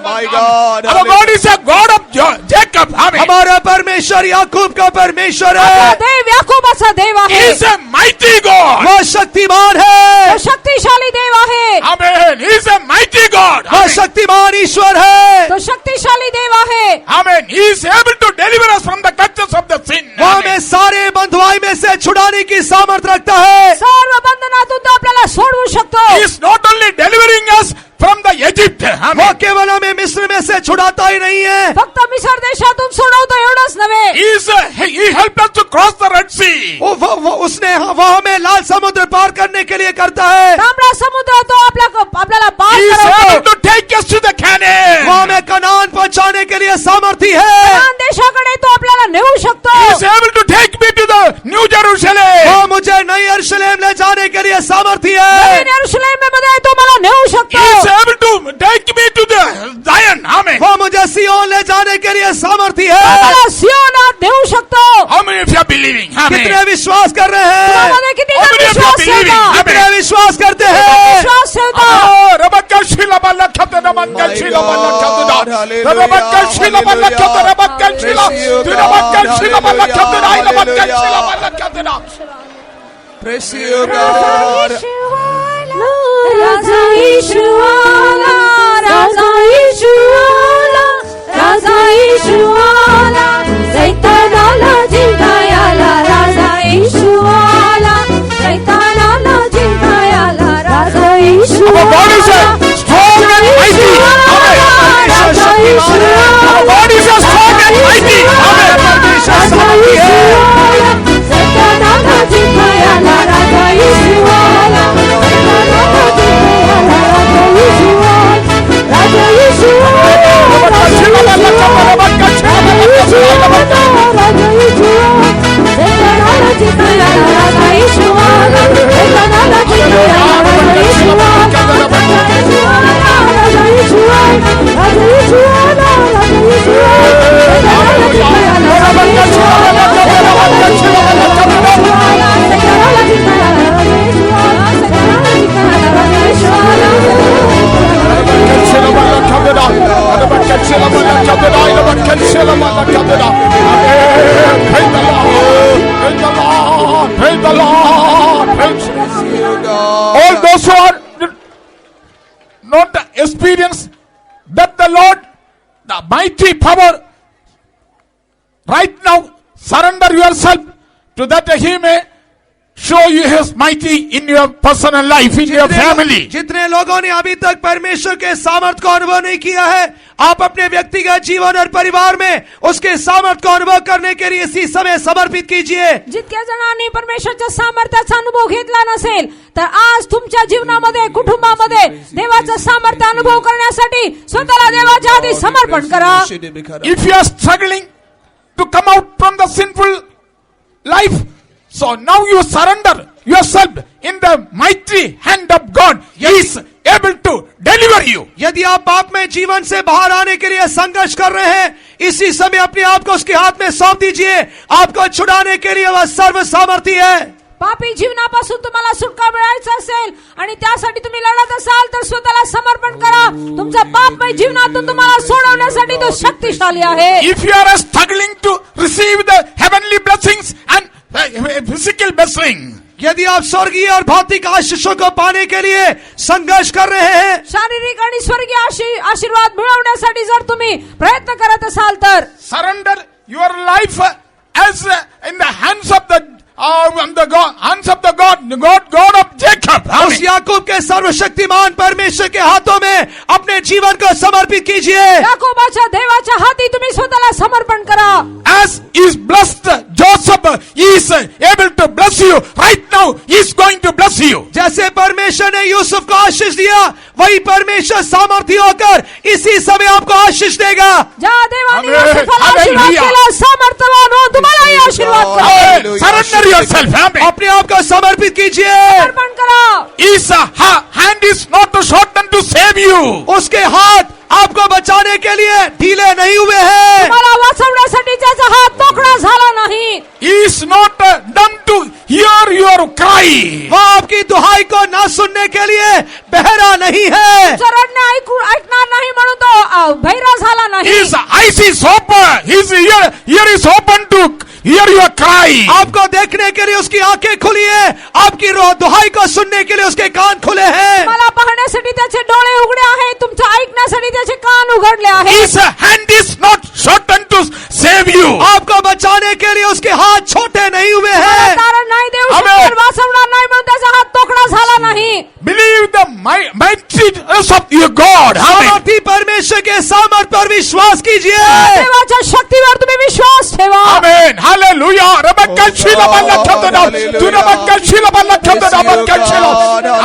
My God.
Our God is a God of Jacob. Amen.
हमारा परमेश्वर याकूब का परमेश्वर
आपला
है।
देव याकोबाचा देव
He
आहे।
is a mighty God.
वह शक्तिमान है।
तो शक्तिशाली देव आहे।
Amen. He is a mighty God.
वह
Amen.
शक्तिमान ईश्वर है।
तो शक्तिशाली देव आहे।
Amen. He is able to deliver us from the clutches of the sin.
वह
Amen.
हमें सारे बंधुआई में से छुड़ाने की सामर्थ रखता है।
सर्व बंधनातून तो आपल्याला सोडवू शकतो।
He is not only delivering us from the Egypt.
वो
Amen.
केवल हमें मिस्र में से छुड़ाता ही नहीं है,
फक्त मिसर देशातून सोडवतो एवढंच नव्हे।
He helped us to cross the Red Sea.
वो हमें लाल समुद्र पार करने के लिए करता है।
तांबडा समुद्र तो आपल्याला पार
He is
करवतो।
able to take us to the
वो
Canaan.
हमें कनान पहुंचाने के लिए सामर्थी है।
कनान देशाकडे तो आपल्याला नेऊ शकतो।
He is able to take me to the New Jerusalem.
वो मुझे नई यरूशलेम ले जाने के लिए सामर्थी है।
नवीन यरूशलेम मध्ये तो मला नेऊ
He
शकतो।
is able to take me to the Zion. Amen.
वो मुझे सियोन ले जाने के लिए सामर्थी है।
मला सियोनात नेऊ शकतो।
How many of you are believing?
कितने
Amen.
विश्वास कर रहे हैं?
तुम्हामध्ये किती
How
जण
many of you are
विश्वास
believing?
ठेवता?
Amen.
कितने विश्वास करते हैं?
विश्वास ठेवता।
Oh, Rabakashila balakata, Rabakashila balakata, Rabakashila balakata, Rabakashila, Rabakashila balakata, Rabakashila balakata.
Praise you, God.
यीशु आला
राजा यीशु आला, राजा यीशु आला, राजा यीशु आला, सैतानाला जिंकायला राजा यीशु आला, सैतानाला जिंकायला राजा यीशु
Our bodies
आला,
are strong and mighty. Amen.
राजा यीशु आला,
Our bodies are strong and mighty. Amen.
राजा यीशु आला, सैतानाला जिंकायला राजा यीशु आला, सैतानाला जिंकायला राजा यीशु आला, राजा यीशु आला, राजा यीशु आला, राजा यीशु आला, सैतानाला जिंकायला राजा यीशु आला, सैतानाला जिंकायला राजा यीशु आला, राजा यीशु आला, राजा यीशु आला, राजा यीशु आला, सैतानाला जिंकायला राजा यीशु आला, सैतानाला जिंकायला राजा यीशु आला, सैतानाला जिंकायला राजा यीशु आला,
Praise the Lord. All those who are not experienced that the Lord, the mighty power, right now surrender yourself to that He may show you His mighty in your personal life, in your family.
जितने लोगों ने अभी तक परमेश्वर के सामर्थ को अनुभव नहीं किया है, आप अपने व्यक्तिगत जीवन और परिवार में उसके सामर्थ को अनुभव करने के लिए इसी समय समर्पित कीजिए.
जितक्या जणांनी परमेश्वरच्या सामर्थ्याचा अनुभव घेतला नसेल तर आज तुमच्या जीवनामध्ये कुटुंबामध्ये देवाचं सामर्थ्य अनुभव करण्यासाठी स्वतःला देवाच्या आधी समर्पण करा.
If you are struggling to come out from the sinful life, so now you surrender yourself in the mighty hand of God. He is able to deliver you.
यदि आप पाप में जीवन से बाहर आने के लिए संघर्ष कर रहे हैं, इसी समय अपने आप को उसके हाथ में सौंप दीजिए. आपको छुड़ाने के लिए वह सर्व सामर्थी है.
पापी जीवनापासून तुम्हाला सुटका मिळायचा असेल आणि त्यासाठी तुम्ही लढत असाल तर स्वतःला समर्पण करा. तुमच्या पापमय जीवनातून तुम्हाला सोडवण्यासाठी तो शक्तिशाली आहे.
If you are struggling to receive the heavenly blessings and physical blessing,
यदि आप स्वर्गीय और भौतिक आशीषों को पाने के लिए संघर्ष कर रहे हैं,
शारीरिक आणि स्वर्गीय आशीर्वाद मिळवण्यासाठी जर तुम्ही प्रयत्न करत असाल तर
surrender your life as in the hands of the God of Jacob.
उस याकूब के सर्वशक्तिमान परमेश्वर के हाथों में अपने जीवन को समर्पित कीजिए.
याकोबाच्या देवाच्या हाती तुम्ही स्वतःला समर्पण करा.
As is blessed Joseph, he is able to bless you right now. He is going to bless you.
जैसे परमेश्वर ने यूसुफ को आशीष दिया, वही परमेश्वर सामर्थी होकर इसी समय आपको आशीष देगा.
ज्या देवाने यूसुफला आशीर्वाद केला, सामर्थ्यवान हो तुम्हालाही आशीर्वाद करेल.
Surrender yourself.
अपने आप को समर्पित कीजिए.
समर्पण करा.
His hand is not shortened to save you.
उसके हाथ आपको बचाने के लिए ढीले नहीं हुए हैं.
तुम्हाला वाचवण्यासाठी त्याचा हात मोकळा झाला नाही.
He is not dumb to hear your cry.
वह आपकी दुहाई को न सुनने के लिए बहरा नहीं है.
रडणे ऐकणार नाही म्हणून तो बहिरा झाला नाही.
His eyes is open. His ear is open to hear your cry.
आपको देखने के लिए उसकी आंखें खुली है, आपकी दुहाई को सुनने के लिए उसके कान खुले हैं.
मला पाहण्यासाठी त्याचे डोळे उघडे आहेत, तुमचं ऐकण्यासाठी त्याचे कान उघडले आहेत.
His hand is not shortened to save you.
आपको बचाने के लिए उसके हाथ छोटे नहीं हुए हैं.
कारण नाही देऊ शकतो, वाचवणार नाही म्हणून त्याचा हात तोकडा झाला नाही.
Believe the mightiness of your God.
सामर्थी परमेश्वर के सामर्थ पर विश्वास कीजिए.
देवाच्या शक्तीवर तुम्ही विश्वास ठेवा.
Amen. Hallelujah. Rebecca Shila Balla Kabda. Tu Rebecca Shila Balla Kabda. Rebecca Shila.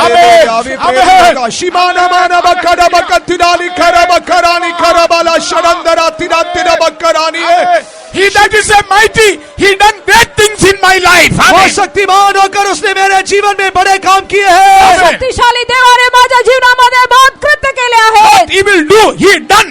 Amen. Amen.
Shimana mana bakara bakatidali kara bakarani karabala sharandara tiratira bakarani.
He that is a mighty, he done great things in my life.
वो शक्तिमान होकर उसने मेरे जीवन में बड़े काम किए हैं.
शक्तिशाली देवाने माझ्या जीवनामध्ये बहुत कृत्य केले आहेत.
What he will do, he done.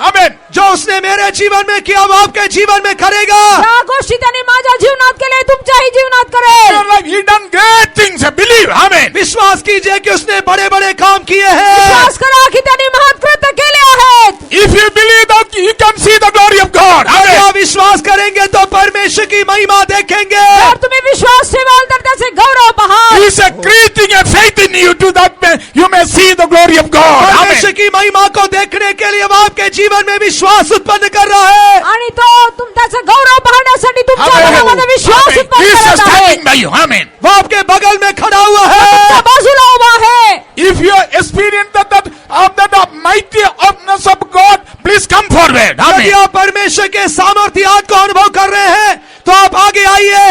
Amen.
जो उसने मेरे जीवन में किया वो आपके जीवन में करेगा.
या गोष्टी त्यांनी माझ्या जीवनात केले, तुमच्याही जीवनात करेल.
Your life, he done great things. Believe. Amen.
विश्वास कीजिए कि उसने बड़े बड़े काम किए हैं.
विश्वास करा की त्यांनी महान कृत्य केले आहेत.
If you believe that, you can see the glory of God.
अगर आप विश्वास करेंगे तो परमेश्वर की महिमा देखेंगे.
और तुम्ही विश्वास ठेवाल तर त्याचे गौरव पहा.
He is creating a faith in you to that you may see the glory of God.
परमेश्वर की महिमा को देखने के लिए वो आपके जीवन में विश्वास उत्पन्न कर रहा है
आणि तो त्याचा गौरव पाहण्यासाठी तुमच्या मनामध्ये विश्वास
He
उत्पन्न
is
करत आहे.
standing by you. Amen.
वो आपके बगल में खड़ा हुआ
तुमच्या
है
बाजूला उभा आहे.
If you experience that mighty awesomeness of God, please come forward.
यदि
Amen.
आप परमेश्वर के सामर्थ्य हाथ को अनुभव कर रहे हैं तो आप आगे आइए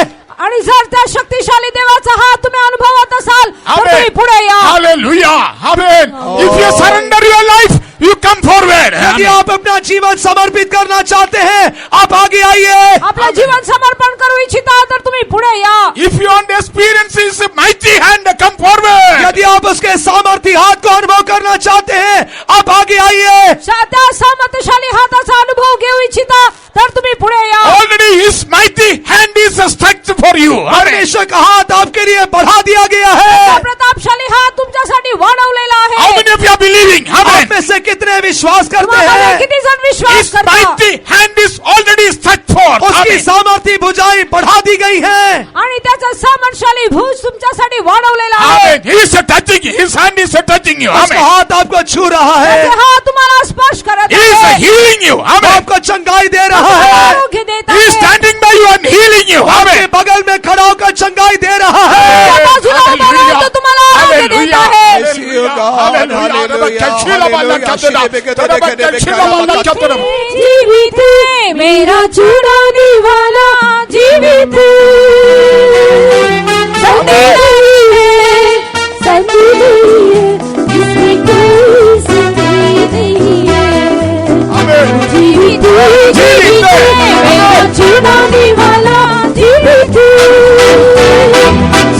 आणि जर त्या शक्तिशाली देवाचा हात तुम्ही अनुभवत असाल तर तुम्ही
Amen.
पुढे या.
Hallelujah. Amen. If you surrender your life, you come forward.
यदि
Amen.
आप अपना जीवन समर्पित करना चाहते हैं आप आगे आइए
आपलं जीवन समर्पण करू इच्छिता तर तुम्ही पुढे या.
If you want to experience His mighty hand, come forward.
यदि आप उसके सामर्थ्य हाथ को अनुभव करना चाहते हैं आप आगे आइए
त्या सामर्थ्यशाली हाताचा अनुभव घेऊ इच्छिता तर तुम्ही पुढे या.
Already His mighty hand is stretched for you. Amen.
परमेश्वर का हात आपके लिए बढ़ा दिया गया है
प्रतापशाली हात तुमच्यासाठी वाढवलेला
How
आहे.
many of you are believing? Amen.
आप में से कितने विश्वास करते
तुम्हाला
हैं
किती जण विश्वास
His
करता.
mighty hand is already stretched forth.
उसकी
Amen.
सामर्थ्य भुजाएं बढ़ा दी गई हैं
आणि त्याचा सामर्थ्यशाली भुज तुमच्यासाठी वाढवलेला आहे.
Amen. He is touching you. His hand is touching you.
उसका
Amen.
हाथ आपको छू रहा
त्याचे
है
हात तुम्हाला स्पर्श करत
He is
आहे.
healing you.
वो
Amen.
आपको चंगाई दे रहा
तुम्हाला
है
आरोग्य देत
He is
आहे.
standing by you and healing you.
आपके
Amen.
बगल में खड़ा होकर चंगाई दे रहा है
त्या बाजूला उभा राहून तो तुम्हाला आरोग्य देत आहे. जीवित है मेरा छुड़ाने वाला जीवित है. संधि नहीं है, संधि नहीं है, इसमें कोई संधि नहीं है. जीवित है मेरा छुड़ाने वाला जीवित है.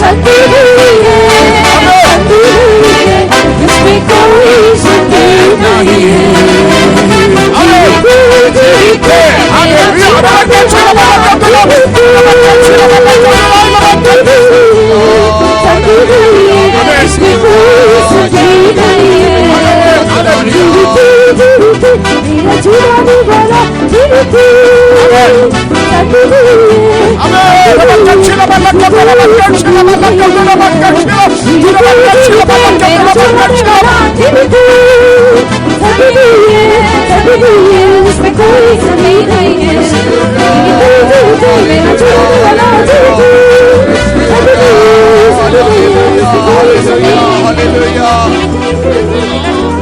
संधि नहीं है, संधि नहीं है, इसमें कोई संधि नहीं है. जीवित है मेरा छुड़ाने वाला संधि नहीं है, इसमें कोई संधि नहीं है. जीवित है मेरा छुड़ाने वाला जीवित है. संधि नहीं है. उसमें कोई सही नहीं है. मेरा छुड़ाने वाला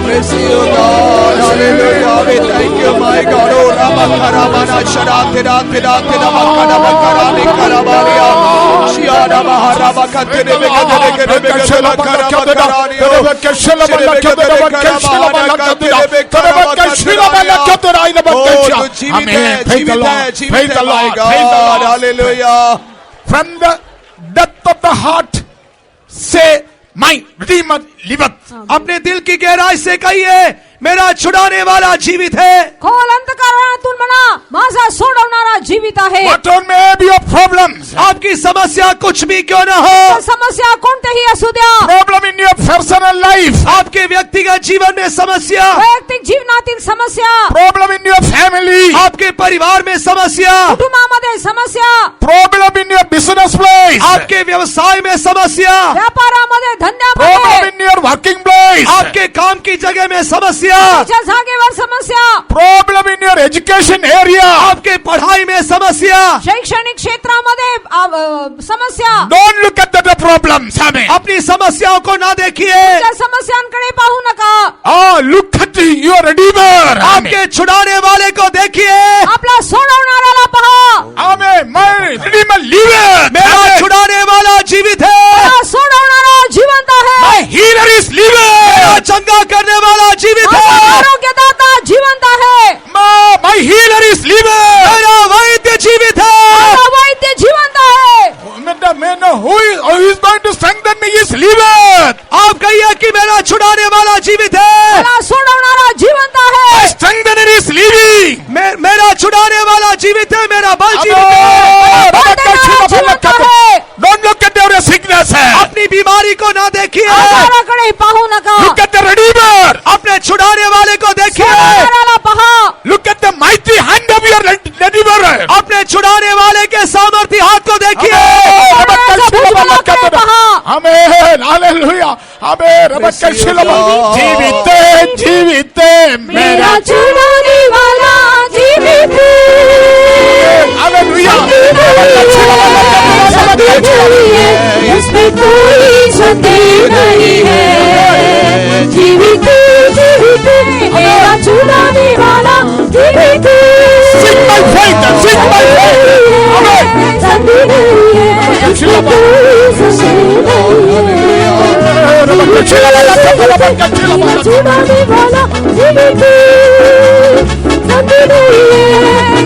Praise you, God. Hallelujah. We thank you, my God. Oh, Rabakaramana Sharatira Tira Tira Bakara Bakarani Karavaria. Shiada Maharabakatine
Amen. Praise the Lord. Praise the Lord.
Hallelujah.
From the depth of the heart, say, my Redeemer liveth.
अपने दिल की गहराई से कहिए मेरा छुड़ाने वाला जीवित है.
खोल अंतःकरणातून म्हणा माझा सोडवणारा जीवित आहे.
What may be your problems?
आपकी समस्या कुछ भी क्यों ना हो,
समस्या कोणतेही असू द्या.
Problem in your personal life.
आपके व्यक्तिगत जीवन में समस्या,
वैयक्तिक जीवनातील समस्या,
Problem in your family.
आपके परिवार में समस्या,
कुटुंबामध्ये समस्या,
Problem in your business place.
आपके व्यवसाय में समस्या,
व्यापारामध्ये,
Problem
धंद्यामध्ये,
in your working place.
आपके काम की जगह में समस्या,
तुमच्या जागेवर समस्या,
Problem in your education area.
आपके पढ़ाई में समस्या.
शैक्षणिक क्षेत्रामध्ये समस्या.
Don't look at the problems. Amen.
अपनी समस्याओं को ना देखिए,
त्या समस्यांकडे पाहू नका.
Oh, look at your Redeemer. Amen.
आपके छुड़ाने वाले को देखिए.
आपला सोडवणाऱ्याला पहा.
Amen. My Redeemer liveth.
मेरा
Amen.
छुड़ाने वाला जीवित है.
मला सोडवणारा जिवंत आहे.
My healer is liveth.
मेरा चंगा करने वाला जीवित
माझा
है.
आरोग्यदाता जिवंत आहे.
My healer is liveth.
मेरा वैद्य जीवित है.
माझा वैद्य जिवंत आहे.
Who is going to strengthen me is liveth.
आप कहिए कि मेरा छुड़ाने वाला जीवित है.
मला सोडवणारा जिवंत
My
आहे.
strengthener is living.
मेरा छुड़ाने वाला जीवित है. मेरा बल जीवित है.
जिवंत आहे.
Don't look at your sickness.
अपनी बीमारी को ना देखिए,
आजाराकडे पाहू नका.
Look at the Redeemer.
अपने छुड़ाने वाले को देखिए.
सोडवणाऱ्याला पहा.
Look at the mighty hand of your Redeemer.
अपने छुड़ाने वाले के सामर्थ्य हाथ को देखिए.
Amen. Hallelujah. जीवित जीवित
मेरा छुड़ाने वाला जीवित है। इसमें कोई संदेह नहीं है। जीवित जीवित मेरा छुड़ाने वाला जीवित संदेह नहीं है। इसमें कोई संदेह नहीं है। छुड़ाने वाला जीवित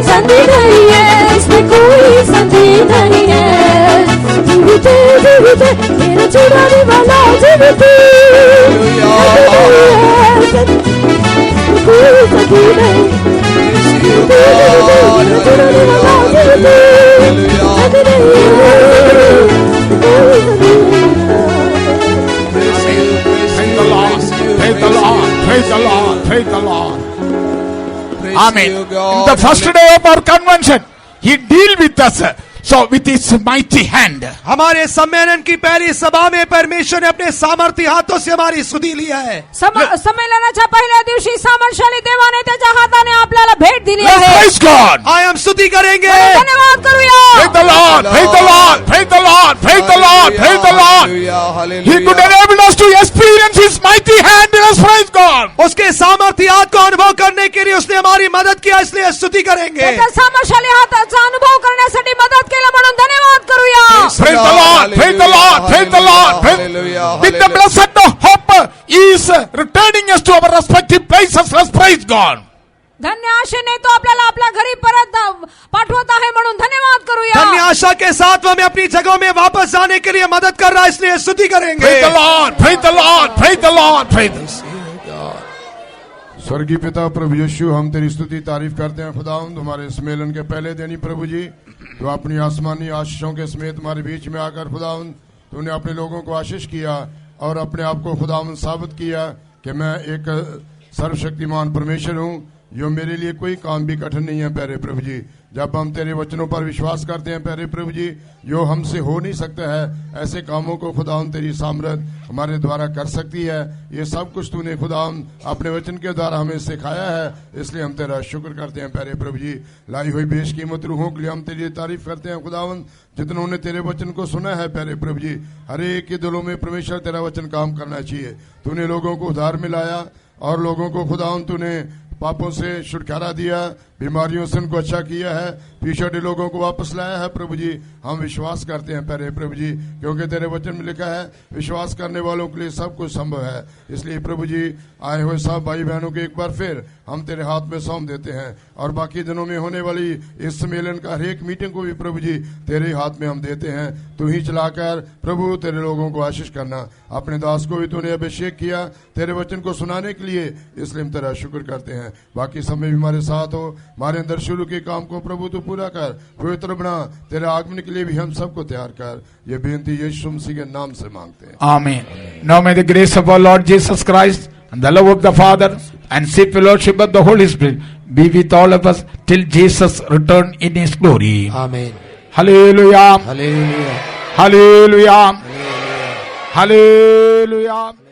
संदेह नहीं है। इसमें कोई संदेह नहीं है। जीवित जीवित मेरा छुड़ाने वाला जीवित कोई संदेह नहीं।
Praise the Lord, praise the Lord, praise the Lord. Amen. In the first day of our convention, He deal with us. So with His mighty hand.
हमारे सम्मेलन की पहली सभा में परमेश्वर ने अपने सामर्थी हाथों से हमारी स्तुती लिया है।
संमेलनाच्या पहिल्या दिवशी सामर्थ्यशाली देवाने त्याच्या हाताने आपल्याला भेट दिली आहे।
Praise God.
हम स्तुति करेंगे।
धन्यवाद करूया।
Praise the Lord, praise the Lord, praise the Lord, praise the Lord, praise the Lord. He could enable us to experience His mighty hand in us. Praise God.
उसके सामर्थी हाथ को अनुभव करने के लिए उसने हमारी मदद किया, इसलिए स्तुति करेंगे।
त्याच्या सामर्थ्यशाली हाताचा अनुभव करण्यासाठी मदत केलं म्हणून धन्यवाद करूया।
Praise the Lord, praise the Lord, praise the Lord. With the blessed hope is returning us to our respective places. Let's praise God.
धन्य आशेने तो आपल्याला आपल्या घरी परत पाठवत आहे म्हणून धन्यवाद करूया।
धन्य आशा के साथ वो हमें अपनी जगहों में वापस जाने के लिए मदद कर रहा है, इसलिए स्तुति करेंगे।
Praise the Lord, praise the Lord, praise the Lord, praise the Lord.
स्वर्गीय पिता प्रभु यीशु, हम तेरी स्तुति तारीफ करते हैं खुदावंद। हमारे सम्मेलन के पहले दिन ही प्रभु जी तो अपनी आसमानी आशीषों के समेत हमारे बीच में आकर खुदावंद तूने अपने लोगों को आशीष किया और अपने आप को खुदावंद साबित किया कि मैं एक सर्वशक्तिमान परमेश्वर हूँ। जो मेरे लिए कोई काम भी कठिन नहीं है प्यारे प्रभु जी। जब हम तेरे वचनों पर विश्वास करते हैं प्यारे प्रभु जी, जो हमसे हो नहीं सकता है ऐसे कामों को खुदावंद तेरी सामर्थ हमारे द्वारा कर सकती है। ये सब कुछ तूने खुदावंद अपने वचन के द्वारा हमें सिखाया है, इसलिए हम तेरा शुक्र करते हैं प्यारे प्रभु जी। लाई हुई बेशकीमत रूहों के लिए हम तेरी तारीफ करते हैं खुदावंद, जितनों ने तेरे वचन को सुना है प्यारे प्रभु जी। हर एक के दिलों में परमेश्वर तेरा वचन काम करना चाहिए। तूने लोगों को उद्धार में लाया और लोगों को खुदावंद तूने पापों से छुटकारा दिया, बीमारियों से उनको अच्छा किया है, पिछड़े लोगों को वापस लाया है प्रभु जी। हम विश्वास करते हैं प्यारे प्रभु जी, क्योंकि तेरे वचन में लिखा है विश्वास करने वालों के लिए सब कुछ संभव है। इसलिए प्रभु जी आए हुए सब भाई बहनों को एक बार फिर हम तेरे हाथ में सौंप देते हैं और बाकी दिनों में होने वाली इस सम्मेलन का हर एक मीटिंग को भी प्रभु जी तेरे हाथ में हम देते हैं। तू ही चलाकर प्रभु तेरे लोगों को आशीष करना। अपने दास को भी तूने अभिषेक किया तेरे वचन को सुनाने के लिए, इसलिए हम तेरा शुक्र करते हैं। बाकी समय भी हमारे साथ हो, हमारे अंदर शुरू के काम को प्रभु तू पूरा कर, पवित्र बना, तेरे आगमन के लिए भी हम सबको तैयार कर। ये बेनती यीशु मसीह के नाम से मांगते हैं,
आमीन। Now may the grace of our Lord Jesus Christ and the love of the Father and sweet fellowship of the Holy Spirit be with all of us till Jesus return in His glory.
Amen.
Hallelujah.
Hallelujah.
Hallelujah. Hallelujah.